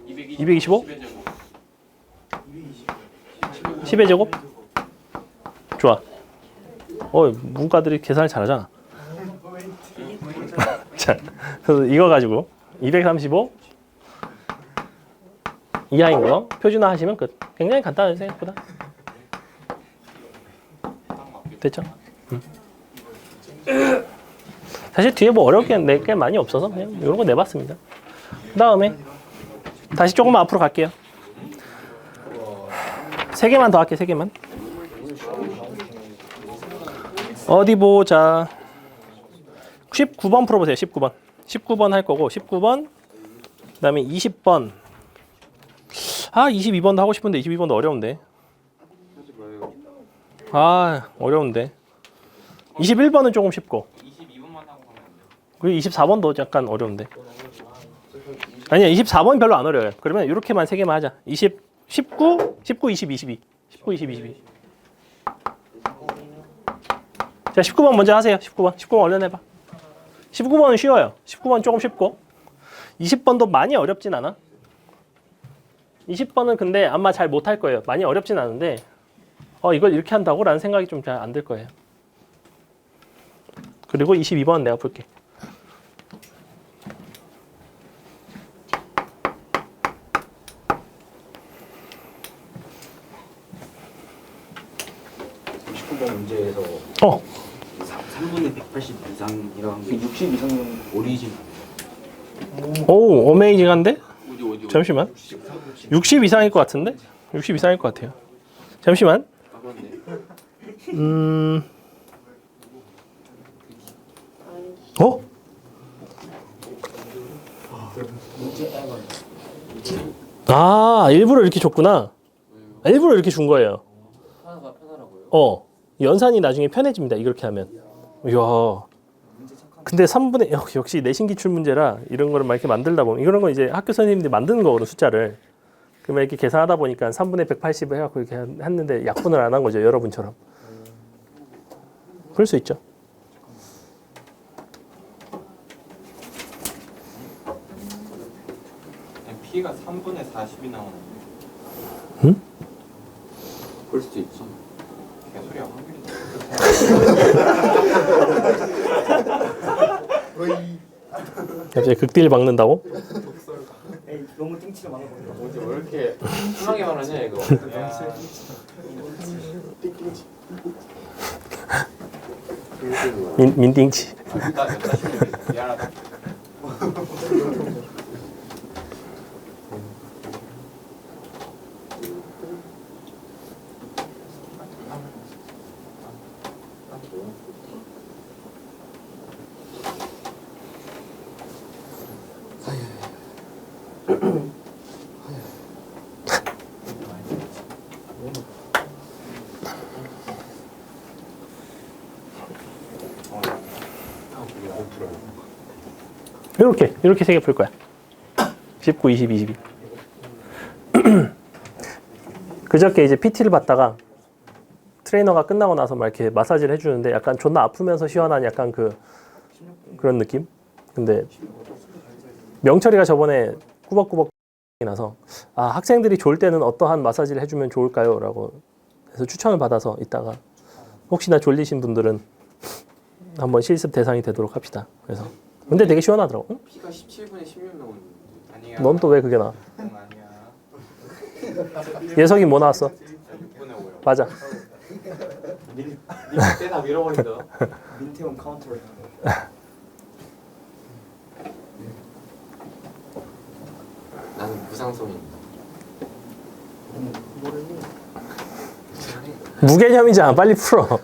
Speaker 1: 225? 10의 제곱? 좋아. 문과들이 계산을 잘하잖아. 자, 그래서 이거 가지고 235 이하인 거 표준화 하시면 끝. 굉장히 간단하죠, 생각보다. 됐죠? 사실 뒤에 뭐 어렵게 낼 게 많이 없어서 그냥 이런 거 내봤습니다. 그 다음에 다시 조금만 앞으로 갈게요. 3개만 더 할게요. 3개만. 어디 보자. 19번 풀어보세요. 19번. 19번 할 거고 19번 그 다음에 20번 22번도 하고 싶은데 22번도 어려운데. 어려운데. 21번은 조금 쉽고
Speaker 3: 22분만 하고 가면 안 돼요?
Speaker 1: 그리고 24번도 약간 어려운데. 아니야 24번 별로 안 어려워요. 그러면 이렇게만 3개만 하자. 19, 19, 20, 22 19, 20, 22 자 19번 먼저 하세요. 19번 얼른 해봐. 19번은 쉬워요. 19번 조금 쉽고 20번도 많이 어렵진 않아. 20번은 근데 아마 잘 못할 거예요. 많이 어렵진 않은데 이걸 이렇게 한다고? 라는 생각이 좀 잘 안 들 거예요. 그리고 22번은 내가 볼게.
Speaker 5: 문제에서 3분의 180 이상이라는 게
Speaker 6: 60 이상은
Speaker 5: 오리진
Speaker 1: 오, 어메이징한데?
Speaker 5: 어디
Speaker 1: 잠시만. 60 이상일 것 같은데? 60 이상일 것 같아요. 잠시만.
Speaker 8: 아 맞네.
Speaker 1: 어? 아, 일부러 이렇게 줬구나. 아, 일부러 이렇게 준 거예요.
Speaker 8: 하나가 편하라고요.
Speaker 1: 연산이 나중에 편해집니다. 이렇게 하면. 이야. 근데 3분의 역시 내신 기출 문제라 이런 거를 막 이렇게 만들다 보면 이런 건 이제 학교 선생님들이 만드는 거거든, 숫자를. 그러면 이렇게 계산하다 보니까 3분의 180을 해갖고 이렇게 했는데 약분을 안 한 거죠, 여러분처럼. 그럴 수 있죠.
Speaker 3: P가 3분의 40이 나오는.
Speaker 8: 그럴 수도 있지.
Speaker 3: 개소리야 확률이.
Speaker 1: 갑자기 극딜 박는다고?
Speaker 7: 에이 너무 띵치를 많아 보인다.
Speaker 8: 어제 왜 이렇게 심하게 말하냐 이거.
Speaker 1: 민띵치.
Speaker 3: 미안하다.
Speaker 1: 이렇게 세 개 풀 거야. 19, 20, 22. 그저께 이제 PT를 받다가 트레이너가 끝나고 나서 막 이렇게 마사지를 해주는데 약간 존나 아프면서 시원한 약간 그런 느낌? 근데 명철이가 저번에 꾸벅꾸벅 나서 학생들이 좋을 때는 어떠한 마사지를 해주면 좋을까요? 라고 해서 추천을 받아서 이따가 혹시나 졸리신 분들은 한번 실습 대상이 되도록 합시다. 그래서 근데 되게 시원하더라고. 응?
Speaker 8: P가 17분의 16 나오는데.
Speaker 3: 아니야.
Speaker 1: 넌 또 왜 그게 나와?
Speaker 3: 아니야.
Speaker 1: 예석이 뭐 나왔어?
Speaker 3: 6분의 5요.
Speaker 1: 맞아.
Speaker 8: 때다 밀어버린다.
Speaker 7: 민태용 카운터를.
Speaker 8: 나는 무상성입니다.
Speaker 1: 무개념이잖아. 빨리 풀어.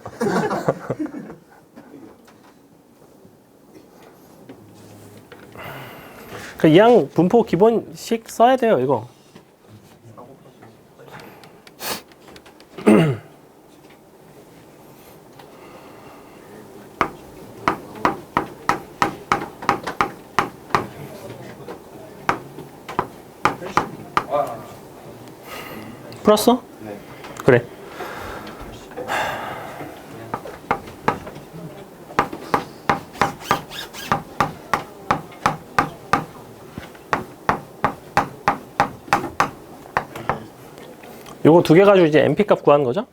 Speaker 1: 그 이항 분포 기본식 써야 돼요, 이거. 풀었어?
Speaker 3: 네.
Speaker 1: 그래. 요거 두 개 가지고 이제 NP 값 구하는 거죠?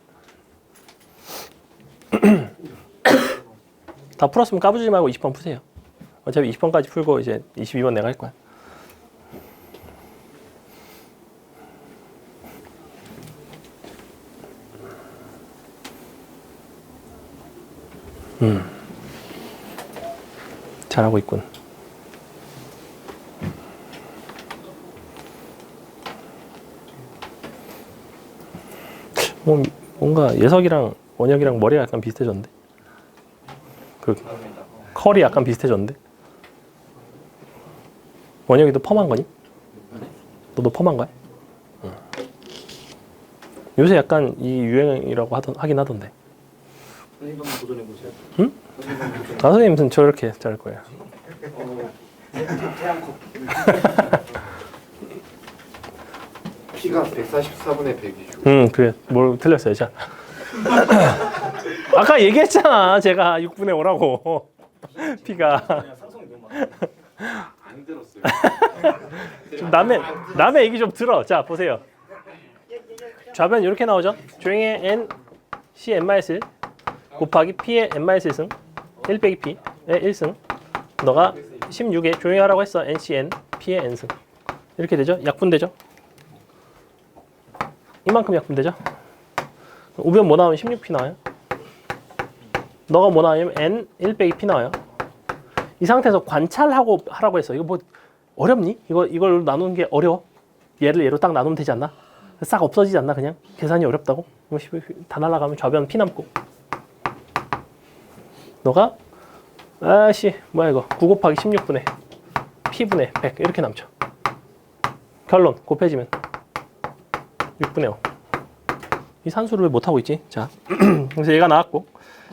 Speaker 1: 다 풀었으면 까부지 말고 20번 푸세요. 어차피 20번까지 풀고 이제 22번 내가 할 거야. 잘하고 있군. 뭔가 예석이랑 원혁이랑 머리가 약간 비슷해졌는데? 그 컬이 약간 비슷해졌는데? 원혁이도 펌한 거니? 너도 펌한 거야? 응. 요새 약간 이 유행이라고 하긴 하던데.
Speaker 7: 선생님 한번 도전해 보세요.
Speaker 1: 응?
Speaker 7: 선생님 한번 도전해.
Speaker 1: 선생님은 저렇게 자를 거예요.
Speaker 7: 태양컵.
Speaker 8: P가 144분의 120.
Speaker 1: 그래. 뭘 틀렸어요, 자. 아까 얘기했잖아, 제가 6분의 5라고. P가.
Speaker 7: 그냥 상성이 너무 많아.
Speaker 8: 안 들었어요.
Speaker 1: 좀 남의 얘기 좀 들어. 자, 보세요. 좌변 이렇게 나오죠? 조용히 해. N, C, N-1 곱하기 P의 N-1승 1 빼기 P의 1승 너가 16에 조용히 하라고 했어. N, C, N, P의 N승 이렇게 되죠? 약분되죠? 이만큼 약분되죠? 우변 뭐 나오면 16P 나와요? 너가 뭐 나오냐면 N 1 빼기 P 나와요. 이 상태에서 관찰하고 하라고 했어. 이거 뭐 어렵니? 이걸 나누는 게 어려워? 얘를 얘로 딱 나누면 되지 않나? 싹 없어지지 않나 그냥? 계산이 어렵다고? 다 날아가면 좌변 P 남고 너가 아씨 뭐야 이거 9 곱하기 16분의 P분의 100 이렇게 남죠. 결론 곱해지면 6분의 5. 이 산수를 왜 못하고 있지? 자 그래서 얘가 나왔고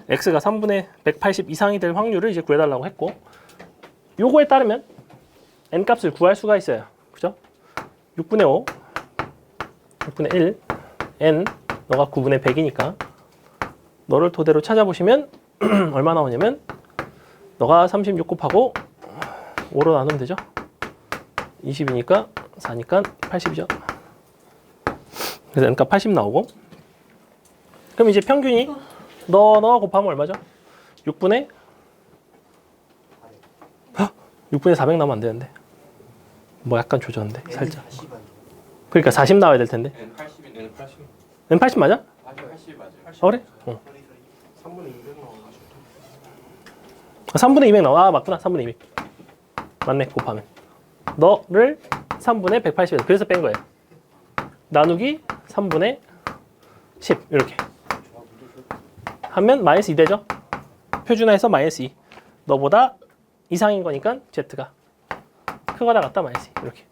Speaker 1: x가 3분의 180 이상이 될 확률을 이제 구해달라고 했고 요거에 따르면 n 값을 구할 수가 있어요. 그죠? 6분의 5 6분의 1 n 너가 9분의 100이니까 너를 토대로 찾아보시면 얼마 나오냐면 너가 36 곱하고 5로 나누면 되죠. 20이니까 4니까 80이죠. 그래서 n값 80 나오고 그럼 이제 평균이 너 곱하면 얼마죠? 6분의 400 나오면 안 되는데 뭐 약간 조졌는데 살짝 그러니까 40 나와야 될 텐데
Speaker 5: N80인 N80.
Speaker 1: n80 맞아?
Speaker 5: 맞아요. 80 맞아요.
Speaker 1: 그래?
Speaker 2: 3분의 200 나와가지고
Speaker 1: 3분의 200 나와. 아 맞구나. 3분의 200 맞네. 곱하면 너를 3분의 180에서 그래서 뺀 거예요. 나누기 3분의 10 이렇게 하면 마이너스 2 되죠. 표준화해서 마이너스 2 너보다 이상인 거니까 Z가 크거나 같다 마이너스 2 이렇게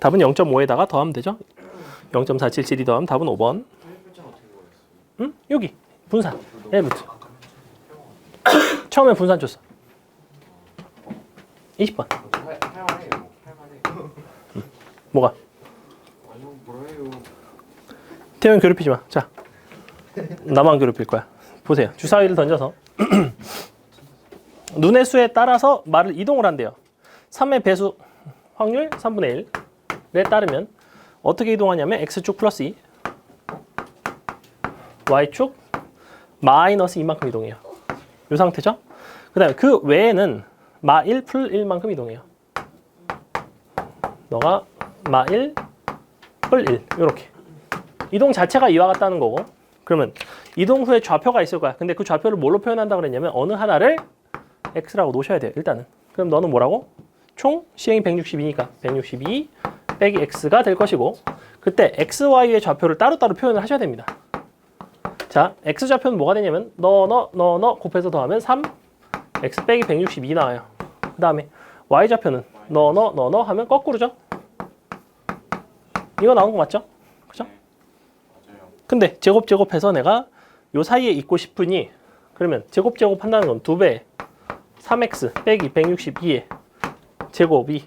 Speaker 1: 답은 0.5에다가 더하면 되죠. 0.477이 더하면 답은 5번. 응? 여기 분산 1부터 처음에 분산 줬어. 20번.
Speaker 8: 할만해요. 할만해.
Speaker 1: 뭐가?
Speaker 8: 아니요 뭐예요.
Speaker 1: 태연 괴롭히지 마. 자, 나만 괴롭힐 거야. 보세요. 주사위를 던져서 눈의 수에 따라서 말을 이동을 한대요. 3의 배수 확률 3분의 1에 따르면 어떻게 이동하냐면 x축 플러스 2 y축 마이너스 2만큼 이동해요. 이 상태죠. 그 다음에 그 외에는 마1 풀 1만큼 이동해요. 너가 마1 풀 1 이렇게 이동 자체가 이와 같다는 거고 그러면 이동 후에 좌표가 있을 거야. 근데 그 좌표를 뭘로 표현한다고 그랬냐면 어느 하나를 x라고 놓으셔야 돼요. 일단은. 그럼 너는 뭐라고? 총 시행이 162니까 162 빼기 x가 될 것이고 그때 x, y의 좌표를 따로따로 표현을 하셔야 됩니다. 자, x 좌표는 뭐가 되냐면 너 곱해서 더하면 3 x 빼기 162 나와요. 그 다음에 y 좌표는 너 하면 거꾸로죠. 이거 나온 거 맞죠? 그죠?
Speaker 5: 맞아요.
Speaker 1: 근데 제곱해서 내가 요 사이에 있고 싶으니 그러면 제곱 한다는 건 2배 3x 빼기 162의 제곱이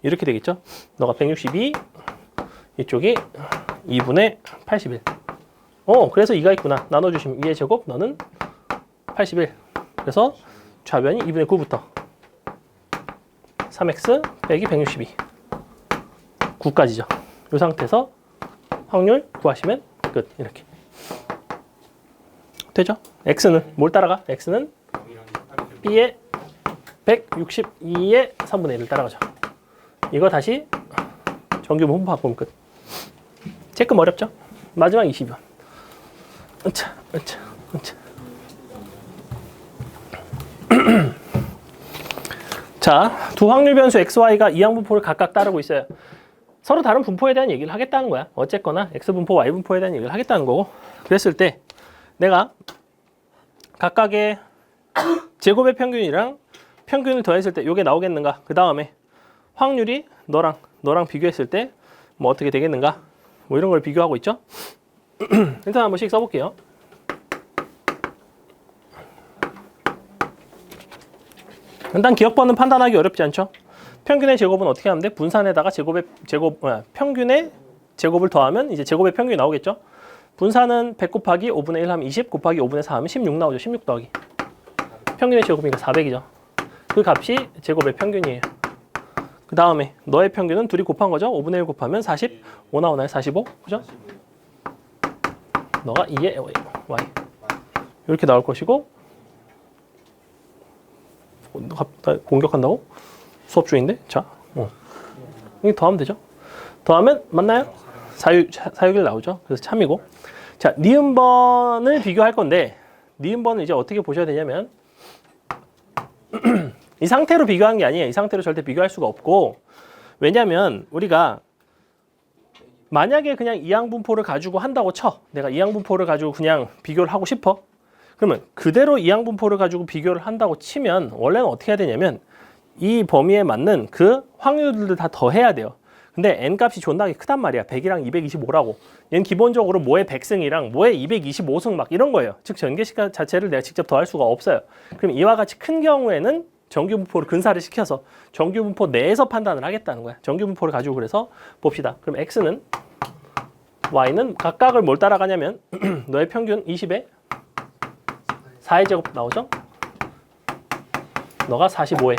Speaker 1: 이렇게 되겠죠? 너가 162 이쪽이 2분의 81 그래서 2가 있구나. 나눠주시면 2의 제곱 너는 81 그래서 좌변이 2분의 9부터 3x 빼기 162 9까지죠. 이 상태에서 확률 구하시면 끝. 이렇게 되죠? x는 뭘 따라가? x는 b의 162의 3분의 1을 따라가죠. 이거 다시 정규분 바꾸면 끝. 제끔 어렵죠? 마지막 20번. 으차. 자, 두 확률 변수 x, y가 이항 분포를 각각 따르고 있어요. 서로 다른 분포에 대한 얘기를 하겠다는 거야. 어쨌거나 x 분포, y 분포에 대한 얘기를 하겠다는 거고. 그랬을 때 내가 각각의 제곱의 평균이랑 평균을 더했을 때 이게 나오겠는가? 그 다음에 확률이 너랑 비교했을 때 뭐 어떻게 되겠는가? 뭐 이런 걸 비교하고 있죠? 일단 한 번씩 써볼게요. 일단 기억번은 판단하기 어렵지 않죠? 평균의 제곱은 어떻게 하면 돼? 분산에다가 평균의 제곱을 더하면 이제 제곱의 평균이 나오겠죠? 분산은 100 곱하기 5분의 1 하면 20 곱하기 5분의 4 하면 16 나오죠. 16 더하기. 평균의 제곱이니까 400이죠. 그 값이 제곱의 평균이에요. 그 다음에 너의 평균은 둘이 곱한 거죠. 5분의 1 곱하면 45 나오나요? 45? 그죠? 너가 2의 y 이렇게 나올 것이고 공격한다고? 수업 중인데? 자, 여기 더하면 되죠? 더하면 맞나요? 사유길 나오죠? 그래서 참이고 자, 니은번을 비교할 건데 니은번을 이제 어떻게 보셔야 되냐면 이 상태로 비교한 게 아니에요. 이 상태로 절대 비교할 수가 없고 왜냐면 우리가 만약에 그냥 이항분포를 가지고 한다고 쳐. 내가 이항분포를 가지고 그냥 비교를 하고 싶어. 그러면 그대로 이항분포를 가지고 비교를 한다고 치면 원래는 어떻게 해야 되냐면 이 범위에 맞는 그 확률들을 다 더해야 돼요. 근데 n값이 존나게 크단 말이야. 100이랑 225라고. 얘는 기본적으로 뭐의 100승이랑 뭐의 225승 막 이런 거예요. 즉 전개식 자체를 내가 직접 더할 수가 없어요. 그럼 이와 같이 큰 경우에는 정규분포를 근사를 시켜서 정규분포 내에서 판단을 하겠다는 거야. 정규분포를 가지고 그래서 봅시다. 그럼 x는 y는 각각을 뭘 따라가냐면 너의 평균 20에 4의 제곱 나오죠? 너가 45에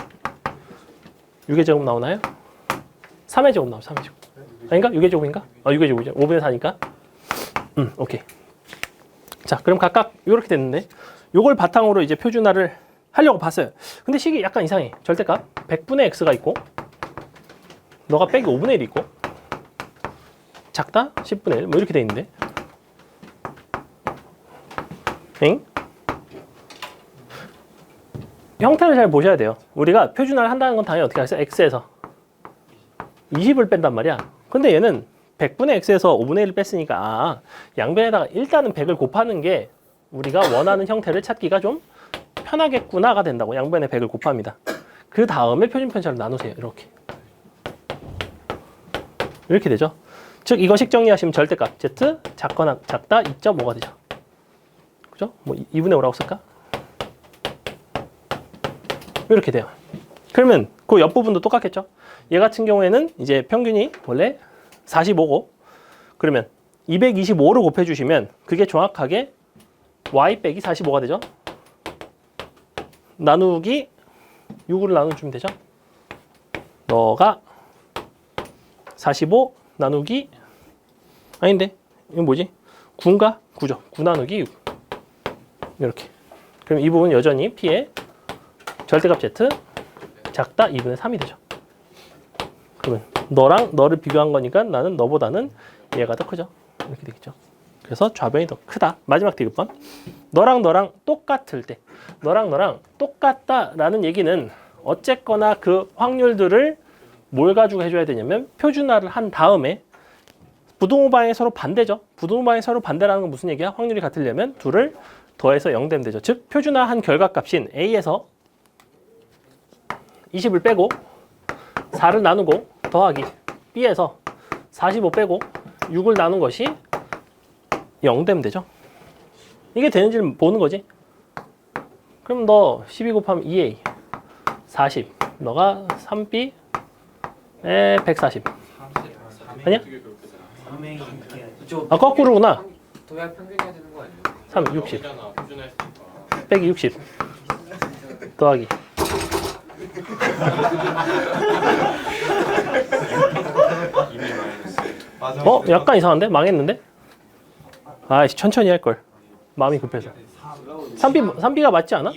Speaker 1: 6의 제곱 나오나요? 3의 제곱 나오죠. 3의 제곱. 아닌가? 6의 제곱인가? 6의 제곱이죠. 5분의 4니까. 오케이. 자, 그럼 각각 이렇게 됐는데 요걸 바탕으로 이제 표준화를 하려고 봤어요. 근데 식이 약간 이상해. 절대값 100분의 x가 있고 너가 빼기 5분의 1이 있고 작다 10분의 1 뭐 이렇게 돼 있는데 엥? 형태를 잘 보셔야 돼요. 우리가 표준화를 한다는 건 당연히 어떻게 하겠어요? x에서 20을 뺀단 말이야. 근데 얘는 100분의 x에서 5분의 1을 뺐으니까 양변에다가 일단은 100을 곱하는 게 우리가 원하는 형태를 찾기가 좀 편하겠구나가 된다고. 양변에 100을 곱합니다. 그 다음에 표준편차를 나누세요. 이렇게 되죠. 즉 이거식 정리하시면 절대값 z 작거나 작다 2.5가 되죠. 그죠? 뭐 2분의 5라고 쓸까? 이렇게 돼요. 그러면 그 옆부분도 똑같겠죠. 얘 같은 경우에는 이제 평균이 원래 45고 그러면 225를 곱해주시면 그게 정확하게 y 빼기 45가 되죠. 나누기 6을 나눠주면 되죠. 너가 45 나누기 아닌데 이건 뭐지? 9인가? 9죠. 9 나누기 6 이렇게. 그럼 이 부분 여전히 p의 절대값 z 작다 2분의 3이 되죠. 그러면 너랑 너를 비교한 거니까 나는 너보다는 얘가 더 크죠. 이렇게 되겠죠. 그래서 좌변이 더 크다. 마지막 디귿번. 너랑 너랑 똑같을 때. 너랑 너랑 똑같다라는 얘기는 어쨌거나 그 확률들을 뭘 가지고 해줘야 되냐면 표준화를 한 다음에 부동호방이 서로 반대죠. 부동호방이 서로 반대라는 건 무슨 얘기야? 확률이 같으려면 둘을 더해서 0 되면 되죠. 즉 표준화한 결과값인 A에서 20을 빼고 4를 나누고 더하기 B에서 45 빼고 6을 나눈 것이 0 되면 되죠. 이게 되는지를 보는 거지. 그럼 너 12 곱하면 2A 40 너가 3B에 140 아니야? 아 거꾸로구나.
Speaker 8: 도약 평균이어야 되는 거 아니에요?
Speaker 1: 3, 60 빼기 60 더하기 약간 이상한데? 망했는데? 아이씨 천천히 할걸. 마음이 급해서. 3B가 맞지 않아?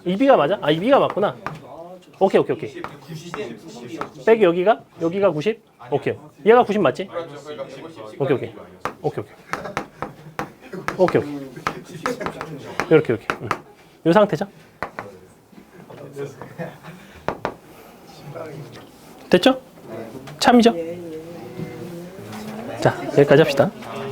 Speaker 1: 2B가 맞아? 2B가 맞구나. 오케이. 빼기 여기가 90? 오케이. 얘가 90 맞지? 오케이. 이렇게. 이 상태죠? 됐죠? 참이죠? 자, 여기까지 합시다.